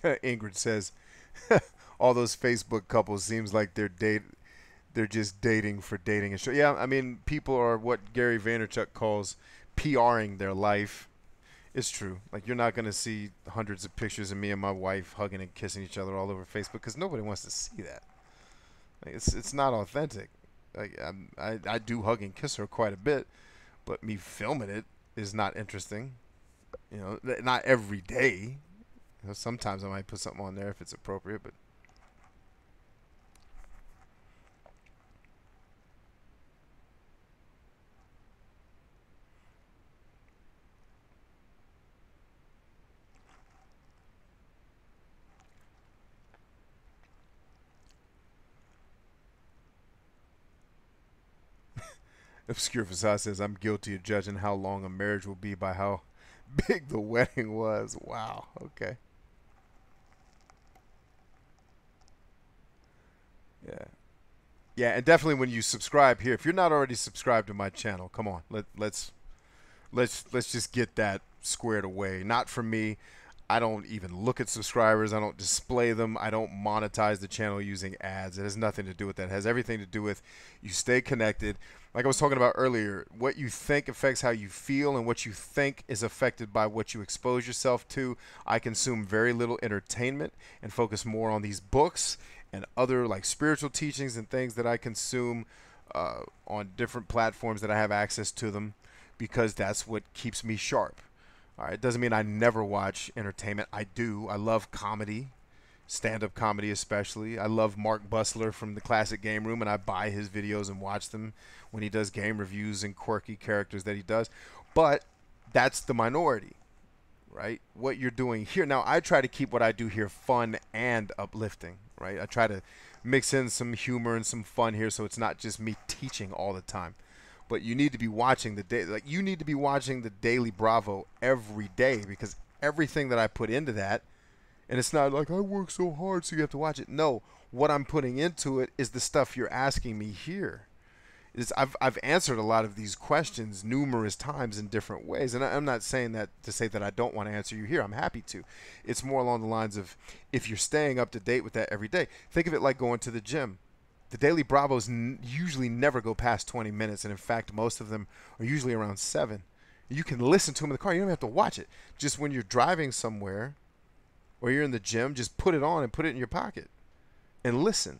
Ingrid says, all those Facebook couples seems like they're just dating for dating. And yeah, I mean, people are what Gary Vaynerchuk calls PRing their life. It's true. Like, you're not going to see hundreds of pictures of me and my wife hugging and kissing each other all over Facebook because nobody wants to see that. Like, it's not authentic. Like, I do hug and kiss her quite a bit, but me filming it is not interesting. Not every day. Sometimes I might put something on there if it's appropriate, but Obscure Facade says, I'm guilty of judging how long a marriage will be by how big the wedding was. Wow. Okay. Yeah. Yeah, and definitely when you subscribe here, if you're not already subscribed to my channel, come on. Let's just get that squared away. Not for me. I don't even look at subscribers. I don't display them. I don't monetize the channel using ads. It has nothing to do with that. It has everything to do with you stay connected. Like I was talking about earlier, what you think affects how you feel, and what you think is affected by what you expose yourself to. I consume very little entertainment and focus more on these books and other like spiritual teachings and things that I consume on different platforms that I have access to them, because that's what keeps me sharp. All right, it doesn't mean I never watch entertainment. I do. I love comedy, stand-up comedy especially. I love Mark Busler from the Classic Game Room, and I buy his videos and watch them when he does game reviews and quirky characters that he does. But that's the minority, right? What you're doing here. Now, I try to keep what I do here fun and uplifting, right? I try to mix in some humor and some fun here, so it's not just me teaching all the time. But you need to be watching you need to be watching the Daily Bravo every day, because everything that I put into that, and it's not like I work so hard so you have to watch it. No, what I'm putting into it is the stuff you're asking me here. I've answered a lot of these questions numerous times in different ways, and I'm not saying that to say that I don't want to answer you here. I'm happy to. It's more along the lines of, if you're staying up to date with that every day, think of it like going to the gym. The Daily Bravos usually never go past 20 minutes, and in fact, most of them are usually around 7. You can listen to them in the car. You don't have to watch it. Just when you're driving somewhere or you're in the gym, just put it on and put it in your pocket and listen.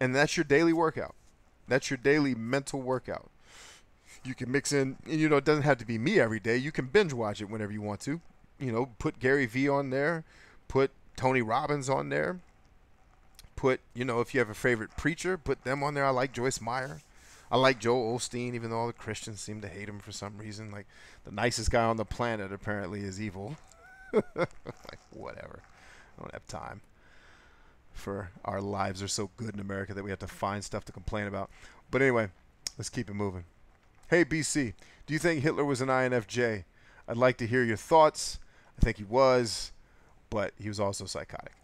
And that's your daily workout. That's your daily mental workout. You can mix in, you know, it doesn't have to be me every day. You can binge watch it whenever you want to. You know, put Gary Vee on there, put Tony Robbins on there. Put, you know, if you have a favorite preacher, put them on there. I like Joyce Meyer. I like Joel Osteen, even though all the Christians seem to hate him for some reason. Like, the nicest guy on the planet apparently is evil. Like, whatever. I don't have time. For our lives are so good in America that we have to find stuff to complain about. But anyway, let's keep it moving. Hey, BC, do you think Hitler was an INFJ? I'd like to hear your thoughts. I think he was, but he was also psychotic.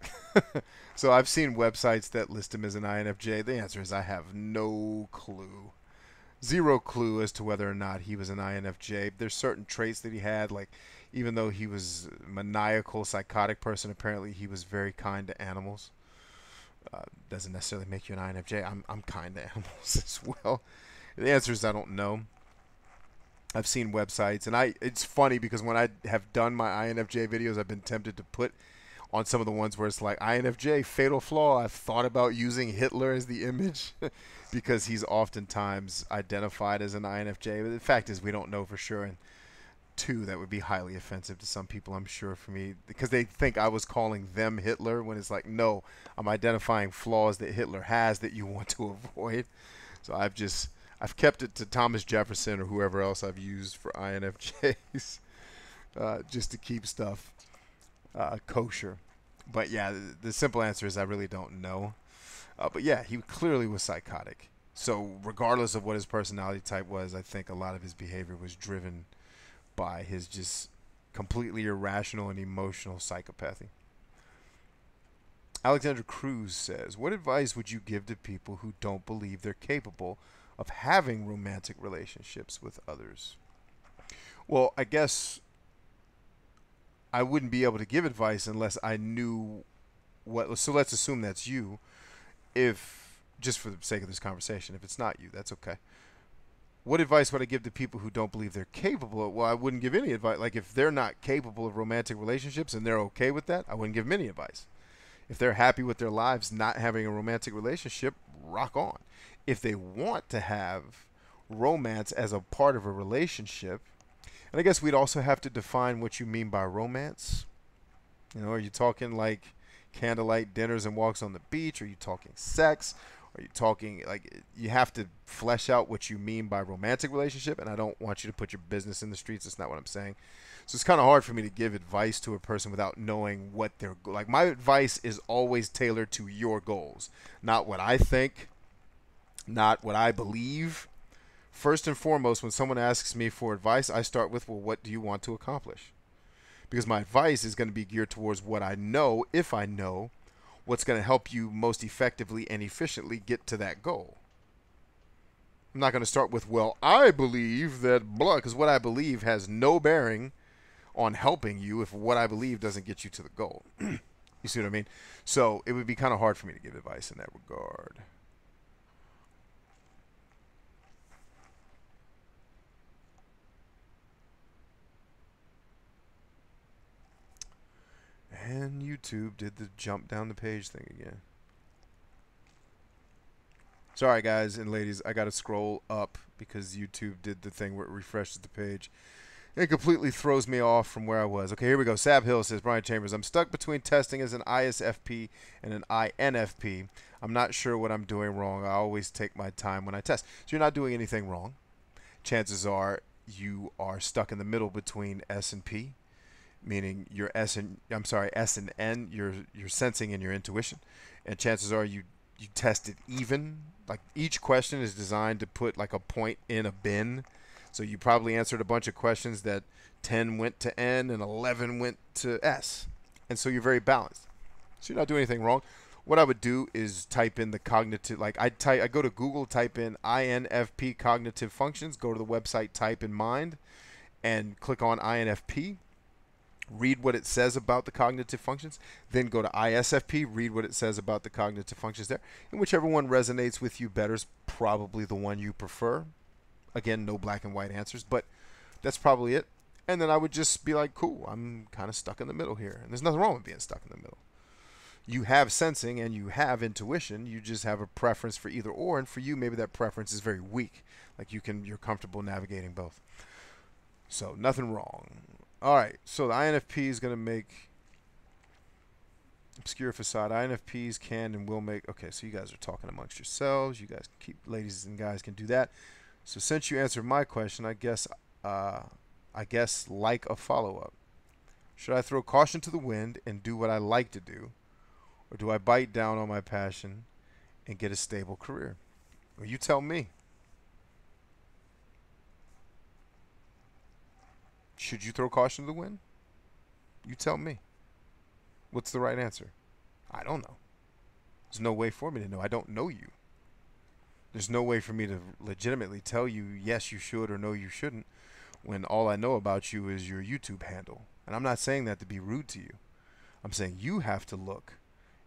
So I've seen websites that list him as an INFJ. The answer is I have no clue. Zero clue as to whether or not he was an INFJ. There's certain traits that he had, like even though he was a maniacal, psychotic person, apparently he was very kind to animals. Doesn't necessarily make you an INFJ. I'm kind to animals as well. The answer is I don't know. I've seen websites, and it's funny because when I have done my INFJ videos, I've been tempted to put on some of the ones where it's like INFJ, fatal flaw. I've thought about using Hitler as the image because he's oftentimes identified as an INFJ. But the fact is we don't know for sure. And two, that would be highly offensive to some people, I'm sure, for me, because they think I was calling them Hitler when it's like, no, I'm identifying flaws that Hitler has that you want to avoid. So I've kept it to Thomas Jefferson or whoever else I've used for INFJs just to keep stuff kosher. But yeah, the simple answer is I really don't know. But yeah, he clearly was psychotic. So regardless of what his personality type was, I think a lot of his behavior was driven by his just completely irrational and emotional psychopathy. Alexandra Cruz says, what advice would you give to people who don't believe they're capable of having romantic relationships with others? Well, I guess I wouldn't be able to give advice unless I knew what. So let's assume that's you. If, just for the sake of this conversation, if it's not you, that's okay. What advice would I give to people who don't believe they're capable of? Well, I wouldn't give any advice. Like, if they're not capable of romantic relationships and they're okay with that, I wouldn't give them any advice. If they're happy with their lives not having a romantic relationship, rock on. If they want to have romance as a part of a relationship, and I guess we'd also have to define what you mean by romance. You know, are you talking like candlelight dinners and walks on the beach? Are you talking sex? Are you talking, like, you have to flesh out what you mean by romantic relationship, and I don't want you to put your business in the streets. That's not what I'm saying. So it's kind of hard for me to give advice to a person without knowing what their, like, my advice is always tailored to your goals, not what I think, not what I believe. First and foremost, when someone asks me for advice, I start with, well, what do you want to accomplish? Because my advice is going to be geared towards what I know, if I know, what's going to help you most effectively and efficiently get to that goal. I'm not going to start with, well, I believe that blah, because what I believe has no bearing on helping you if what I believe doesn't get you to the goal. You see what I mean? So it would be kind of hard for me to give advice in that regard. And YouTube did the jump down the page thing again. Sorry, guys and ladies, I got to scroll up because YouTube did the thing where it refreshes the page. It completely throws me off from where I was. Okay, here we go. Sab Hill says, BryantChambers, I'm stuck between testing as an ISFP and an INFP. I'm not sure what I'm doing wrong. I always take my time when I test. So you're not doing anything wrong. Chances are you are stuck in the middle between S and P, meaning your S and N, your sensing and your intuition. And chances are you tested even. Like each question is designed to put like a point in a bin. So you probably answered a bunch of questions that 10 went to N and 11 went to S. And so you're very balanced. So you're not doing anything wrong. What I would do is type in the cognitive, like I go to Google, type in INFP cognitive functions, go to the website, type in mind, and click on INFP. Read what it says about the cognitive functions, then go to ISFP, read what it says about the cognitive functions there, and whichever one resonates with you better is probably the one you prefer. Again, no black and white answers, but that's probably it. And then I would just be like, cool, I'm kind of stuck in the middle here. And there's nothing wrong with being stuck in the middle. You have sensing and you have intuition. You just have a preference for either or. And for you, maybe that preference is very weak. Like you're comfortable navigating both. So nothing wrong. All right, so the INFP is going to make obscure facade. INFPs can and will make. Okay, so you guys are talking amongst yourselves. You guys can keep, ladies and guys can do that. So since you answered my question, I guess like a follow-up. Should I throw caution to the wind and do what I like to do, or do I bite down on my passion and get a stable career? Well, you tell me. Should you throw caution to the wind? You tell me. What's the right answer? I don't know. There's no way for me to know. I don't know you. There's no way for me to legitimately tell you yes you should or no you shouldn't when all I know about you is your YouTube handle. And I'm not saying that to be rude to you. I'm saying you have to look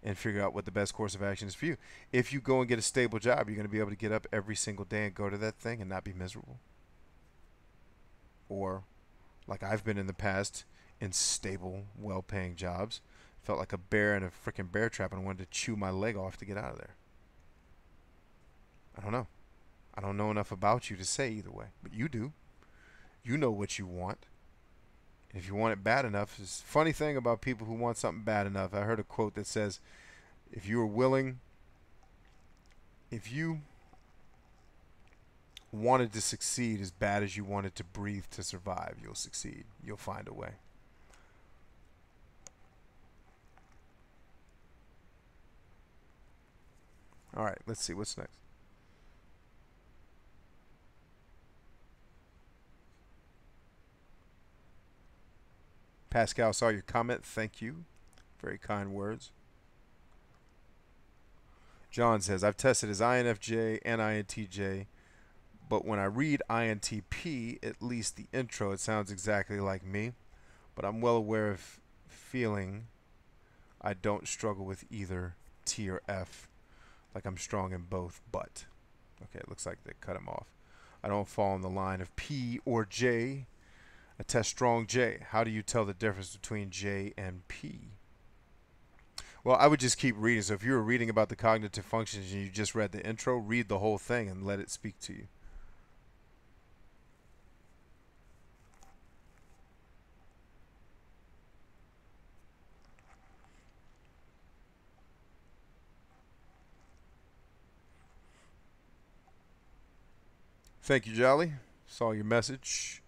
and figure out what the best course of action is for you. If you go and get a stable job, you're going to be able to get up every single day and go to that thing and not be miserable. Or like I've been in the past in stable, well-paying jobs. Felt like a bear in a freaking bear trap and wanted to chew my leg off to get out of there. I don't know. I don't know enough about you to say either way, but you do. You know what you want. If you want it bad enough, it's a funny thing about people who want something bad enough. I heard a quote that says, if you wanted to succeed as bad as you wanted to breathe to survive, you'll succeed. You'll find a way. All right, let's see what's next. Pascal, saw your comment. Thank you. Very kind words. John says, I've tested as INFJ and INTJ, but when I read INTP, at least the intro, it sounds exactly like me. But I'm well aware of feeling I don't struggle with either T or F, like I'm strong in both, but. Okay, it looks like they cut him off. I don't fall in the line of P or J. I test strong J. How do you tell the difference between J and P? Well, I would just keep reading. So if you were reading about the cognitive functions and you just read the intro, read the whole thing and let it speak to you. Thank you, Jolly. Saw your message.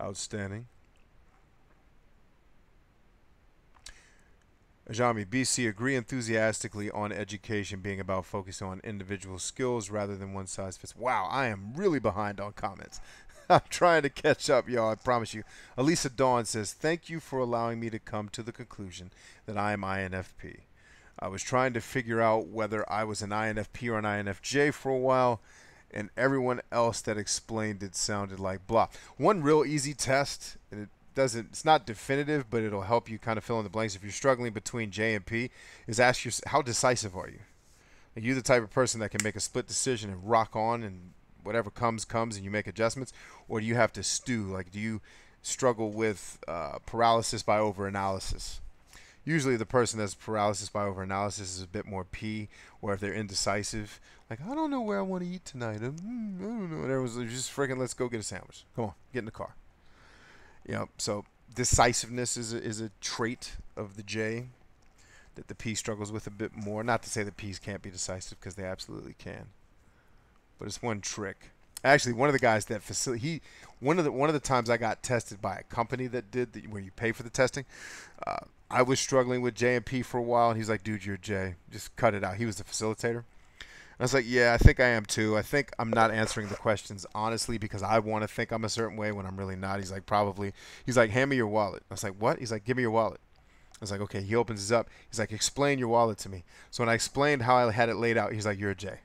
Outstanding. Ajami, BC, agree enthusiastically on education being about focusing on individual skills rather than one size fits. Wow, I am really behind on comments. I'm trying to catch up, y'all, I promise you. Elisa Dawn says, thank you for allowing me to come to the conclusion that I am INFP. I was trying to figure out whether I was an INFP or an INFJ for a while, and everyone else that explained it sounded like blah. One real easy test, and doesn't, it's not definitive, but it'll help you kind of fill in the blanks. If you're struggling between J and P, is ask yourself, how decisive are you? Are you the type of person that can make a split decision and rock on, and whatever comes, and you make adjustments? Or do you have to stew? Like, do you struggle with paralysis by overanalysis? Usually the person that's paralysis by overanalysis is a bit more P, or if they're indecisive, like, I don't know where I want to eat tonight. I don't know. And everyone's just freaking, let's go get a sandwich. Come on, get in the car. So decisiveness is a trait of the J that the P struggles with a bit more. Not to say the P's can't be decisive, because they absolutely can. But it's one trick. Actually, one of the guys that one of the times I got tested by a company that did where you pay for the testing, I was struggling with J and P for a while, and he's like, dude, you're J. Just cut it out. He was the facilitator. I was like, yeah, I think I am too. I think I'm not answering the questions honestly because I want to think I'm a certain way when I'm really not. He's like, probably. He's like, hand me your wallet. I was like, what? He's like, give me your wallet. I was like, okay. He opens it up. He's like, explain your wallet to me. So when I explained how I had it laid out, he's like, you're a J.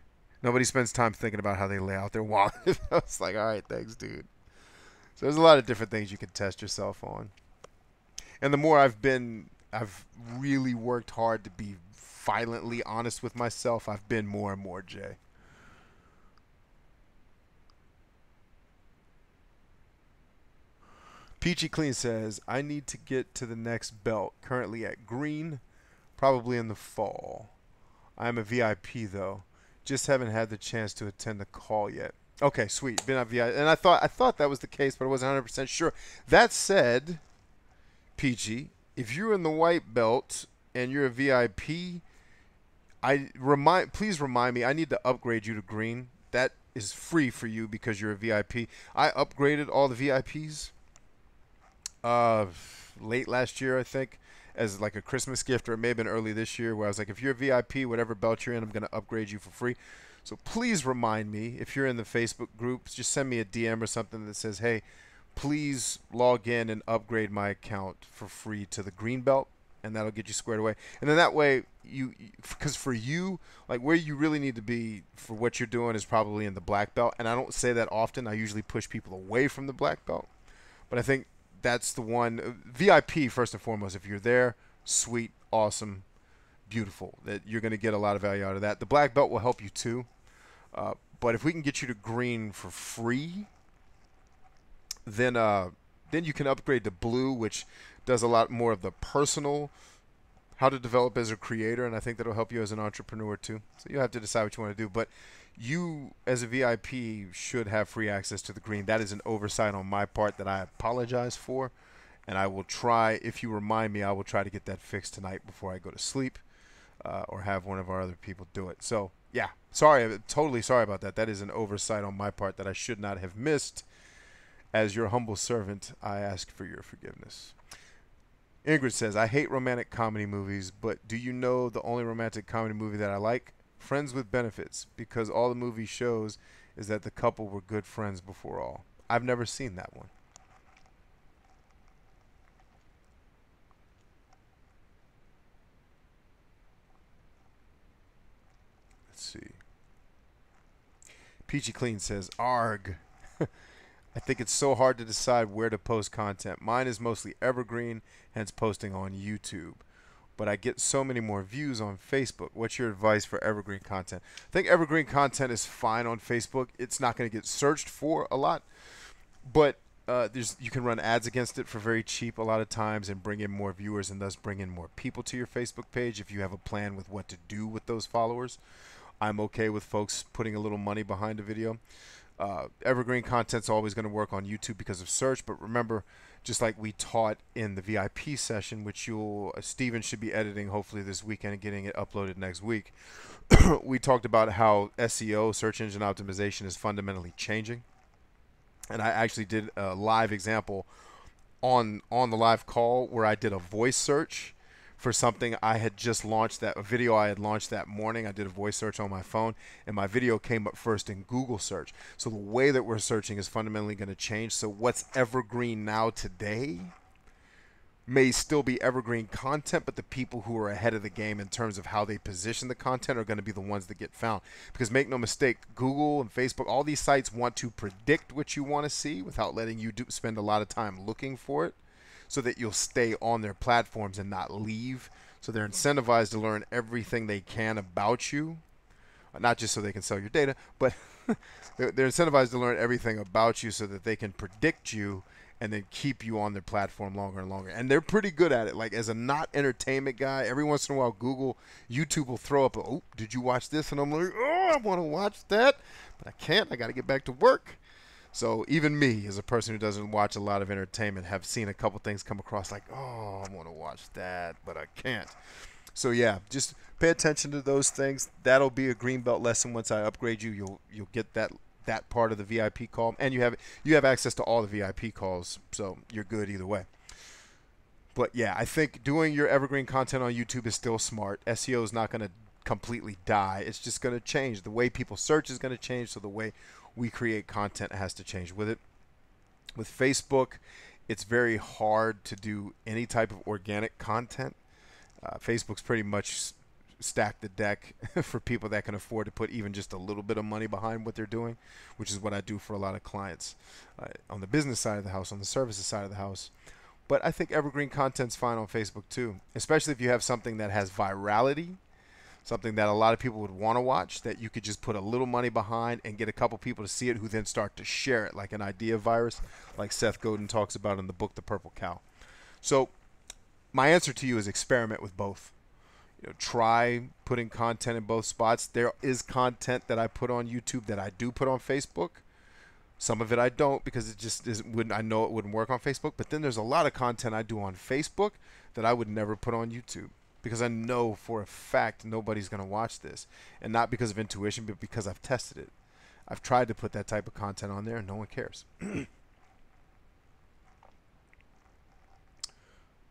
Nobody spends time thinking about how they lay out their wallet. I was like, all right, thanks, dude. So there's a lot of different things you can test yourself on. And the more I've really worked hard to be violently honest with myself, I've been more and more J. Peachy Clean says, I need to get to the next belt, currently at green, probably in the fall. I'm a VIP though. Just haven't had the chance to attend the call yet. Okay, sweet. Been at VIP, and I thought that was the case, but I wasn't 100% sure. That said, PG, if you're in the white belt and you're a VIP, please remind me. I need to upgrade you to green. That is free for you because you're a VIP. I upgraded all the VIPs late last year, I think, as like a Christmas gift, or it may have been early this year, where I was like, if you're a VIP, whatever belt you're in, I'm going to upgrade you for free. So please remind me, if you're in the Facebook groups, just send me a DM or something that says, hey, please log in and upgrade my account for free to the green belt, and that'll get you squared away. And then that way, because for you, like where you really need to be for what you're doing is probably in the black belt. And I don't say that often. I usually push people away from the black belt. But I think that's the one. VIP, first and foremost, if you're there, sweet, awesome, beautiful. That you're going to get a lot of value out of that. The black belt will help you too. But if we can get you to green for free, then you can upgrade to blue, which does a lot more of the personal, how to develop as a creator, and I think that'll help you as an entrepreneur too. So you have to decide what you want to do. But you, as a VIP, should have free access to the green. That is an oversight on my part that I apologize for, and I will try, if you remind me, I will try to get that fixed tonight before I go to sleep, or have one of our other people do it. So yeah, sorry, totally sorry about that. That is an oversight on my part that I should not have missed. As your humble servant, I ask for your forgiveness. Ingrid says, I hate romantic comedy movies, but do you know the only romantic comedy movie that I like? Friends with Benefits, because all the movie shows is that the couple were good friends before all. I've never seen that one. Let's see. Peachy Clean says, Arg. I think it's so hard to decide where to post content. Mine is mostly evergreen, hence posting on YouTube. But I get so many more views on Facebook. What's your advice for evergreen content? I think evergreen content is fine on Facebook. It's not going to get searched for a lot. But you can run ads against it for very cheap a lot of times and bring in more viewers and thus bring in more people to your Facebook page if you have a plan with what to do with those followers. I'm okay with folks putting a little money behind a video. Evergreen content's always going to work on YouTube because of search, but remember, just like we taught in the VIP session, which Steven should be editing hopefully this weekend and getting it uploaded next week, we talked about how SEO, search engine optimization, is fundamentally changing. And I actually did a live example on the live call where I did a voice search for something I had just launched, a video I had launched that morning. I did a voice search on my phone, and my video came up first in Google search. So the way that we're searching is fundamentally going to change. So what's evergreen now today may still be evergreen content, but the people who are ahead of the game in terms of how they position the content are going to be the ones that get found. Because make no mistake, Google and Facebook, all these sites want to predict what you want to see without letting you spend a lot of time looking for it. so that you'll stay on their platforms and not leave. So they're incentivized to learn everything they can about you, not just so they can sell your data, but they're incentivized to learn everything about you so that they can predict you and then keep you on their platform longer and longer. And they're pretty good at it. Like, as a not entertainment guy, every once in a while, YouTube will throw up, oh, did you watch this? And I'm like, oh, I want to watch that, but I can't. I got to get back to work. So even me, as a person who doesn't watch a lot of entertainment, have seen a couple things come across like, oh, I want to watch that, but I can't. So yeah, just pay attention to those things. That'll be a greenbelt lesson. Once I upgrade you, you'll get that part of the VIP call, and you have access to all the VIP calls, so you're good either way. But yeah, I think doing your evergreen content on YouTube is still smart. SEO is not going to completely die. It's just going to change. The way people search is going to change, so the way we create content has to change with it. With Facebook, it's very hard to do any type of organic content. Facebook's pretty much stacked the deck for people that can afford to put even just a little bit of money behind what they're doing, which is what I do for a lot of clients on the business side of the house, on the services side of the house. But I think evergreen content's fine on Facebook too, especially if you have something that has virality, something that a lot of people would want to watch, that you could just put a little money behind and get a couple people to see it who then start to share it, like an idea virus, like Seth Godin talks about in the book The Purple Cow. So my answer to you is experiment with both. Try putting content in both spots. There is content that I put on YouTube that I do put on Facebook. Some of it I don't, because it just isn't. I know it wouldn't work on Facebook. But then there's a lot of content I do on Facebook that I would never put on YouTube, because I know for a fact nobody's going to watch this, and not because of intuition, but because I've tested it. I've tried to put that type of content on there, and no one cares.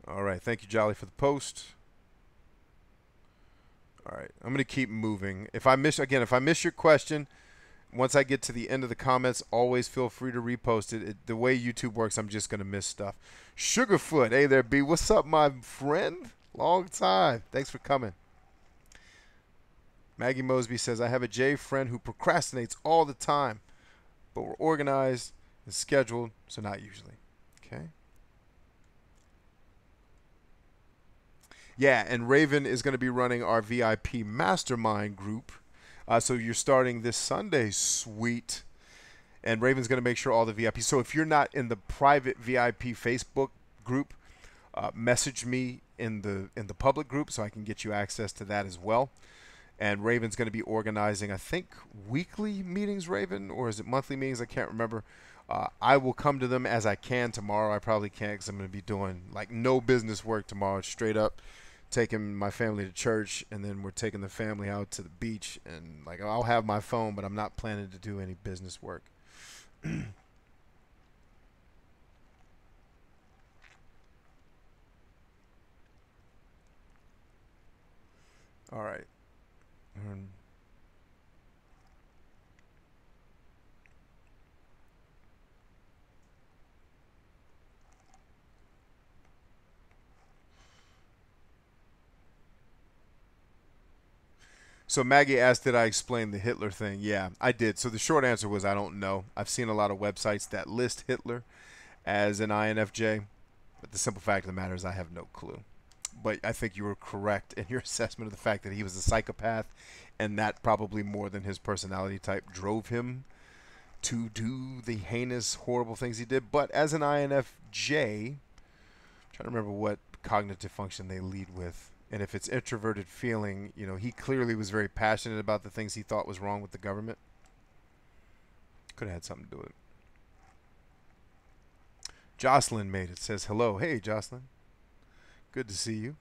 All right, thank you, Jolly, for the post. All right, I'm going to keep moving. If I miss your question, once I get to the end of the comments, always feel free to repost it. The way YouTube works, I'm just going to miss stuff. Sugarfoot, hey there, B. What's up, my friend? Long time. Thanks for coming. Maggie Mosby says, I have a J friend who procrastinates all the time, but we're organized and scheduled, so not usually. Okay. Yeah, and Raven is going to be running our VIP mastermind group. So you're starting this Sunday, sweet. And Raven's going to make sure all the VIP. So if you're not in the private VIP Facebook group, message me in the public group so I can get you access to that as well. And Raven's going to be organizing, I think, weekly meetings, Raven, or is it monthly meetings? I can't remember. I will come to them as I can tomorrow. I probably can't, because I'm going to be doing like no business work tomorrow, straight up. Taking my family to church, and then we're taking the family out to the beach, and like I'll have my phone, but I'm not planning to do any business work. All right. So Maggie asked, did I explain the Hitler thing? Yeah, I did. So the short answer was I don't know. I've seen a lot of websites that list Hitler as an INFJ, but the simple fact of the matter is I have no clue. But I think you were correct in your assessment of the fact that he was a psychopath, and that probably more than his personality type drove him to do the heinous, horrible things he did. But as an INFJ, I'm trying to remember what cognitive function they lead with. And if it's introverted feeling, he clearly was very passionate about the things he thought was wrong with the government. Could have had something to do with it. Jocelyn made it. Says hello. Hey, Jocelyn. Good to see you.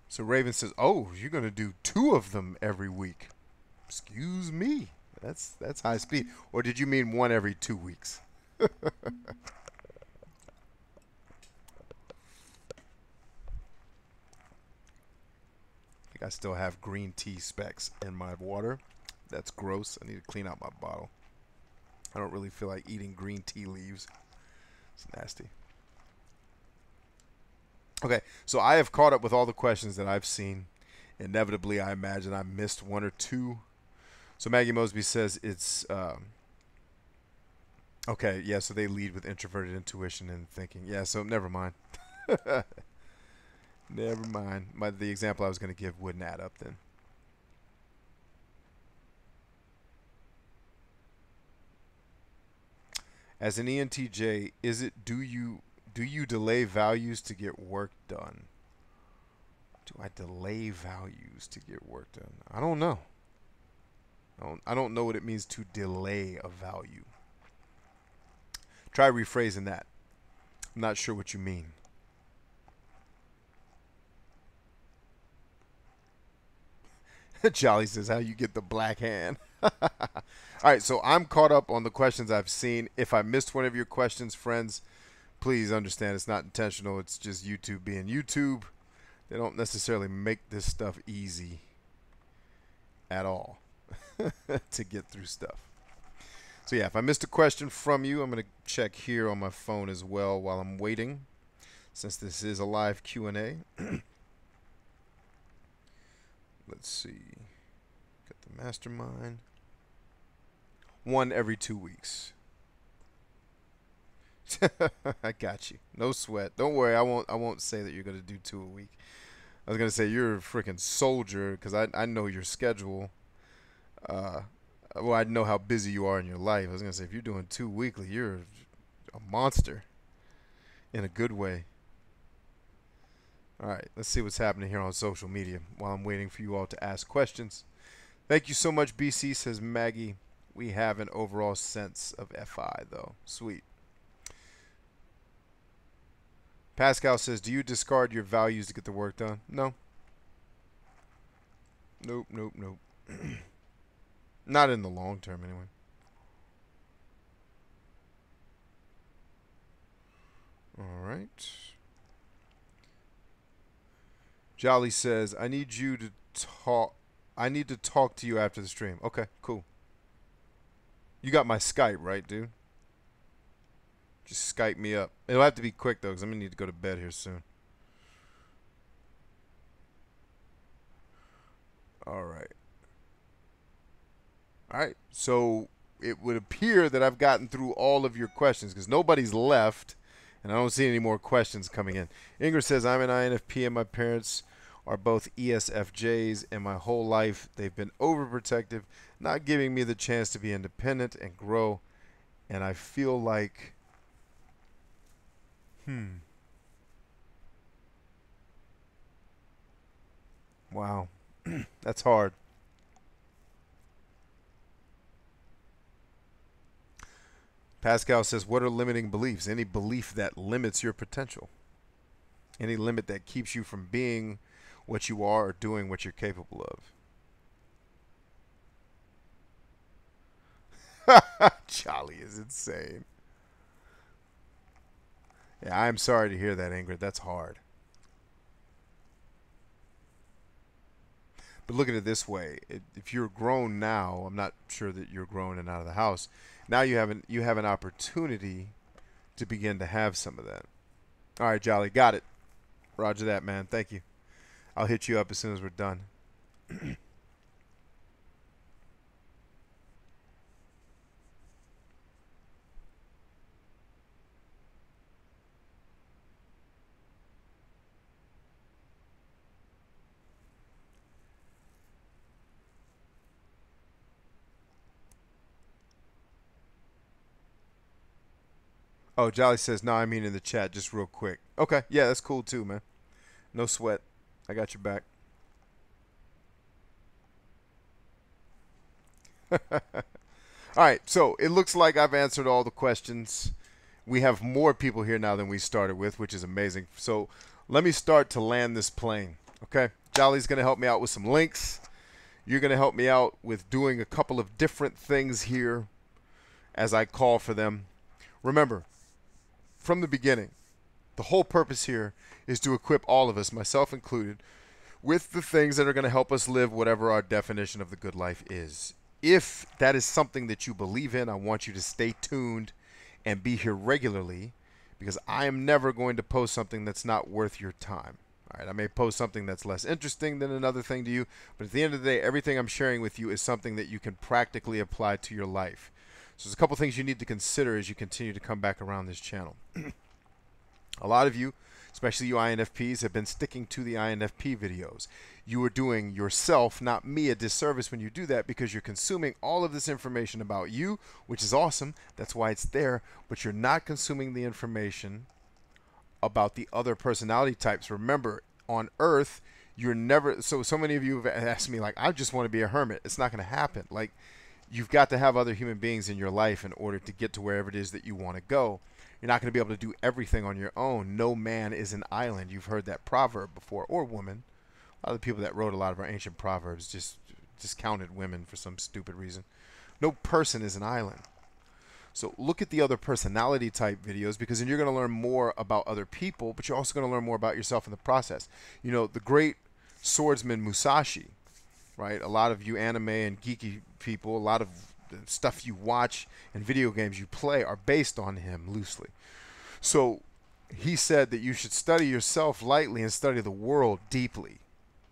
So Raven says, oh, you're going to do 2 of them every week. Excuse me. That's high speed. Or did you mean 1 every 2 weeks? I think I still have green tea specks in my water. That's gross. I need to clean out my bottle. I don't really feel like eating green tea leaves. It's nasty. Okay, so I have caught up with all the questions that I've seen. Inevitably, I imagine I missed one or two. So Maggie Mosby says it's okay. Yeah, so they lead with introverted intuition and thinking. Yeah, so never mind. Never mind. The example I was going to give wouldn't add up then. As an ENTJ, is it do you delay values to get work done? Do I delay values to get work done? I don't know. I don't know what it means to delay a value. Try rephrasing that. I'm not sure what you mean. Jolly says, how you get the black hand. All right, so I'm caught up on the questions I've seen. If I missed one of your questions, friends, please understand it's not intentional. It's just YouTube being YouTube. They don't necessarily make this stuff easy at all to get through stuff. So yeah, if I missed a question from you, I'm going to check here on my phone as well while I'm waiting, since this is a live Q&A. Let's see. Got the mastermind. One every 2 weeks. I got you. No sweat. Don't worry. I won't say that you're gonna do 2 a week. I was gonna say you're a freaking soldier because I know your schedule. Well, I know how busy you are in your life. I was gonna say if you're doing 2 weekly, you're a monster in a good way. All right, let's see what's happening here on social media while I'm waiting for you all to ask questions. Thank you so much, BC, says Maggie. We have an overall sense of FI, though. Sweet. Pascal says, do you discard your values to get the work done? No. Nope, nope, nope. Not in the long term, anyway. All right. Jolly says, I need to talk to you after the stream. Okay, cool. You got my Skype, right, dude? Just Skype me up. It'll have to be quick, though, because I'm going to need to go to bed here soon. All right. All right. So it would appear that I've gotten through all of your questions because nobody's left, and I don't see any more questions coming in. Ingrid says, I'm an INFP, and my parents are both ESFJs, and my whole life they've been overprotective, not giving me the chance to be independent and grow, and I feel like wow. That's hard. Pascal says, what are limiting beliefs? Any belief that limits your potential. Any limit that keeps you from being what you are or doing what you're capable of. Charlie is insane. Yeah, I'm sorry to hear that, Ingrid. That's hard. But look at it this way: if you're grown now, I'm not sure that you're grown and out of the house. Now you have an opportunity to begin to have some of that. All right, Jolly, got it. Roger that, man. Thank you. I'll hit you up as soon as we're done. Oh, Jolly says, no, I mean in the chat, just real quick. Okay, yeah, that's cool too, man. No sweat. I got your back. All right, so it looks like I've answered all the questions. We have more people here now than we started with, which is amazing. So let me start to land this plane, okay? Jolly's going to help me out with some links. You're going to help me out with doing a couple of different things here as I call for them. Remember, from the beginning, the whole purpose here is to equip all of us, myself included, with the things that are going to help us live whatever our definition of the good life is. If that is something that you believe in, I want you to stay tuned and be here regularly because I am never going to post something that's not worth your time. All right, I may post something that's less interesting than another thing to you, but at the end of the day, everything I'm sharing with you is something that you can practically apply to your life. So there's a couple things you need to consider as you continue to come back around this channel. A lot of you, especially you INFPs, have been sticking to the INFP videos. You are doing yourself, not me, a disservice when you do that, because you're consuming all of this information about you, which is awesome. That's why it's there, but you're not consuming the information about the other personality types. Remember, on Earth, you're never, so many of you have asked me, like, I just want to be a hermit. It's not going to happen. Like, you've got to have other human beings in your life in order to get to wherever it is that you want to go. You're not going to be able to do everything on your own. No man is an island. You've heard that proverb before, or woman. A lot of the people that wrote a lot of our ancient proverbs just discounted women for some stupid reason. No person is an island. So look at the other personality type videos, because then you're going to learn more about other people, but you're also going to learn more about yourself in the process. You know, the great swordsman Musashi, right? A lot of you anime and geeky people, a lot of the stuff you watch and video games you play are based on him loosely. So he said that you should study yourself lightly and study the world deeply.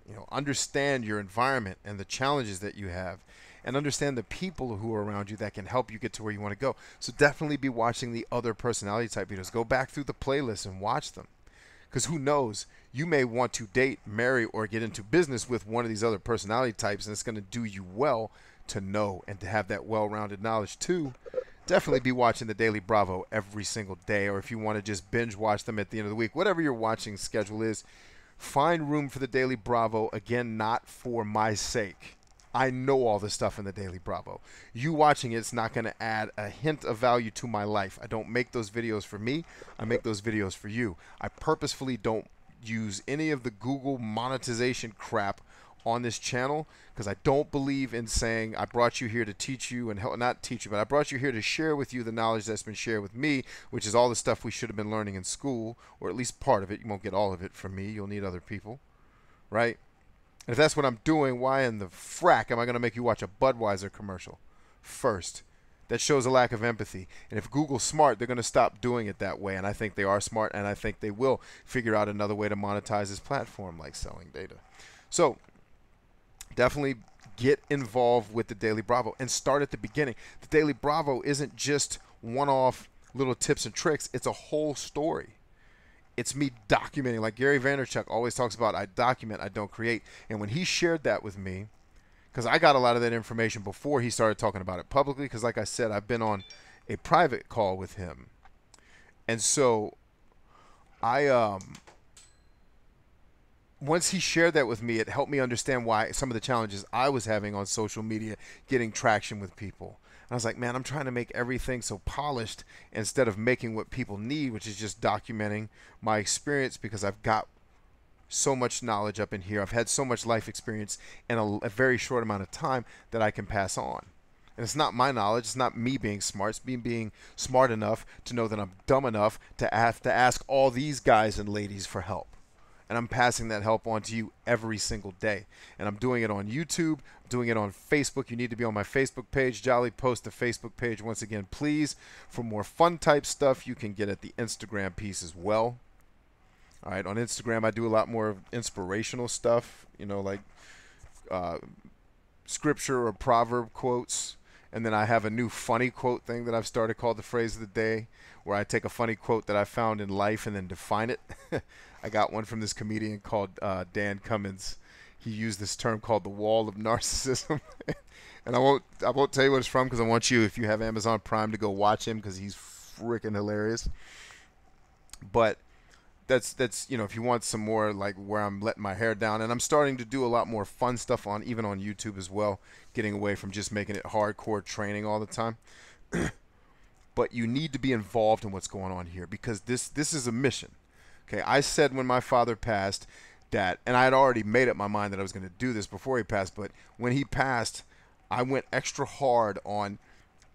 You know, understand your environment and the challenges that you have, and understand the people who are around you that can help you get to where you want to go. So definitely be watching the other personality type videos. Go back through the playlist and watch them. Because who knows, you may want to date, marry, or get into business with one of these other personality types, and it's going to do you well to know and to have that well-rounded knowledge too. Definitely be watching the Daily Bravo every single day, or if you want to just binge watch them at the end of the week, whatever your watching schedule is, find room for the Daily Bravo. Again, not for my sake. I know all the stuff in the Daily Bravo. You watching it's not going to add a hint of value to my life. I don't make those videos for me. I make those videos for you. I purposefully don't use any of the Google monetization crap on this channel, because I don't believe in saying I brought you here to teach you and help, not teach you, but I brought you here to share with you the knowledge that's been shared with me, which is all the stuff we should have been learning in school, or at least part of it. You won't get all of it from me. You'll need other people, right? And if that's what I'm doing, why in the frack am I going to make you watch a Budweiser commercial first? That shows a lack of empathy. And if Google's smart, they're going to stop doing it that way. And I think they are smart, and I think they will figure out another way to monetize this platform, like selling data. So definitely get involved with the Daily Bravo and start at the beginning. The Daily Bravo isn't just one-off little tips and tricks. It's a whole story. It's me documenting, like Gary Vaynerchuk always talks about, I document, I don't create. And when he shared that with me, because I got a lot of that information before he started talking about it publicly, because like I said, I've been on a private call with him. And so once he shared that with me, it helped me understand why some of the challenges I was having on social media, getting traction with people. And I was like, man, I'm trying to make everything so polished instead of making what people need, which is just documenting my experience, because I've got so much knowledge up in here. I've had so much life experience in a very short amount of time that I can pass on. And it's not my knowledge. It's not me being smart. It's me being smart enough to know that I'm dumb enough to have to ask all these guys and ladies for help. And I'm passing that help on to you every single day. And I'm doing it on YouTube, doing it on Facebook. You need to be on my Facebook page. Jolly, post the Facebook page once again, please. For more fun type stuff, you can get at the Instagram piece as well. All right, on Instagram, I do a lot more of inspirational stuff, you know, like scripture or proverb quotes. And then I have a new funny quote thing that I've started called the phrase of the day, where I take a funny quote that I found in life and then define it. I got one from this comedian called Dan Cummins. He used this term called the wall of narcissism. And I won't tell you what it's from, because I want you, if you have Amazon Prime, to go watch him, because he's freaking hilarious. But that's you know, if you want some more like where I'm letting my hair down, and I'm starting to do a lot more fun stuff on even on YouTube as well, getting away from just making it hardcore training all the time. But you need to be involved in what's going on here, because this is a mission. Okay, I said when my father passed that, and I had already made up my mind that I was going to do this before he passed, but when he passed, I went extra hard on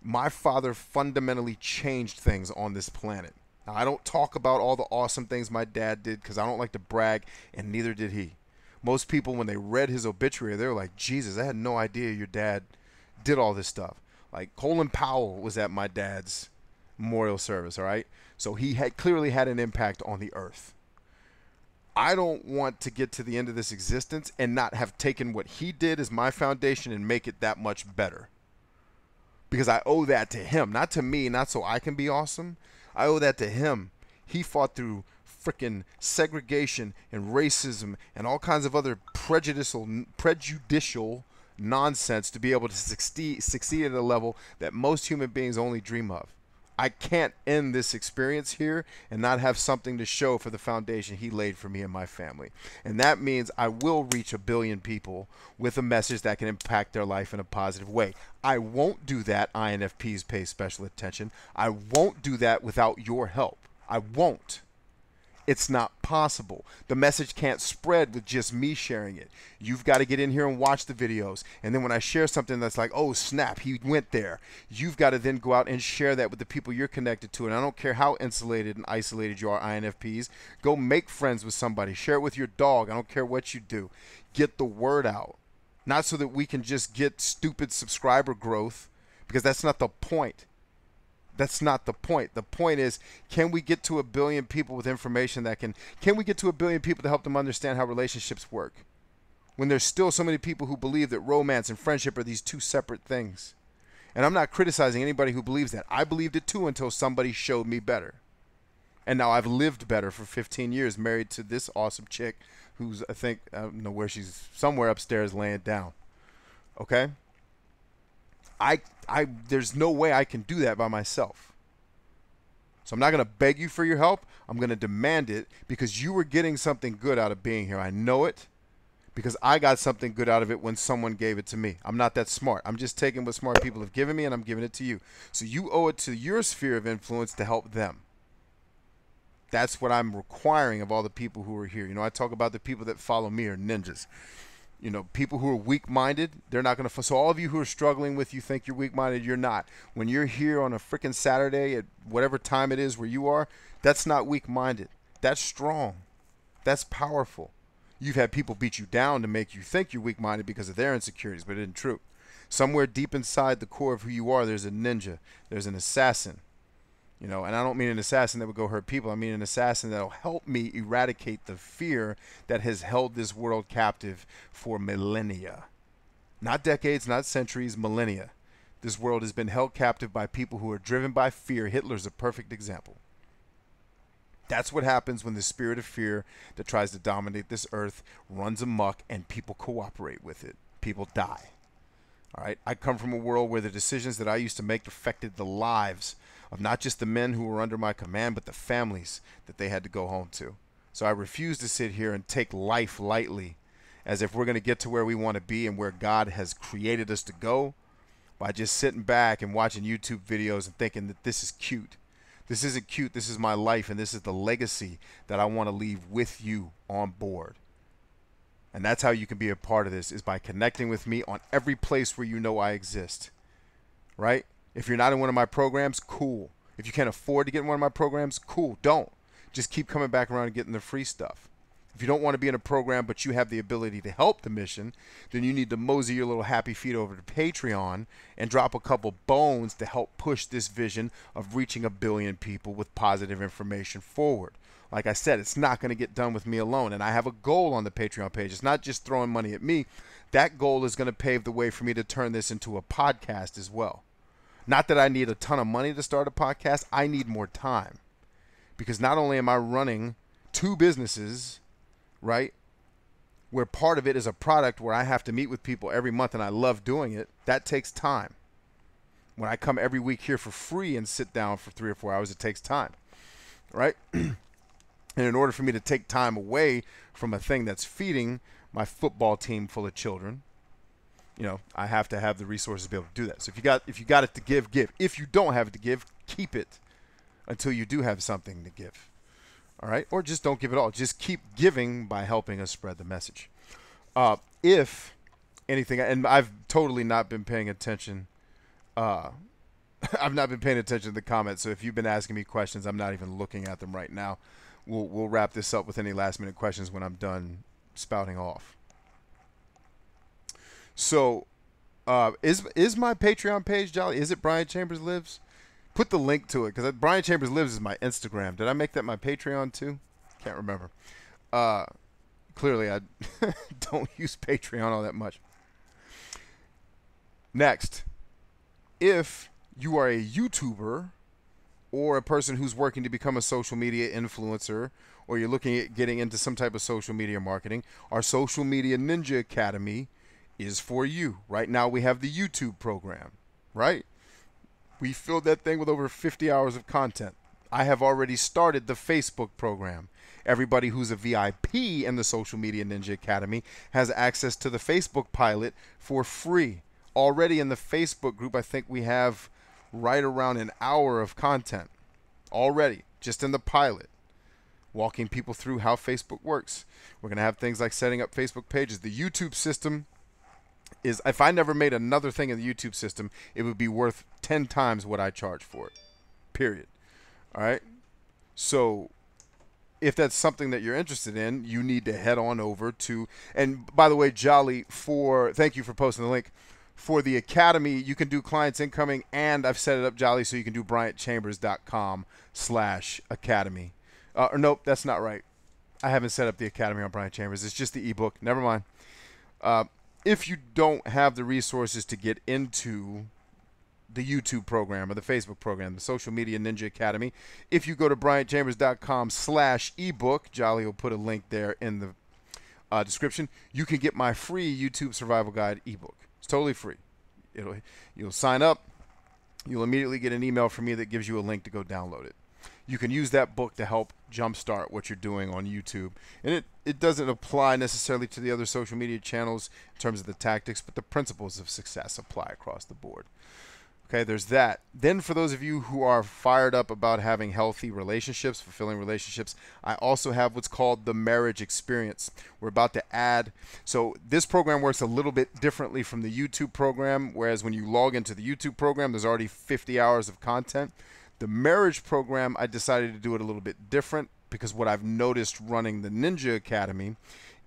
my father fundamentally changed things on this planet. Now, I don't talk about all the awesome things my dad did, because I don't like to brag, and neither did he. Most people, when they read his obituary, they were like, Jesus, I had no idea your dad did all this stuff. Like, Colin Powell was at my dad's memorial service, all right? So he had clearly had an impact on the earth. I don't want to get to the end of this existence and not have taken what he did as my foundation and make it that much better. Because I owe that to him, not to me, not so I can be awesome. I owe that to him. He fought through freaking segregation and racism and all kinds of other prejudicial nonsense to be able to succeed at a level that most human beings only dream of. I can't end this experience here and not have something to show for the foundation he laid for me and my family. And that means I will reach 1 billion people with a message that can impact their life in a positive way. I won't do that, INFPs pay special attention. I won't do that without your help. I won't. It's not possible. The message can't spread with just me sharing it. You've got to get in here and watch the videos. And then when I share something that's like, oh, snap, he went there. You've got to then go out and share that with the people you're connected to. And I don't care how insulated and isolated you are, INFPs. Go make friends with somebody. Share it with your dog. I don't care what you do. Get the word out. Not so that we can just get stupid subscriber growth, because that's not the point. That's not the point. The point is, can we get to 1 billion people with information that can we get to 1 billion people to help them understand how relationships work? When there's still so many people who believe that romance and friendship are these two separate things. And I'm not criticizing anybody who believes that. I believed it too until somebody showed me better. And now I've lived better for 15 years, married to this awesome chick who's, I don't know where she's, somewhere upstairs laying down. Okay? There's no way I can do that by myself. So I'm not going to beg you for your help. I'm going to demand it because you were getting something good out of being here. I know it because I got something good out of it when someone gave it to me. I'm not that smart. I'm just taking what smart people have given me and I'm giving it to you. So you owe it to your sphere of influence to help them. That's what I'm requiring of all the people who are here. You know, I talk about the people that follow me are ninjas. You know, people who are weak-minded, they're not going to... So all of you who are struggling with, you think you're weak-minded, you're not. When you're here on a freaking Saturday at whatever time it is where you are, that's not weak-minded. That's strong. That's powerful. You've had people beat you down to make you think you're weak-minded because of their insecurities, but it isn't true. Somewhere deep inside the core of who you are, there's a ninja. There's an assassin. You know, and I don't mean an assassin that would go hurt people. I mean an assassin that will help me eradicate the fear that has held this world captive for millennia. Not decades, not centuries, millennia. This world has been held captive by people who are driven by fear. Hitler's a perfect example. That's what happens when the spirit of fear that tries to dominate this earth runs amok and people cooperate with it. People die. All right. I come from a world where the decisions that I used to make affected the lives of not just the men who were under my command, but the families that they had to go home to. So I refuse to sit here and take life lightly as if we're going to get to where we want to be and where God has created us to go by just sitting back and watching YouTube videos and thinking that this is cute. This isn't cute. This is my life, and this is the legacy that I want to leave with you on board. And that's how you can be a part of this, is by connecting with me on every place where you know I exist. Right? If you're not in one of my programs, cool. If you can't afford to get in one of my programs, cool. Don't. Just keep coming back around and getting the free stuff. If you don't want to be in a program but you have the ability to help the mission, then you need to mosey your little happy feet over to Patreon and drop a couple bones to help push this vision of reaching 1 billion people with positive information forward. Like I said, it's not going to get done with me alone. And I have a goal on the Patreon page. It's not just throwing money at me. That goal is going to pave the way for me to turn this into a podcast as well. Not that I need a ton of money to start a podcast. I need more time. Because not only am I running 2 businesses, right, where part of it is a product where I have to meet with people every month and I love doing it, that takes time. When I come every week here for free and sit down for 3 or 4 hours, it takes time, right? And in order for me to take time away from a thing that's feeding my football team full of children, you know, I have to have the resources to be able to do that. So if you got it to give, give. If you don't have it to give, keep it until you do have something to give. All right? Or just don't give it all. Just keep giving by helping us spread the message. If anything, and I've totally not been paying attention. I've not been paying attention to the comments. So if you've been asking me questions, I'm not even looking at them right now. We'll wrap this up with any last minute questions when I'm done spouting off. So, is my Patreon page, Jolly? Is it BryantChambers Lives? Put the link to it because Brian Chambers Lives is my Instagram. Did I make that my Patreon too? Can't remember. Clearly, I don't use Patreon all that much. Next, if you are a YouTuber or a person who's working to become a social media influencer, or you're looking at getting into some type of social media marketing, our Social Media Ninja Academy is for you. Right now we have the YouTube program, right? We filled that thing with over 50 hours of content. I have already started the Facebook program. Everybody who's a VIP in the Social Media Ninja Academy has access to the Facebook pilot for free. Already in the Facebook group, I think we have right around an hour of content already, just in the pilot, walking people through how Facebook works. We're going to have things like setting up Facebook pages. The YouTube system is, if I never made another thing in the YouTube system, it would be worth 10 times what I charge for it, period. All right? So if that's something that you're interested in, you need to head on over to, and by the way, Jolly, thank you for posting the link. For the Academy, you can do clients incoming, and I've set it up, Jolly, so you can do BryantChambers.com/academy. Or nope, that's not right. I haven't set up the Academy on Bryant Chambers. It's just the ebook. Never mind. If you don't have the resources to get into the YouTube program or the Facebook program, the Social Media Ninja Academy, if you go to BryantChambers.com/ebook, Jolly will put a link there in the description. You can get my free YouTube Survival Guide ebook. It's totally free. You'll sign up. You'll immediately get an email from me that gives you a link to go download it. You can use that book to help jumpstart what you're doing on YouTube. And it doesn't apply necessarily to the other social media channels in terms of the tactics, but the principles of success apply across the board. Okay, there's that. Then for those of you who are fired up about having healthy relationships, fulfilling relationships, I also have what's called the marriage experience. We're about to add, so this program works a little bit differently from the YouTube program, whereas when you log into the YouTube program, there's already 50 hours of content. The marriage program, I decided to do it a little bit different because what I've noticed running the Ninja Academy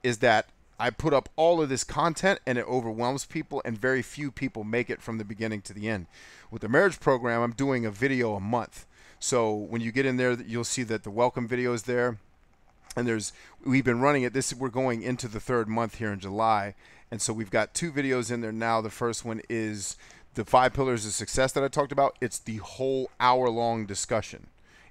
is that I put up all of this content and it overwhelms people, and very few people make it from the beginning to the end. With the marriage program, I'm doing a video a month. So when you get in there, you'll see that the welcome video is there. And we've been running it. We're going into the 3rd month here in July. And so we've got 2 videos in there now. The first one is the 5 pillars of success that I talked about. It's the whole hour-long discussion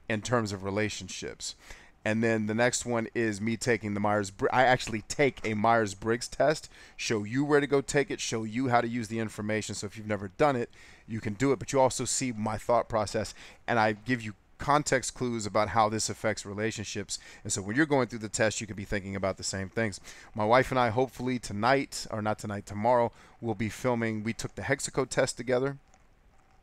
in terms of relationships. And then the next one is me taking the Myers-Briggs. I actually take a Myers-Briggs test, show you where to go take it, show you how to use the information. So if you've never done it, you can do it. But you also see my thought process, and I give you context clues about how this affects relationships. And so when you're going through the test, you could be thinking about the same things. My wife and I, hopefully tonight, or not tonight, tomorrow, we'll be filming. We took the Hexaco test together.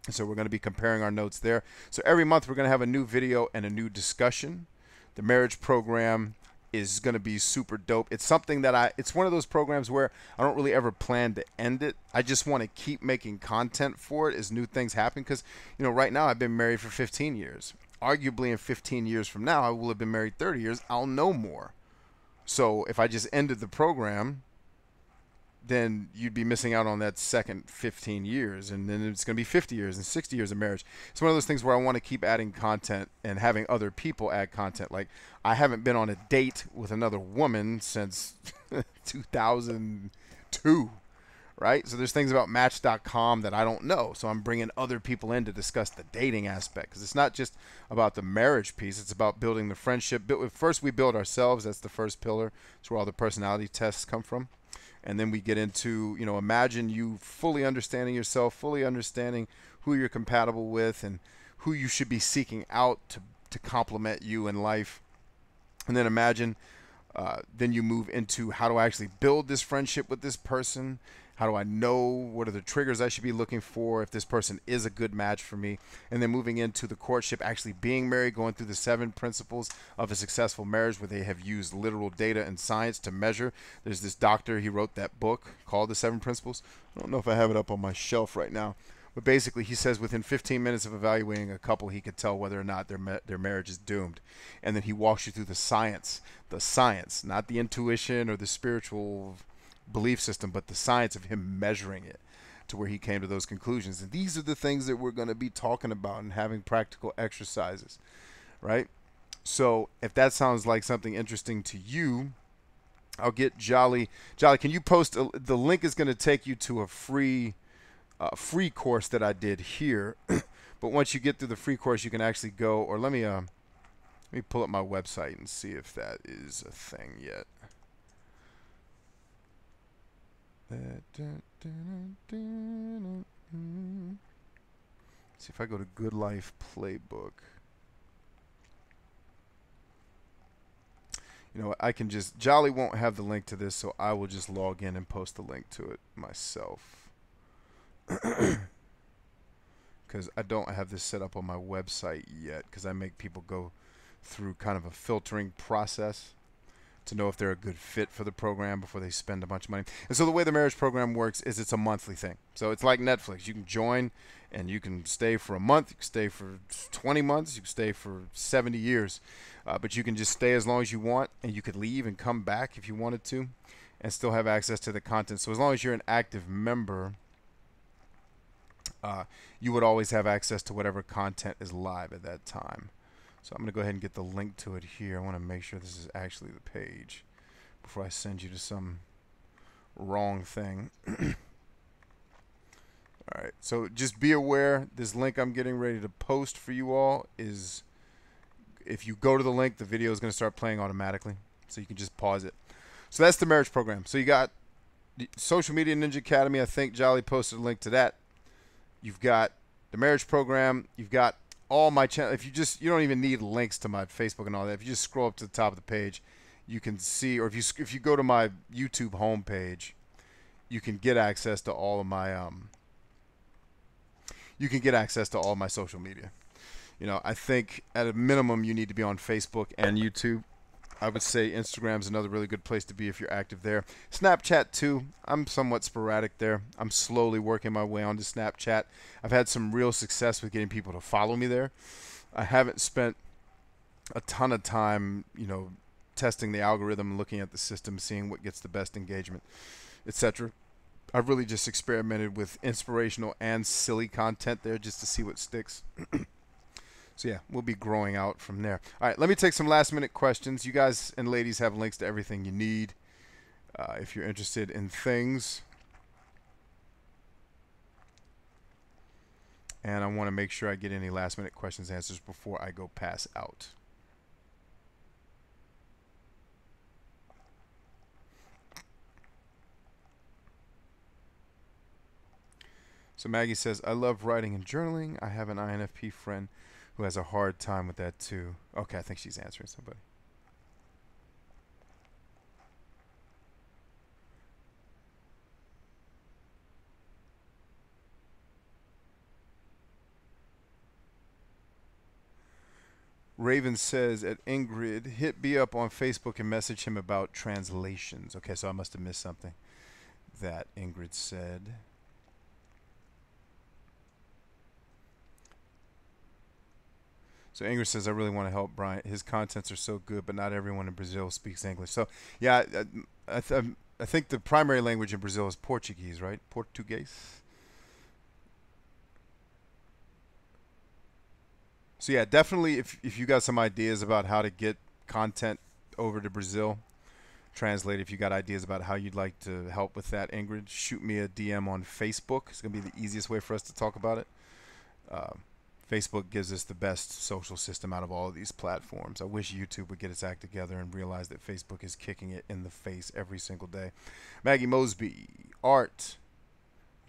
And so we're going to be comparing our notes there. So every month we're going to have a new video and a new discussion. The marriage program is going to be super dope. It's something that it's one of those programs where I don't really ever plan to end it. I just want to keep making content for it as new things happen. Because, you know, right now I've been married for 15 years. Arguably in 15 years from now, I will have been married 30 years. I'll know more. So if I just ended the program, then you'd be missing out on that second 15 years, and then it's going to be 50 years and 60 years of marriage. It's one of those things where I want to keep adding content and having other people add content. Like, I haven't been on a date with another woman since 2002, right? So there's things about Match.com that I don't know. So I'm bringing other people in to discuss the dating aspect, because it's not just about the marriage piece. It's about building the friendship. First, we build ourselves. That's the first pillar. That's where all the personality tests come from. And then we get into, you know, imagine you fully understanding yourself, fully understanding who you're compatible with and who you should be seeking out to complement you in life. And then imagine, then you move into how do I actually build this friendship with this person? How do I know what are the triggers I should be looking for if this person is a good match for me? And then moving into the courtship, actually being married, going through the 7 principles of a successful marriage where they have used literal data and science to measure. There's this doctor, he wrote that book called The 7 Principles. I don't know if I have it up on my shelf right now. But basically, he says within 15 minutes of evaluating a couple, he could tell whether or not their marriage is doomed. And then he walks you through the science, not the intuition or the spiritual belief system, but the science of him measuring it. to where he came to those conclusions. And these are the things that we're going to be talking about and having practical exercises, right? So if that sounds like something interesting to you, I'll get Jolly. Jolly, can you post the link is going to take you to a free course that I did here. But once you get through the free course, you can actually go, or let me pull up my website and see if that is a thing yet. See if I go to Good Life Playbook. You know what, I can just, Jolly won't have the link to this, so I will just log in and post the link to it myself. Because I don't have this set up on my website yet, because I make people go through kind of a filtering process to know if they're a good fit for the program before they spend a bunch of money. And so the way the marriage program works is it's a monthly thing. So it's like Netflix. You can join and you can stay for a month, you can stay for 20 months, you can stay for 70 years. But you can just stay as long as you want, and you could leave and come back if you wanted to and still have access to the content. So as long as you're an active member, you would always have access to whatever content is live at that time. So I'm going to go ahead and get the link to it here. I want to make sure this is actually the page before I send you to some wrong thing. All right, so just be aware, this link I'm getting ready to post for you all is, if you go to the link, the video is going to start playing automatically. So you can just pause it. So that's the marriage program. So you got the Social Media Ninja Academy. I think Jolly posted a link to that. You've got the marriage program. You've got all my channel. If you just, you don't even need links to my Facebook and all that. If you just scroll up to the top of the page, you can see, or if you go to my YouTube homepage, you can get access to all of my social media. You know, I think at a minimum you need to be on Facebook and YouTube. I would say Instagram's another really good place to be if you're active there. Snapchat too. I'm somewhat sporadic there. I'm slowly working my way onto Snapchat. I've had some real success with getting people to follow me there. I haven't spent a ton of time, you know, testing the algorithm, looking at the system, seeing what gets the best engagement, etc. I've really just experimented with inspirational and silly content there just to see what sticks. So yeah, we'll be growing out from there. All right, let me take some last minute questions. You guys and ladies have links to everything you need if you're interested in things. And I want to make sure I get any last minute questions answers before I go pass out. So Maggie says, I love writing and journaling. I have an INFP friend who has a hard time with that too. Okay, I think she's answering somebody. Raven says, at Ingrid, hit B up on Facebook and message him about translations. Okay, so I must have missed something that Ingrid said. So Ingrid says, I really want to help Bryant. His contents are so good, but not everyone in Brazil speaks English. So, yeah, I think the primary language in Brazil is Portuguese, right? Portuguese. So, yeah, definitely if you got some ideas about how to get content over to Brazil, translate, if you got ideas about how you'd like to help with that, Ingrid, shoot me a DM on Facebook. It's going to be the easiest way for us to talk about it. Facebook gives us the best social system out of all of these platforms. I wish YouTube would get its act together and realize that Facebook is kicking it in the face every single day. Maggie Mosby, Art.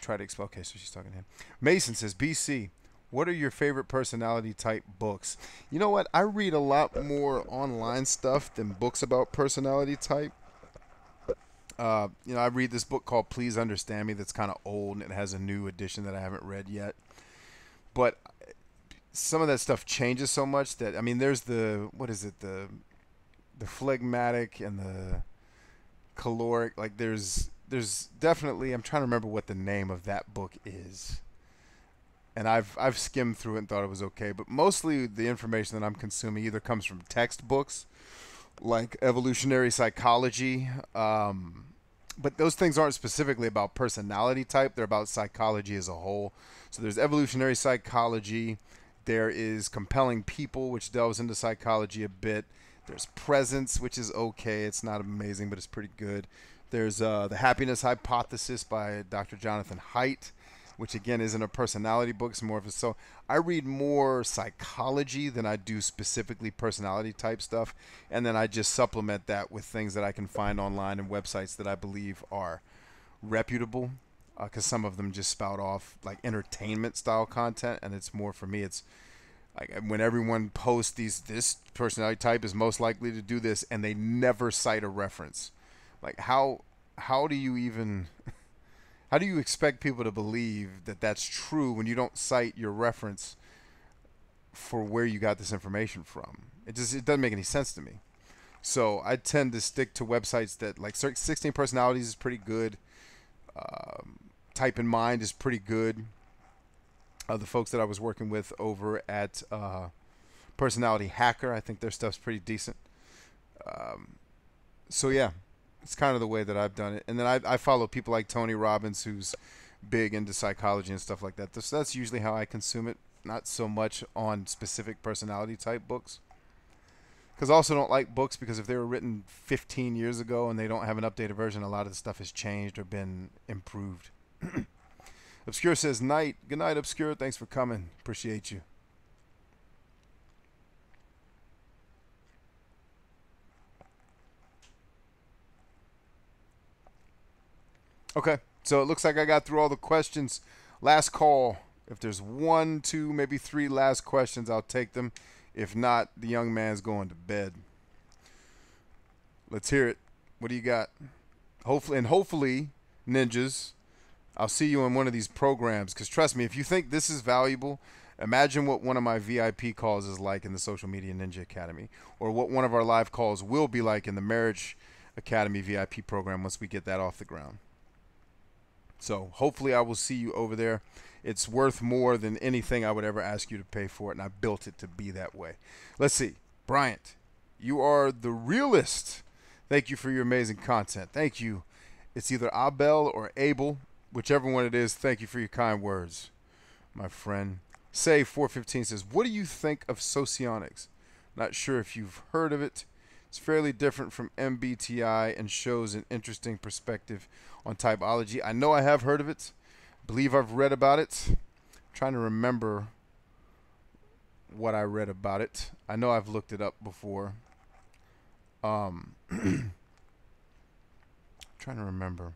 Try to explain. Okay, so she's talking to him. Mason says, BC, what are your favorite personality type books? You know what? I read a lot more online stuff than books about personality type. You know, I read this book called Please Understand Me that's kind of old, and it has a new edition that I haven't read yet. But some of that stuff changes so much that, I mean, there's the, what is it, the phlegmatic and the caloric, like there's definitely, I'm trying to remember what the name of that book is. And I've skimmed through it and thought it was okay, but mostly the information that I'm consuming either comes from textbooks like evolutionary psychology, but those things aren't specifically about personality type. They're about psychology as a whole. So there's evolutionary psychology. There is compelling people, which delves into psychology a bit. There's presence, which is okay. It's not amazing, but it's pretty good. There's the happiness hypothesis by Dr. Jonathan Haidt, which again isn't a personality book. It's more of a, so I read more psychology than I do specifically personality type stuff, and then I just supplement that with things that I can find online and websites that I believe are reputable, because some of them just spout off like entertainment style content, and it's more for me. It's like when everyone posts this personality type is most likely to do this, and they never cite a reference. Like how do you even how do you expect people to believe that that's true when you don't cite your reference for where you got this information from? It doesn't make any sense to me. So I tend to stick to websites that, like 16 Personalities is pretty good. Type in Mind is pretty good. The folks that I was working with over at Personality Hacker, I think their stuff's pretty decent. So yeah, it's kind of the way that I've done it. And then I follow people like Tony Robbins, who's big into psychology and stuff like that. So that's usually how I consume it, not so much on specific personality type books. Because I also don't like books because if they were written 15 years ago and they don't have an updated version, a lot of the stuff has changed or been improved. Obscure says, night. Good night, Obscure. Thanks for coming. Appreciate you. Okay, so it looks like I got through all the questions. Last call. If there's 1, 2, maybe 3 last questions, I'll take them. If not, the young man's going to bed. Let's hear it. What do you got? Hopefully, ninjas, I'll see you in one of these programs. Because trust me, if you think this is valuable, imagine what one of my VIP calls is like in the Social Media Ninja Academy. Or what one of our live calls will be like in the Marriage Academy VIP program once we get that off the ground. So hopefully I will see you over there. It's worth more than anything I would ever ask you to pay for it, and I built it to be that way. Let's see. Bryant, you are the realist. Thank you for your amazing content. Thank you. It's either Abel or Abel. Whichever one it is, thank you for your kind words, my friend. Say 415 says, what do you think of socionics? Not sure if you've heard of it. It's fairly different from MBTI and shows an interesting perspective on typology. I know I have heard of it. I believe I've read about it. I'm trying to remember what I read about it. I know I've looked it up before. Trying to remember.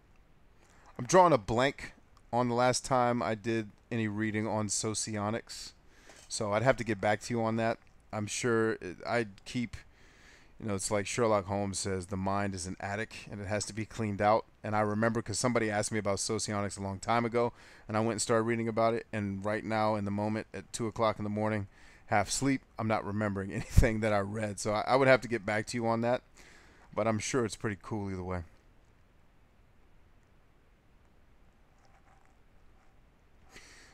I'm drawing a blank on the last time I did any reading on socionics. So I'd have to get back to you on that. I'm sure I'd keep... You know, it's like Sherlock Holmes says, the mind is an attic and it has to be cleaned out. And I remember because somebody asked me about socionics a long time ago, and I went and started reading about it. And right now, in the moment, at 2 o'clock in the morning, half sleep, I'm not remembering anything that I read. So I would have to get back to you on that. But I'm sure it's pretty cool either way.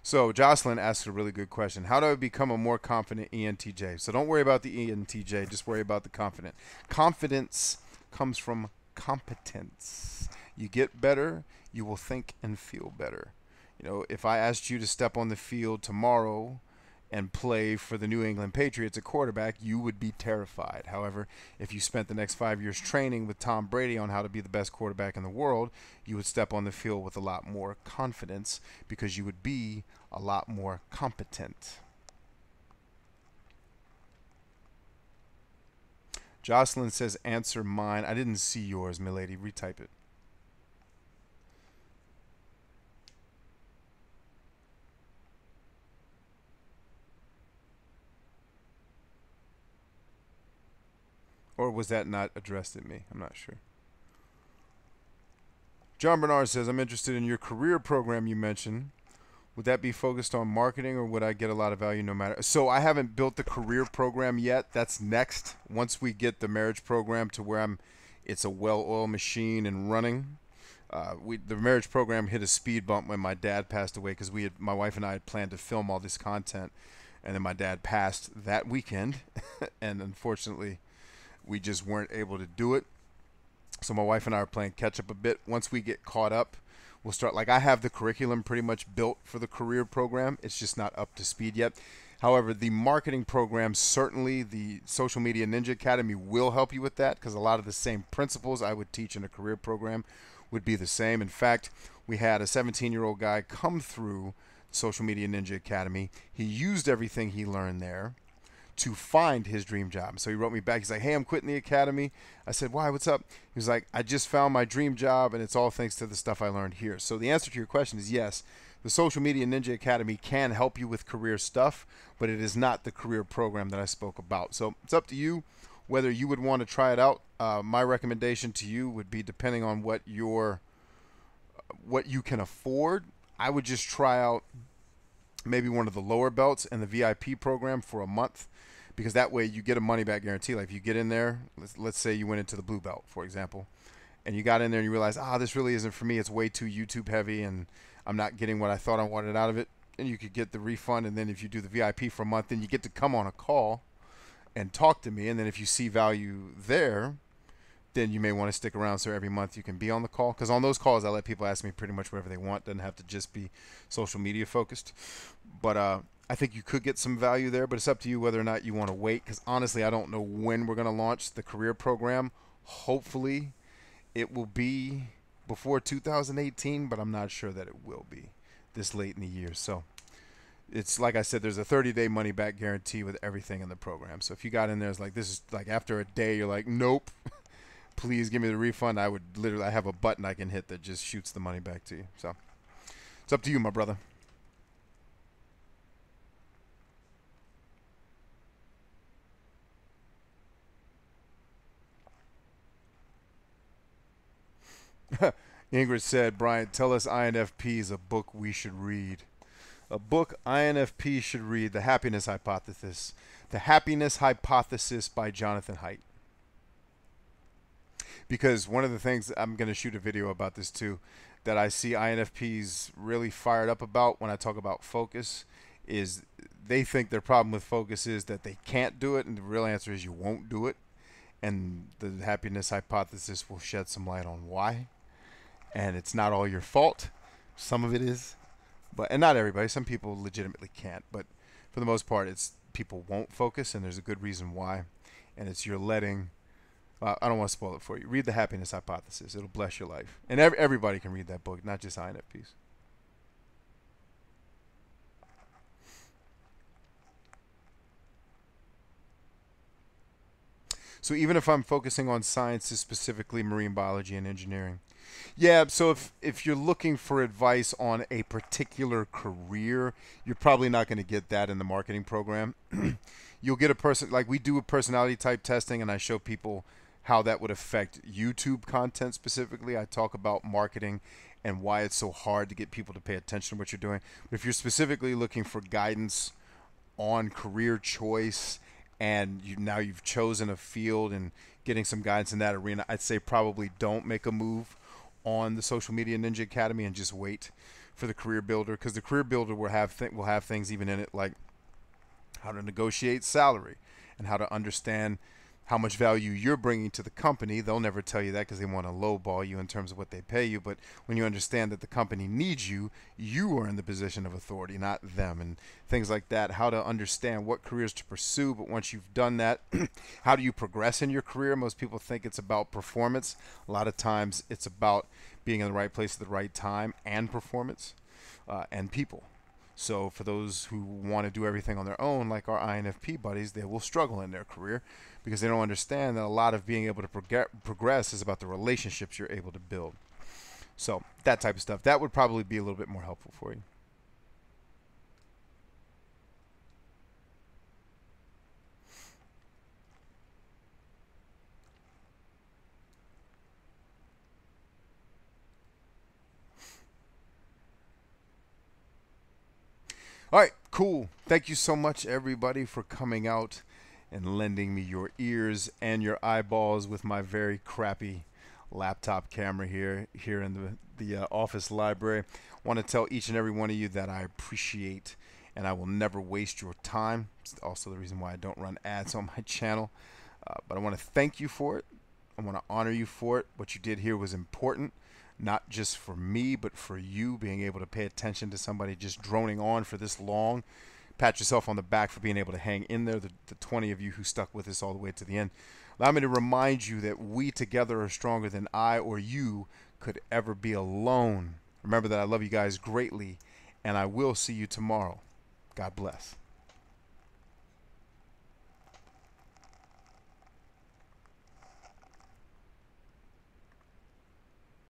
So Jocelyn asks a really good question. How do I become a more confident ENTJ? So don't worry about the ENTJ. Just worry about the confident. Confidence comes from competence. You get better, you will think and feel better. You know, if I asked you to step on the field tomorrow and play for the New England Patriots at quarterback, you would be terrified. However, if you spent the next 5 years training with Tom Brady on how to be the best quarterback in the world, you would step on the field with a lot more confidence because you would be a lot more competent. Jocelyn says, answer mine. I didn't see yours, milady. Retype it. Or was that not addressed at me? I'm not sure. John Bernard says, I'm interested in your career program you mentioned. Would that be focused on marketing, or would I get a lot of value no matter? So I haven't built the career program yet. That's next. Once we get the marriage program to where it's a well-oiled machine and running. The marriage program hit a speed bump when my dad passed away because my wife and I had planned to film all this content, and then my dad passed that weekend, and unfortunately, we just weren't able to do it. So my wife and I are playing catch up a bit. Once we get caught up, we'll start. Like, I have the curriculum pretty much built for the career program. It's just not up to speed yet. However, the marketing program, certainly the Social Media Ninja Academy, will help you with that, because a lot of the same principles I would teach in a career program would be the same. In fact, we had a 17-year-old guy come through Social Media Ninja Academy. He used everything he learned there to find his dream job. So he wrote me back. He's like, "Hey, I'm quitting the academy." I said, "Why? What's up?" He was like, "I just found my dream job, and it's all thanks to the stuff I learned here." So the answer to your question is yes. The Social Media Ninja Academy can help you with career stuff, but it is not the career program that I spoke about. So it's up to you whether you would want to try it out. My recommendation to you would be, depending on what you can afford, I would just try out maybe one of the lower belts in the VIP program for a month, because that way you get a money back guarantee. Like, if you get in there, let's say you went into the blue belt, for example, and you got in there and you realize, this really isn't for me. It's way too YouTube heavy and I'm not getting what I thought I wanted out of it. And you could get the refund. And then if you do the VIP for a month, then you get to come on a call and talk to me. And then if you see value there, then you may want to stick around, so every month you can be on the call. Because on those calls, I let people ask me pretty much whatever they want. Doesn't have to just be social media focused. But I think you could get some value there, but it's up to you whether or not you want to wait. Because honestly, I don't know when we're going to launch the career program. Hopefully it will be before 2018, but I'm not sure that it will be this late in the year. So it's like I said, there's a 30-day money back guarantee with everything in the program. So if you got in there, it's like, this is like, after a day, you're like, nope, please give me the refund. I would literally, I have a button I can hit that just shoots the money back to you. So it's up to you, my brother. Ingrid said, "Bryant, tell us INFP is a book we should read." A book INFP should read: The Happiness Hypothesis. The Happiness Hypothesis by Jonathan Haidt. Because one of the things, I'm going to shoot a video about this too, that I see INFPs really fired up about when I talk about focus, is they think their problem with focus is that they can't do it, and the real answer is you won't do it. And the happiness hypothesis will shed some light on why. And it's not all your fault. Some of it is, and not everybody. Some people legitimately can't, but for the most part, it's people won't focus, and there's a good reason why. And it's you're letting. I don't want to spoil it for you. Read The Happiness Hypothesis. It'll bless your life. And everybody can read that book, not just INFPs. So even if I'm focusing on sciences, specifically marine biology and engineering. Yeah, so if you're looking for advice on a particular career, you're probably not going to get that in the marketing program. You'll get a person, like we do a personality type testing, and I show people how that would affect YouTube content specifically. I talk about marketing and why it's so hard to get people to pay attention to what you're doing. But if you're specifically looking for guidance on career choice, and now you've chosen a field and getting some guidance in that arena, I'd say probably don't make a move on the Social Media Ninja Academy and just wait for the Career Builder, because the Career Builder will have things even in it like how to negotiate salary and how to understand how much value you're bringing to the company. They'll never tell you that because they want to lowball you in terms of what they pay you. But when you understand that the company needs you, you are in the position of authority, not them, and things like that. How to understand what careers to pursue. But once you've done that, how do you progress in your career? Most people think it's about performance. A lot of times it's about being in the right place at the right time, and performance, and people. So for those who want to do everything on their own, like our INFP buddies, they will struggle in their career because they don't understand that a lot of being able to progress is about the relationships you're able to build. So that type of stuff, that would probably be a little bit more helpful for you. All right, cool. Thank you so much, everybody, for coming out and lending me your ears and your eyeballs with my very crappy laptop camera here in the office library. I want to tell each and every one of you that I appreciate, and I will never waste your time. It's also the reason why I don't run ads on my channel. But I want to thank you for it. I I want to honor you for it. What you did here was important, not just for me, but for you being able to pay attention to somebody just droning on for this long. Pat yourself on the back for being able to hang in there, the 20 of you who stuck with us all the way to the end. Allow me to remind you that we together are stronger than I or you could ever be alone. Remember that I love you guys greatly, and I will see you tomorrow. God bless.